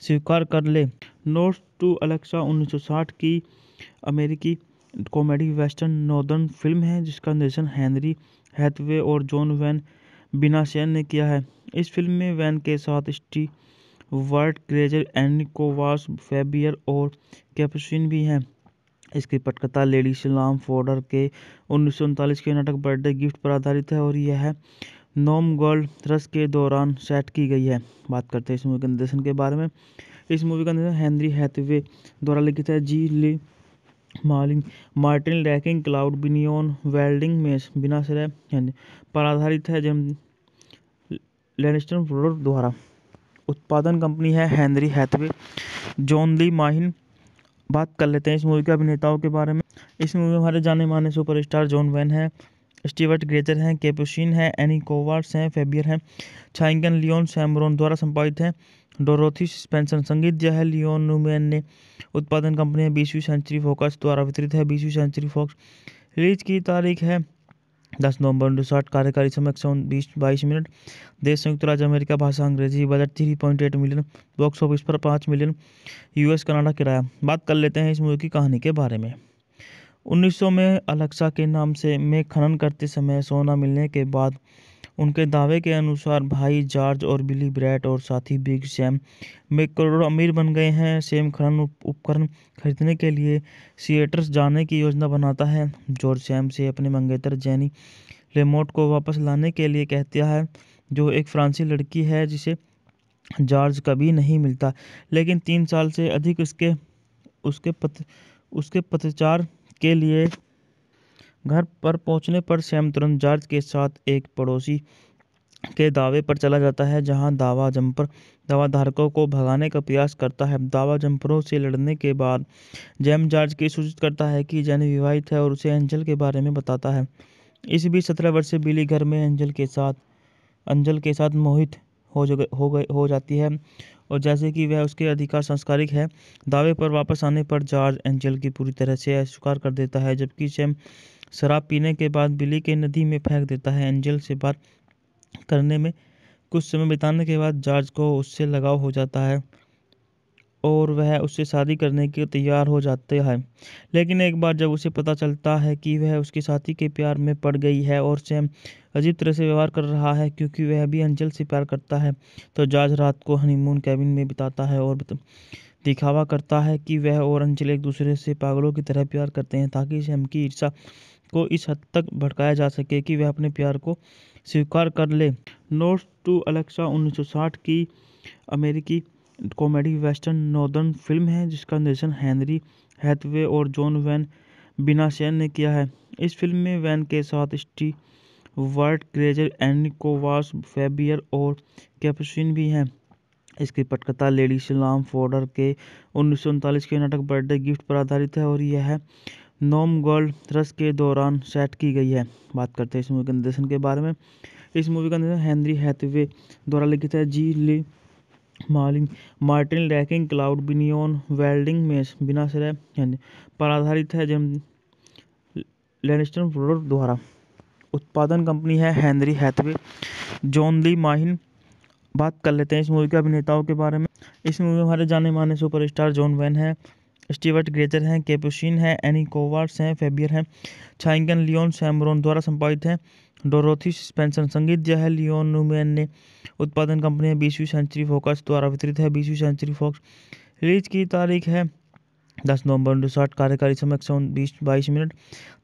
स्वीकार कर ले। नोट्स टू अलेक्सा 1960 की अमेरिकी कॉमेडी वेस्टर्न नॉर्दर्न फिल्म है जिसका निर्देशन हेनरी हैथवे और जॉन वैन बिनाशेन ने किया है। इस फिल्म में वैन के साथ स्टीवर्ट ग्रेजर, एनी कोवास, फैबियर और कैपुचिन भी हैं। इसकी पटकथा लेडी सलाम फोर्डर के 1939 के नाटक बर्थडे गिफ्ट पर आधारित है और यह नॉम गोल्ड रश के दौरान सेट की गई है। बात करते हैं इस मूवी के निर्देशन के बारे में। इस मूवी का निर्देशन हेनरी हैथवे द्वारा लिखित है। G Lee Martin Rackin Claude Binyon वेल्डिंग में बिनाशय पर आधारित है। जेम लैनिस्टर ब्रदर्स द्वारा उत्पादन कंपनी है Henry Hathaway, John Lee Mahin. बात कर लेते हैं इस मूवी के अभिनेताओं के बारे में। इस मूवी में हमारे जाने माने सुपरस्टार जॉन वैन है, स्टीवर्ट ग्रेजर हैं, कैपुचिन है, एनी कोवार्ड्स हैं, फैबियर हैं, छाइंगन लियोन सैमरोन द्वारा संपादित है, डोरोथी स्पेंसर। संगीत जो है लियोन न्यूमैन ने। उत्पादन कंपनी है 20वीं सेंचुरी फॉक्स द्वारा वितरित है 20वीं सेंचुरी फॉक्स। रिलीज की तारीख है 10 नवंबर 1960। कार्यकारी समय 122 मिनट। देश संयुक्त राज्य अमेरिका। भाषा अंग्रेजी। Budget 3.8 million. बॉक्स ऑफिस पर 5 मिलियन। यूएस कनाडा किराया। बात कर लेते हैं इस मूवी की कहानी के बारे में। 1900 में अलेक्सा के नाम से में खनन करते समय सोना मिलने के बाद उनके दावे के अनुसार भाई जॉर्ज और बिली ब्रैट और साथी बिग सैम में करोड़ों अमीर बन गए हैं। सैम खनन उपकरण खरीदने के लिए सिएटर्स जाने की योजना बनाता है। जॉर्ज सैम से अपने मंगेतर जेनी लेमोट को वापस लाने के लिए कहता है, जो एक फ्रांसीसी लड़की है जिसे जॉर्ज कभी नहीं मिलता, लेकिन 3 साल से अधिक उसके पतचार के लिए घर पर पहुंचने पर सैम तुरंत जॉर्ज के साथ एक पड़ोसी के दावे पर चला जाता है, जहां दावाधारकों को भगाने का प्रयास करता है। दावा जंपरों से लड़ने के बाद जैम जॉर्ज की सूचित करता है कि जेनी विवाहित है और उसे एंजल के बारे में बताता है। इस बीच 17 वर्षीय बिली घर में अंजल के साथ मोहित हो जाती है, और जैसे कि वह उसके अधिकार संस्कारिक है। दावे पर वापस आने पर जॉर्ज एंजल की पूरी तरह से अस्वीकार कर देता है, जबकि सैम शराब पीने के बाद बिली के नदी में फेंक देता है। एंजल से बात करने में कुछ समय बिताने के बाद जॉर्ज को उससे लगाव हो जाता है और वह उससे शादी करने के तैयार हो जाते हैं। लेकिन एक बार जब उसे पता चलता है कि वह उसके साथी के प्यार में पड़ गई है और सैम अजीब तरह से व्यवहार कर रहा है क्योंकि वह भी अंजल से प्यार करता है, तो जॉर्ज रात को हनीमून कैबिन में बिताता है और दिखावा करता है कि वह और अंजल एक दूसरे से पागलों की तरह प्यार करते हैं, ताकि सैम की ईर्ष्या को इस हद तक भड़काया जा सके कि वह अपने प्यार को स्वीकार कर ले। नोट्स टू अलेक्सा 1960 की अमेरिकी कॉमेडी वेस्टर्न नॉर्दर्न फिल्म है जिसका निर्देशन हेनरी हैथवे और जॉन वैन बिनाशेन ने किया है। इस फिल्म में वैन के साथ स्टीवर्ट ग्रेजर, एनी कोवास, फैबियर और कैपुचिन भी हैं। इसकी पटकथा लेडी सलाम फोर्डर के 1939 के नाटक बर्थडे गिफ्ट पर आधारित है और यह नॉम गोल्ड रश के दौरान सेट की गई है। बात करते हैं इस मूवी के निर्देशन के बारे में। इस मूवी का निर्देशन हेनरी हैथवे द्वारा लिखित है। G Lee Martin Rackin Claude Binyon वेल्डिंग में बिनाशय पर आधारित है। जेम लैनिस्टर ब्रदर्स द्वारा उत्पादन कंपनी है Henry Hathaway, John Lee Mahin. बात कर लेते हैं इस मूवी के अभिनेताओं के बारे में। इस मूवी में हमारे जाने माने सुपरस्टार जॉन वैन है, स्टीवर्ट ग्रेजर हैं, कैपुचिन है, एनी कोवार्ड्स हैं, फेबियर हैं, छाइंगन लियोन सैमरोन द्वारा संपादित है, डोरोथी स्पेंसर संगीत है, लियोन न्यूमैन ने उत्पादन कंपनी है, 20वीं सेंचुरी फॉक्स द्वारा वितरित है, 20वीं सेंचुरी फॉक्स। रिलीज की तारीख है 10 नवंबर 1960। कार्यकारी समय 122 मिनट।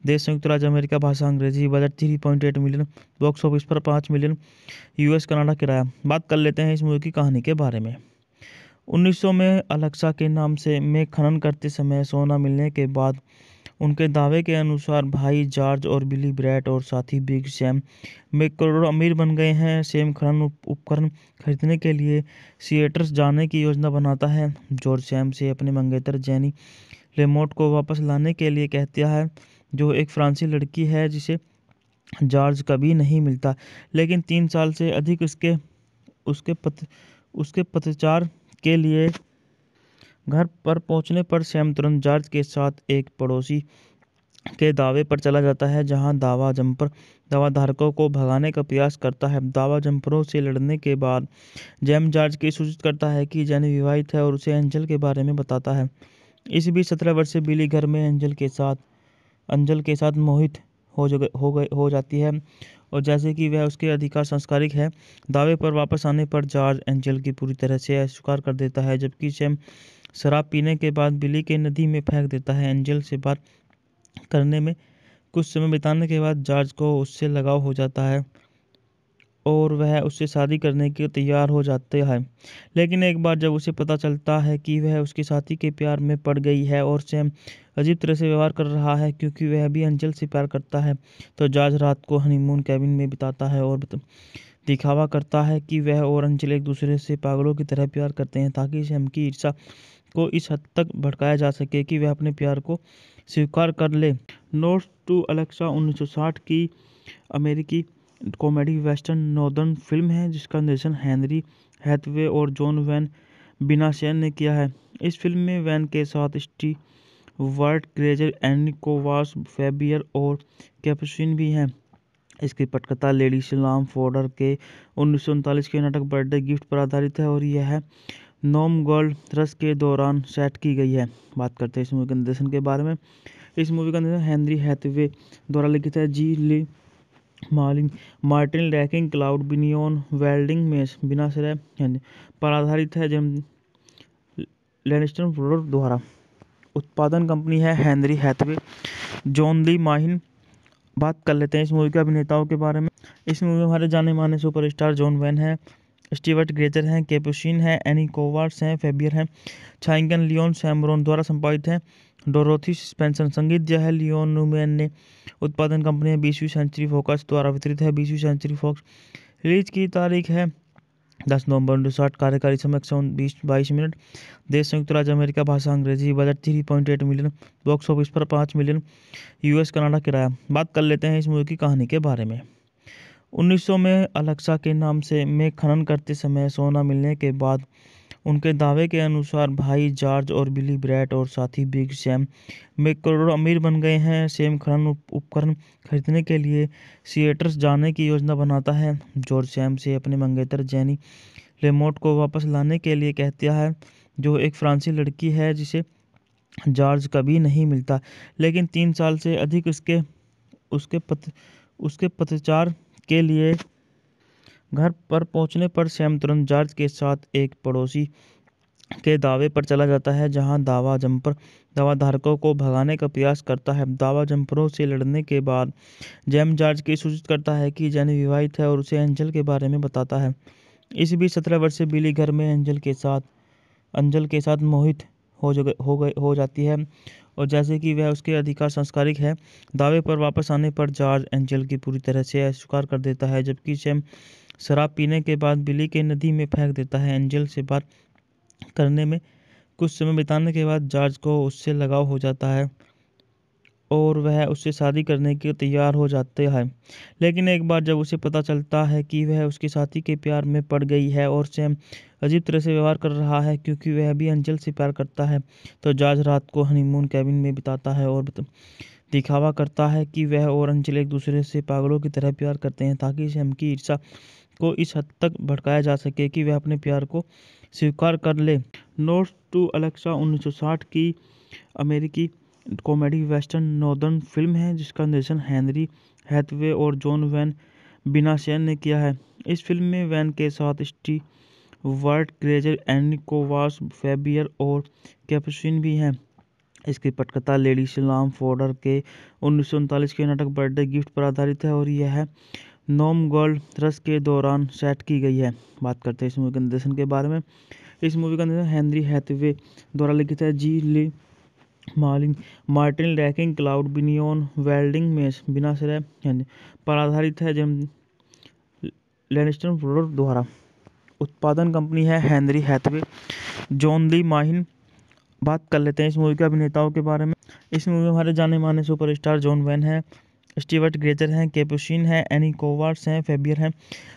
देश संयुक्त राज्य अमेरिका, भाषा अंग्रेजी। Budget 3.8 million. बॉक्स ऑफिस पर 5 मिलियन। यूएस कनाडा किराया। बात कर लेते हैं इस मूवी की कहानी के बारे में। 1900 में अलेक्सा के नाम से में खनन करते समय सोना मिलने के बाद उनके दावे के अनुसार भाई जॉर्ज और बिली ब्रैट और साथी बिग सैम में करोड़ों अमीर बन गए हैं। सैम खनन उपकरण खरीदने के लिए सिएटर्स जाने की योजना बनाता है। जॉर्ज सैम से अपने मंगेतर जेनी लेमोट को वापस लाने के लिए कहता है, जो एक फ्रांसीसी लड़की है जिसे जॉर्ज कभी नहीं मिलता, लेकिन 3 साल से अधिक उसके पतचार के लिए। घर पर पहुंचने पर सैम तुरंत जॉर्ज के साथ एक पड़ोसी के दावे पर चला जाता है, जहां दावा जंपर दावा धारकों को भगाने का प्रयास करता है। दावा जंपरों से लड़ने के बाद जैम जॉर्ज की सूचित करता है कि जेनी विवाहित है और उसे एंजल के बारे में बताता है। इस बीच 17 वर्षीय बिली घर में अंजल के साथ मोहित हो जाती है, और जैसे कि वह उसके अधिकार संस्कारिक है। दावे पर वापस आने पर जॉर्ज एंजल की पूरी तरह से अस्वीकार कर देता है, जबकि सैम शराब पीने के बाद बिली के नदी में फेंक देता है। एंजल से बात करने में कुछ समय बिताने के बाद जॉर्ज को उससे लगाव हो जाता है और वह उससे शादी करने के तैयार हो जाते हैं। लेकिन एक बार जब उसे पता चलता है कि वह उसके साथी के प्यार में पड़ गई है और सैम अजीब तरह से व्यवहार कर रहा है क्योंकि वह भी एंजल से प्यार करता है, तो जॉर्ज रात को हनीमून कैबिन में बिताता है और दिखावा करता है कि वह और एंजल एक दूसरे से पागलों की तरह प्यार करते हैं, ताकि सैम की ईर्ष्या को इस हद तक भड़काया जा सके कि वह अपने प्यार को स्वीकार कर ले। नोट्स टू अलेक्सा 1960 की अमेरिकी कॉमेडी वेस्टर्न नॉर्दर्न फिल्म है, जिसका निर्देशन हेनरी हैथवे और जॉन वैन बिनाशेन ने किया है। इस फिल्म में वैन के साथ स्टीवर्ट ग्रेजर, एनी कोवार्ड्स, फेबियर और कैपुचिन भी हैं। इसकी पटकथा लेडी सलाम फोर्डर के 1939 के नाटक बर्थडे गिफ्ट पर आधारित है और यह नॉम गोल्ड रश के दौरान सेट की गई है। बात करते हैं इस मूवी के निर्देशन के बारे में। इस मूवी का निर्देशन हेनरी हैथवे द्वारा लिखित है। G Lee Martin Rackin Claude Binyon वेल्डिंग में बिनाश्रय पर आधारित है। जेम लैनिस्टर ब्रदर्स द्वारा उत्पादन कंपनी है Henry Hathaway, John Lee Mahin. बात कर लेते हैं इस मूवी के अभिनेताओं के बारे में। इस मूवी में हमारे जाने माने सुपरस्टार जॉन वैन है, स्टीवर्ट ग्रेजर हैं, कैपुचिन है, एनी कोवार्ड्स हैं, फेबियर हैं, छाइंगन लियोन सैमरोन द्वारा संपादित है, डोरोथी स्पेंसर संगीत है, लियोन न्यूमैन ने उत्पादन कंपनी है, 20वीं सेंचुरी फॉक्स द्वारा वितरित है, 20वीं सेंचुरी फॉक्स। रिलीज की तारीख है 10 नवंबर 1960। कार्यकारी समय 122 मिनट। देश संयुक्त राज्य अमेरिका, भाषा अंग्रेजी। Budget 3.8 million. बॉक्स ऑफिस पर 5 मिलियन। यूएस कनाडा किराया। बात कर लेते हैं इस मूवी की कहानी के बारे में। 1900 में अलेक्सा के नाम से में खनन करते समय सोना मिलने के बाद उनके दावे के अनुसार भाई जॉर्ज और बिली ब्रैट और साथी बिग सैम में करोड़ों अमीर बन गए हैं। सैम खनन उपकरण खरीदने के लिए सिएटर्स जाने की योजना बनाता है। जॉर्ज सैम से अपने मंगेतर जेनी लेमोट को वापस लाने के लिए कहता है, जो एक फ्रांसीसी लड़की है जिसे जॉर्ज कभी नहीं मिलता, लेकिन 3 साल से अधिक उसके पतचार के लिए। घर पर पहुंचने पर सैम तुरंत जॉर्ज के साथ एक पड़ोसी के दावे पर चला जाता है, जहां दावा धारकों को भगाने का प्रयास करता है। दावा जंपरों से लड़ने के बाद जैम जॉर्ज की सूचित करता है कि जेनी विवाहित है और उसे एंजल के बारे में बताता है। इस बीच 17 वर्षीय बिली घर में अंजल के साथ मोहित हो जाती है, और जैसे कि वह उसके अधिकार संस्कारिक है। दावे पर वापस आने पर जॉर्ज एंजल की पूरी तरह से अस्वीकार कर देता है, जबकि सैम शराब पीने के बाद बिली के नदी में फेंक देता है। एंजल से बात करने में कुछ समय बिताने के बाद जॉर्ज को उससे लगाव हो जाता है और वह उससे शादी करने के तैयार हो जाते हैं। लेकिन एक बार जब उसे पता चलता है कि वह उसके साथी के प्यार में पड़ गई है और सैम अजीब तरह से व्यवहार कर रहा है क्योंकि वह भी एंजल से प्यार करता है, तो जॉर्ज रात को हनीमून कैबिन में बिताता है और दिखावा करता है कि वह और एंजल एक दूसरे से पागलों की तरह प्यार करते हैं, ताकि सैम की ईर्ष्या को इस हद तक भड़काया जा सके कि वह अपने प्यार को स्वीकार कर ले। नोट्स टू अलेक्सा 1960 की अमेरिकी कॉमेडी वेस्टर्न नॉर्दर्न फिल्म है जिसका निर्देशन हेनरी हैथवे और जॉन वैन बिनाशेन ने किया है। इस फिल्म में वैन के साथ स्टीवर्ट ग्रेजर, एनी कोवास, फैबियर और कैपुचिन भी हैं। इसकी पटकथा लेडी सलाम फॉर्डर के 1939 के नाटक बर्थडे गिफ्ट पर आधारित है और यह नॉम गोल्ड रश के दौरान सेट की गई है। बात करते हैं इस मूवी के निर्देशन के बारे में। इस मूवी का निर्देशन हेनरी हैथवे द्वारा लिखित है। G Lee Martin Rackin Claude Binyon वेल्डिंग में बिनाश्रय पर आधारित है। जेम लैनिस्टर प्रोडक्ट द्वारा उत्पादन कंपनी है Henry Hathaway, John Lee Mahin. बात कर लेते हैं इस मूवी के अभिनेताओं के बारे में। इस मूवी में हमारे जाने माने सुपरस्टार जॉन वैन है, स्टीवर्ट ग्रेजर हैं, कैपुचिन है, एनी कोवार्ड्स हैं, फैबियर हैं।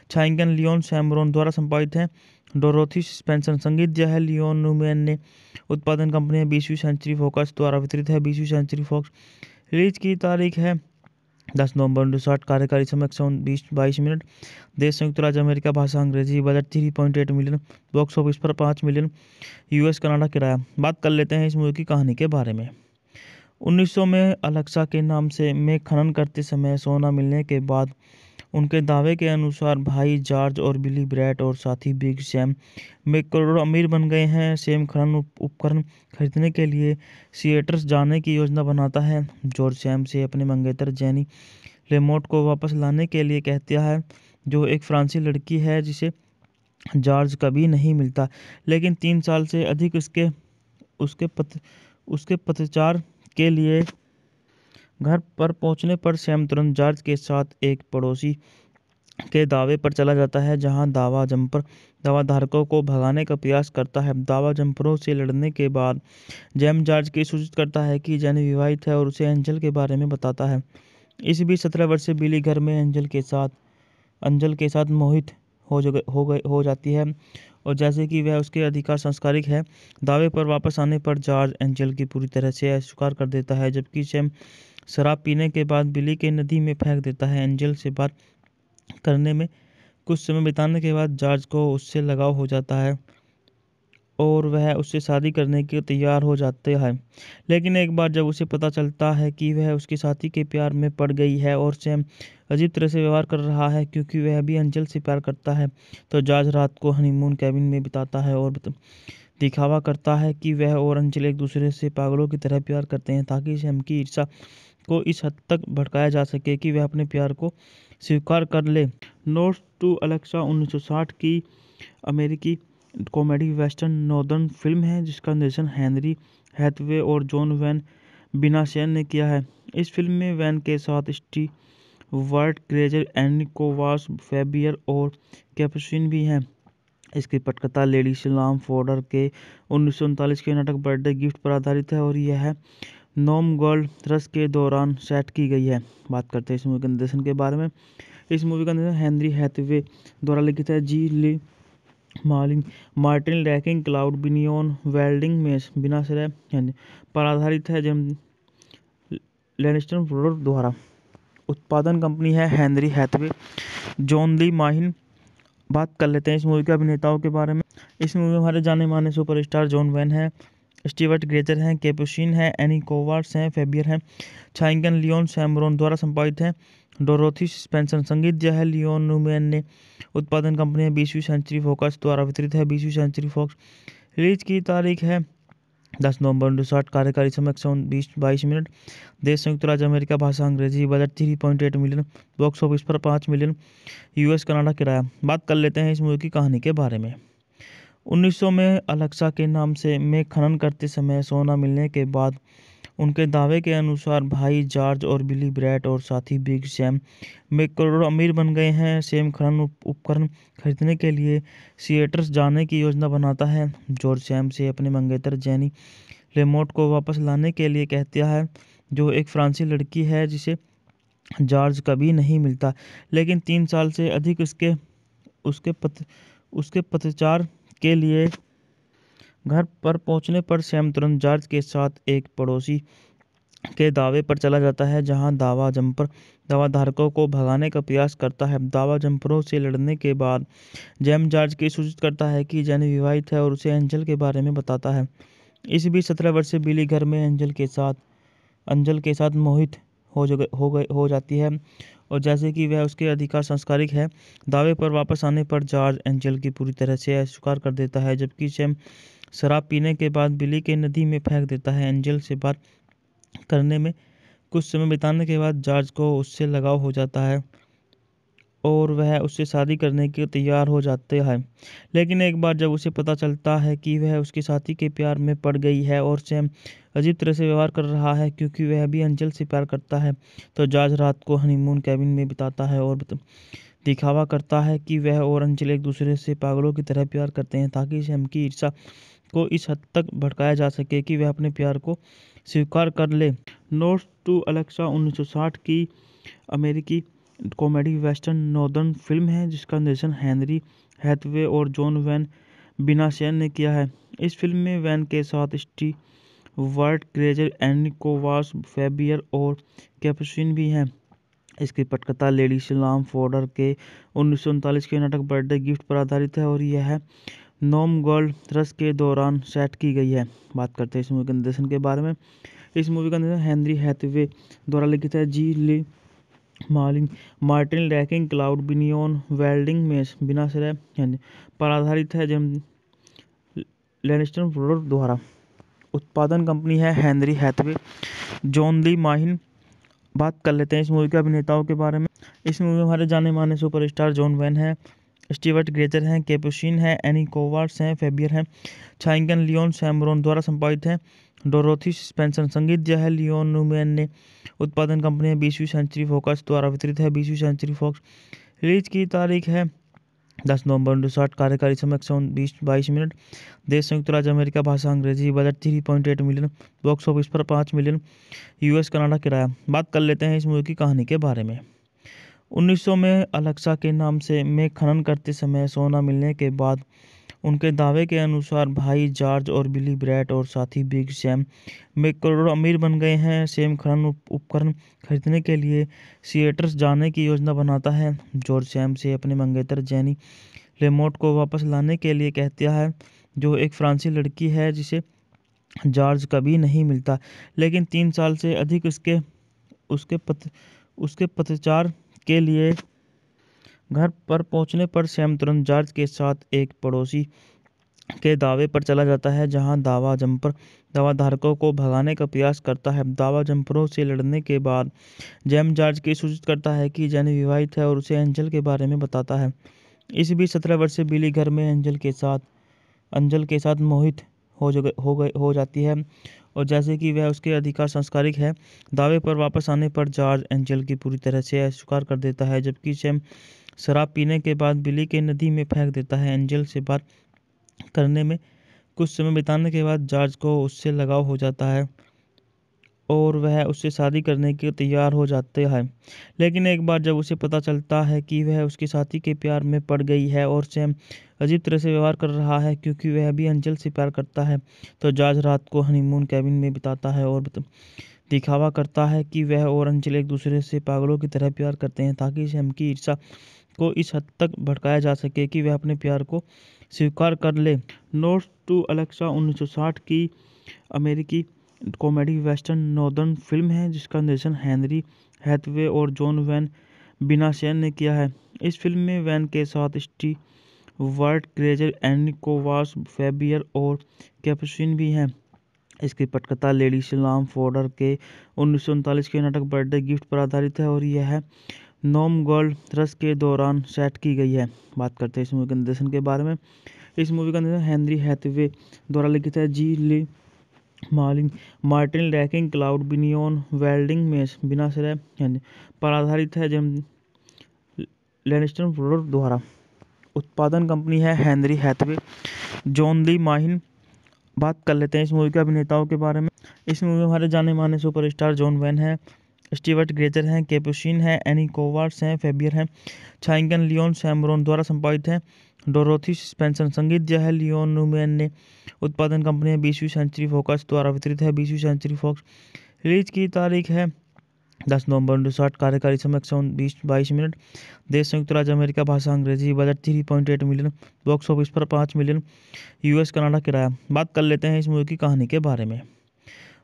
छायांकन लियोन सैमरोन द्वारा संपादित है। Dorothy Spencer. संगीत दिया है लियोन न्यूमैन ने। उत्पादन कंपनी है 20वीं सेंचुरी फॉक्स द्वारा वितरित है 20वीं सेंचुरी फॉक्स। रिलीज की तारीख है 10 नवंबर 1960। कार्यकारी समय 122 मिनट। देश संयुक्त राज्य अमेरिका। भाषा अंग्रेजी। Budget 3.8 million. बॉक्स ऑफिस पर 5 मिलियन। यूएस कनाडा किराया। बात कर लेते हैं इस मूवी की कहानी के बारे में। 1900 में अलेक्सा के नाम से में खनन करते समय सोना मिलने के बाद उनके दावे के अनुसार भाई जॉर्ज और बिली ब्रैट और साथी बिग सैम में करोड़ों अमीर बन गए हैं। सैम खनन उपकरण खरीदने के लिए सिएटर्स जाने की योजना बनाता है। जॉर्ज सैम से अपने मंगेतर जेनी लेमोट को वापस लाने के लिए कहता है, जो एक फ्रांसीसी लड़की है जिसे जॉर्ज कभी नहीं मिलता। लेकिन 3 साल से अधिक उसके पतचार के लिए घर पर पहुंचने पर सैम तुरंत जॉर्ज के साथ एक पड़ोसी के दावे पर चला जाता है, जहां दावा जंपर दावाधारकों को भगाने का प्रयास करता है। दावा जंपरों से लड़ने के बाद जैम जॉर्ज की सूचित करता है कि जेनी विवाहित है और उसे एंजल के बारे में बताता है। इस बीच 17 वर्षीय बिली घर में अंजल के साथ मोहित हो जाती है और जैसे कि वह उसके अधिकार संस्कारिक है। दावे पर वापस आने पर जॉर्ज एंजल की पूरी तरह से अस्वीकार कर देता है, जबकि सैम शराब पीने के बाद बिली के नदी में फेंक देता है। एंजल से बात करने में कुछ समय बिताने के बाद जॉर्ज को उससे लगाव हो जाता है और वह उससे शादी करने के तैयार हो जाते हैं। लेकिन एक बार जब उसे पता चलता है कि वह उसके साथी के प्यार में पड़ गई है और सैम अजीब तरह से व्यवहार कर रहा है क्योंकि वह भी एंजल से प्यार करता है, तो जॉर्ज रात को हनीमून कैबिन में बिताता है और दिखावा करता है कि वह और एंजल एक दूसरे से पागलों की तरह प्यार करते हैं, ताकि सैम की ईर्ष्या को इस हद तक भड़काया जा सके कि वह अपने प्यार को स्वीकार कर ले। नोट्स टू अलेक्सा 1960 की अमेरिकी कॉमेडी वेस्टर्न नॉर्दर्न फिल्म है जिसका निर्देशन हेनरी हैथवे और जॉन वैन बिनाशेन ने किया है। इस फिल्म में वैन के साथ स्टीवर्ट ग्रेजर, एनी कोवास, फैबियर और कैपुचिन भी हैं। इसकी पटकथा लेडी सलाम फॉर्डर के 1939 के नाटक बर्थडे गिफ्ट पर आधारित है और यह नॉम गोल्ड रश के दौरान सेट की गई है। बात करते हैं इस मूवी के निर्देशन के बारे में। इस मूवी का निर्देशन हेनरी हैथवे द्वारा लिखित है। G Lee Martin Rackin Claude Binyon वेल्डिंग में बिनाश्रय पर आधारित है। जेम लैनिस्टर प्रोडक्ट द्वारा उत्पादन कंपनी है Henry Hathaway, John Lee Mahin. बात कर लेते हैं इस मूवी के अभिनेताओं के बारे में। इस मूवी में हमारे जाने माने सुपरस्टार जॉन वैन है, स्टीवर्ट ग्रेजर हैं, कैपुचिन है, एनी कोवार्ड्स हैं, फैबियर हैं। छायांकन लियोन सैमरोन द्वारा संपादित है। Dorothy Spencer. संगीत दिया है लियोन न्यूमैन ने। उत्पादन कंपनी है 20वीं सेंचुरी फॉक्स द्वारा वितरित है 20वीं सेंचुरी फॉक्स। रिलीज की तारीख है 10 नवंबर 1960। कार्यकारी समय 122 मिनट। देश संयुक्त राज्य अमेरिका। भाषा अंग्रेजी। Budget 3.8 million. बॉक्स ऑफिस पर 5 मिलियन। यूएस कनाडा किराया। बात कर लेते हैं इस मूवी की कहानी के बारे में। 1900 में अलेक्सा के नाम से में खनन करते समय सोना मिलने के बाद उनके दावे के अनुसार भाई जॉर्ज और बिली ब्रैट और साथी बिग सैम में करोड़ों अमीर बन गए हैं। सैम खनन उपकरण खरीदने के लिए सिएटर्स जाने की योजना बनाता है। जॉर्ज सैम से अपने मंगेतर जेनी लेमोट को वापस लाने के लिए कहता है, जो एक फ्रांसीसी लड़की है जिसे जॉर्ज कभी नहीं मिलता। लेकिन 3 साल से अधिक उसके पतचार के लिए घर पर पहुंचने पर सैम तुरंत जॉर्ज के साथ एक पड़ोसी के दावे पर चला जाता है, जहां दावा जंपर दावाधारकों को भगाने का प्रयास करता है। दावा जंपरों से लड़ने के बाद जेम जॉर्ज की सूचित करता है कि जेनी विवाहित है और उसे एंजल के बारे में बताता है। इस बीच 17 वर्षीय बिली घर में अंजल के साथ मोहित हो जाती है, और जैसे कि वह उसके अधिकार संस्कारिक है। दावे पर वापस आने पर जॉर्ज एंजल की पूरी तरह से अस्वीकार कर देता है, जबकि सैम शराब पीने के बाद बिली के नदी में फेंक देता है। एंजल से बात करने में कुछ समय बिताने के बाद जॉर्ज को उससे लगाव हो जाता है और वह उससे शादी करने के तैयार हो जाते हैं। लेकिन एक बार जब उसे पता चलता है कि वह उसके साथी के प्यार में पड़ गई है और सैम अजीब तरह से व्यवहार कर रहा है क्योंकि वह भी अंजल से प्यार करता है, तो जॉर्ज रात को हनीमून कैबिन में बिताता है और दिखावा करता है कि वह और अंजल एक दूसरे से पागलों की तरह प्यार करते हैं, ताकि सैम की ईर्ष्या को इस हद तक भड़काया जा सके कि वह अपने प्यार को स्वीकार कर ले। नोट्स टू अलेक्सा 1960 की अमेरिकी कॉमेडी वेस्टर्न नॉर्दर्न फिल्म है, जिसका निर्देशन हेनरी हैथवे और जॉन वैन बिनाशेन ने किया है। इस फिल्म में वैन के साथ स्टीवर्ट ग्रेजर, एनी कोवास, फैबियर और कैपुचिन भी हैं। इसकी पटकथा लेडी सलाम फोर्डर के 1939 के नाटक बर्थडे गिफ्ट पर आधारित है और यह नॉम गोल्ड रश के दौरान सेट की गई है। बात करते हैं इस मूवी के निर्देशन के बारे में। इस मूवी का निर्देशन हेनरी हैथवे द्वारा लिखित है। G Lee Martin Rackin Claude Binyon वेल्डिंग में बिनाश्रय पर आधारित है, जेम लैनिस्टर प्रोडक्ट द्वारा। उत्पादन कंपनी है Henry Hathaway, John Lee Mahin. बात कर लेते हैं इस मूवी के अभिनेताओं के बारे में। इस मूवी में हमारे जाने माने सुपरस्टार जॉन वैन है, स्टीवर्ट ग्रेजर हैं, कैपुचिन है, एनी कोवार्ड्स हैं, फैबियर हैं। छायांकन लियोन सैमरोन द्वारा संपादित है। Dorothy Spencer. संगीत है लियोन न्यूमैन ने। उत्पादन कंपनी है 20वीं सेंचुरी फॉक्स द्वारा वितरित है 20वीं सेंचुरी फॉक्स। रिलीज की तारीख है 10 नवंबर 1960। कार्यकारी समय 122 मिनट। देश संयुक्त राज्य अमेरिका। भाषा अंग्रेजी। Budget 3.8 million. बॉक्स ऑफिस पर 5 मिलियन। यूएस कनाडा किराया। बात कर लेते हैं इस मूवी की कहानी के बारे में। 1900 में अलेक्सा के नाम से में खनन करते समय सोना मिलने के बाद उनके दावे के अनुसार भाई जॉर्ज और बिली ब्रैट और साथी बिग सैम में करोड़ों अमीर बन गए हैं। सैम खनन उपकरण खरीदने के लिए सिएटर्स जाने की योजना बनाता है। जॉर्ज सैम से अपने मंगेतर जेनी लेमोट को वापस लाने के लिए कहता है, जो एक फ्रांसीसी लड़की है जिसे जॉर्ज कभी नहीं मिलता, लेकिन 3 साल से अधिक उसके पतचार के लिए। घर पर पहुंचने पर सैम तुरंत जॉर्ज के साथ एक पड़ोसी के दावे पर चला जाता है, जहां दावा जंपर दावाधारकों को भगाने का प्रयास करता है। दावा जंपरों से लड़ने के बाद जेम जॉर्ज की सूचित करता है कि जेनी विवाहित है और उसे एंजल के बारे में बताता है। इस बीच 17 वर्षीय बिली घर में अंजल के साथ मोहित हो जाती है, और जैसे कि वह उसके अधिकार संस्कारिक है। दावे पर वापस आने पर जॉर्ज एंजल की पूरी तरह से अस्वीकार कर देता है, जबकि सैम शराब पीने के बाद बिली के नदी में फेंक देता है। एंजल से बात करने में कुछ समय बिताने के बाद जॉर्ज को उससे लगाव हो जाता है और वह उससे शादी करने के तैयार हो जाते हैं। लेकिन एक बार जब उसे पता चलता है कि वह उसके साथी के प्यार में पड़ गई है और सैम अजीब तरह से व्यवहार कर रहा है क्योंकि वह भी अंजल से प्यार करता है, तो जॉर्ज रात को हनीमून कैबिन में बिताता है और दिखावा करता है कि वह और अंजल एक दूसरे से पागलों की तरह प्यार करते हैं, ताकि सैम की ईर्ष्या को इस हद तक भड़काया जा सके कि वह अपने प्यार को स्वीकार कर ले। नोट्स टू अलेक्सा 1960 की अमेरिकी कॉमेडी वेस्टर्न नॉर्दर्न फिल्म है, जिसका निर्देशन हेनरी हैथवे और जॉन वैन बिनाशेन ने किया है। इस फिल्म में वैन के साथ स्टीवर्ट ग्रेजर, एनी कोवास, फैबियर और कैपुचिन भी हैं। इसकी पटकथा लेडी सलाम फोर्डर के 1939 के नाटक बर्थडे गिफ्ट पर आधारित है और यह नॉम गोल्ड रश के दौरान सेट की गई है। बात करते हैं इस मूवी के निर्देशन के बारे में। इस मूवी का निर्देशन हेनरी हैथवे द्वारा लिखित है। G Lee Martin Rackin Claude Binyon वेल्डिंग में बिनाश्रय पर आधारित है, जेम लैनिस्टर प्रोडक्ट द्वारा। उत्पादन कंपनी है Henry Hathaway, John Lee Mahin. बात कर लेते हैं इस मूवी के अभिनेताओं के बारे में। इस मूवी में हमारे जाने माने सुपरस्टार जॉन वैन है, स्टीवर्ट ग्रेजर हैं, कैपुचिन है, एनी कोवार्ड्स हैं, फैबियर हैं। छायांकन लियोन सैमरोन द्वारा संपादित है। Dorothy Spencer. संगीत है लियोन न्यूमैन ने। उत्पादन कंपनी है 20वीं सेंचुरी फॉक्स द्वारा वितरित है 20वीं सेंचुरी फॉक्स। रिलीज की तारीख है 10 नवंबर 1960। कार्यकारी समय 122 मिनट। देश संयुक्त राज्य अमेरिका। भाषा अंग्रेजी। Budget 3.8 million. बॉक्स ऑफिस पर 5 मिलियन। यूएस कनाडा किराया। बात कर लेते हैं इस मूवी की कहानी के बारे में।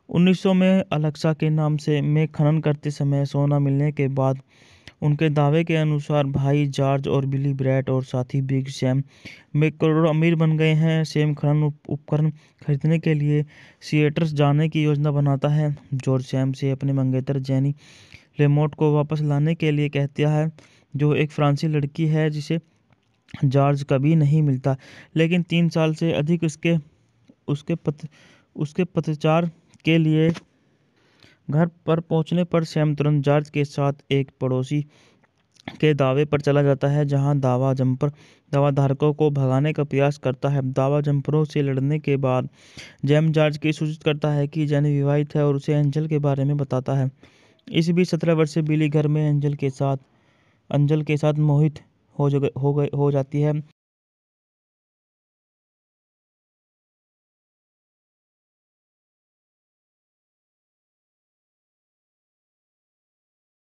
1900 में अलेक्सा के नाम से में खनन करते समय सोना मिलने के बाद उनके दावे के अनुसार भाई जॉर्ज और बिली ब्रैट और साथी बिग सैम में करोड़ों अमीर बन गए हैं। सैम खनन उपकरण खरीदने के लिए सिएटर्स जाने की योजना बनाता है। जॉर्ज सैम से अपने मंगेतर जेनी लेमोट को वापस लाने के लिए कहता है, जो एक फ्रांसीसी लड़की है जिसे जॉर्ज कभी नहीं मिलता, लेकिन 3 साल से अधिक उसके पतचार के लिए। घर पर पहुंचने पर सैम तुरंत जॉर्ज के साथ एक पड़ोसी के दावे पर चला जाता है, जहां दावा जंपर दावाधारकों को भगाने का प्रयास करता है। दावा जंपरों से लड़ने के बाद जैम जॉर्ज की सूचित करता है कि जेनी विवाहित है और उसे एंजल के बारे में बताता है। इस बीच 17 वर्षीय बिली घर में अंजल के साथ मोहित हो जाती है।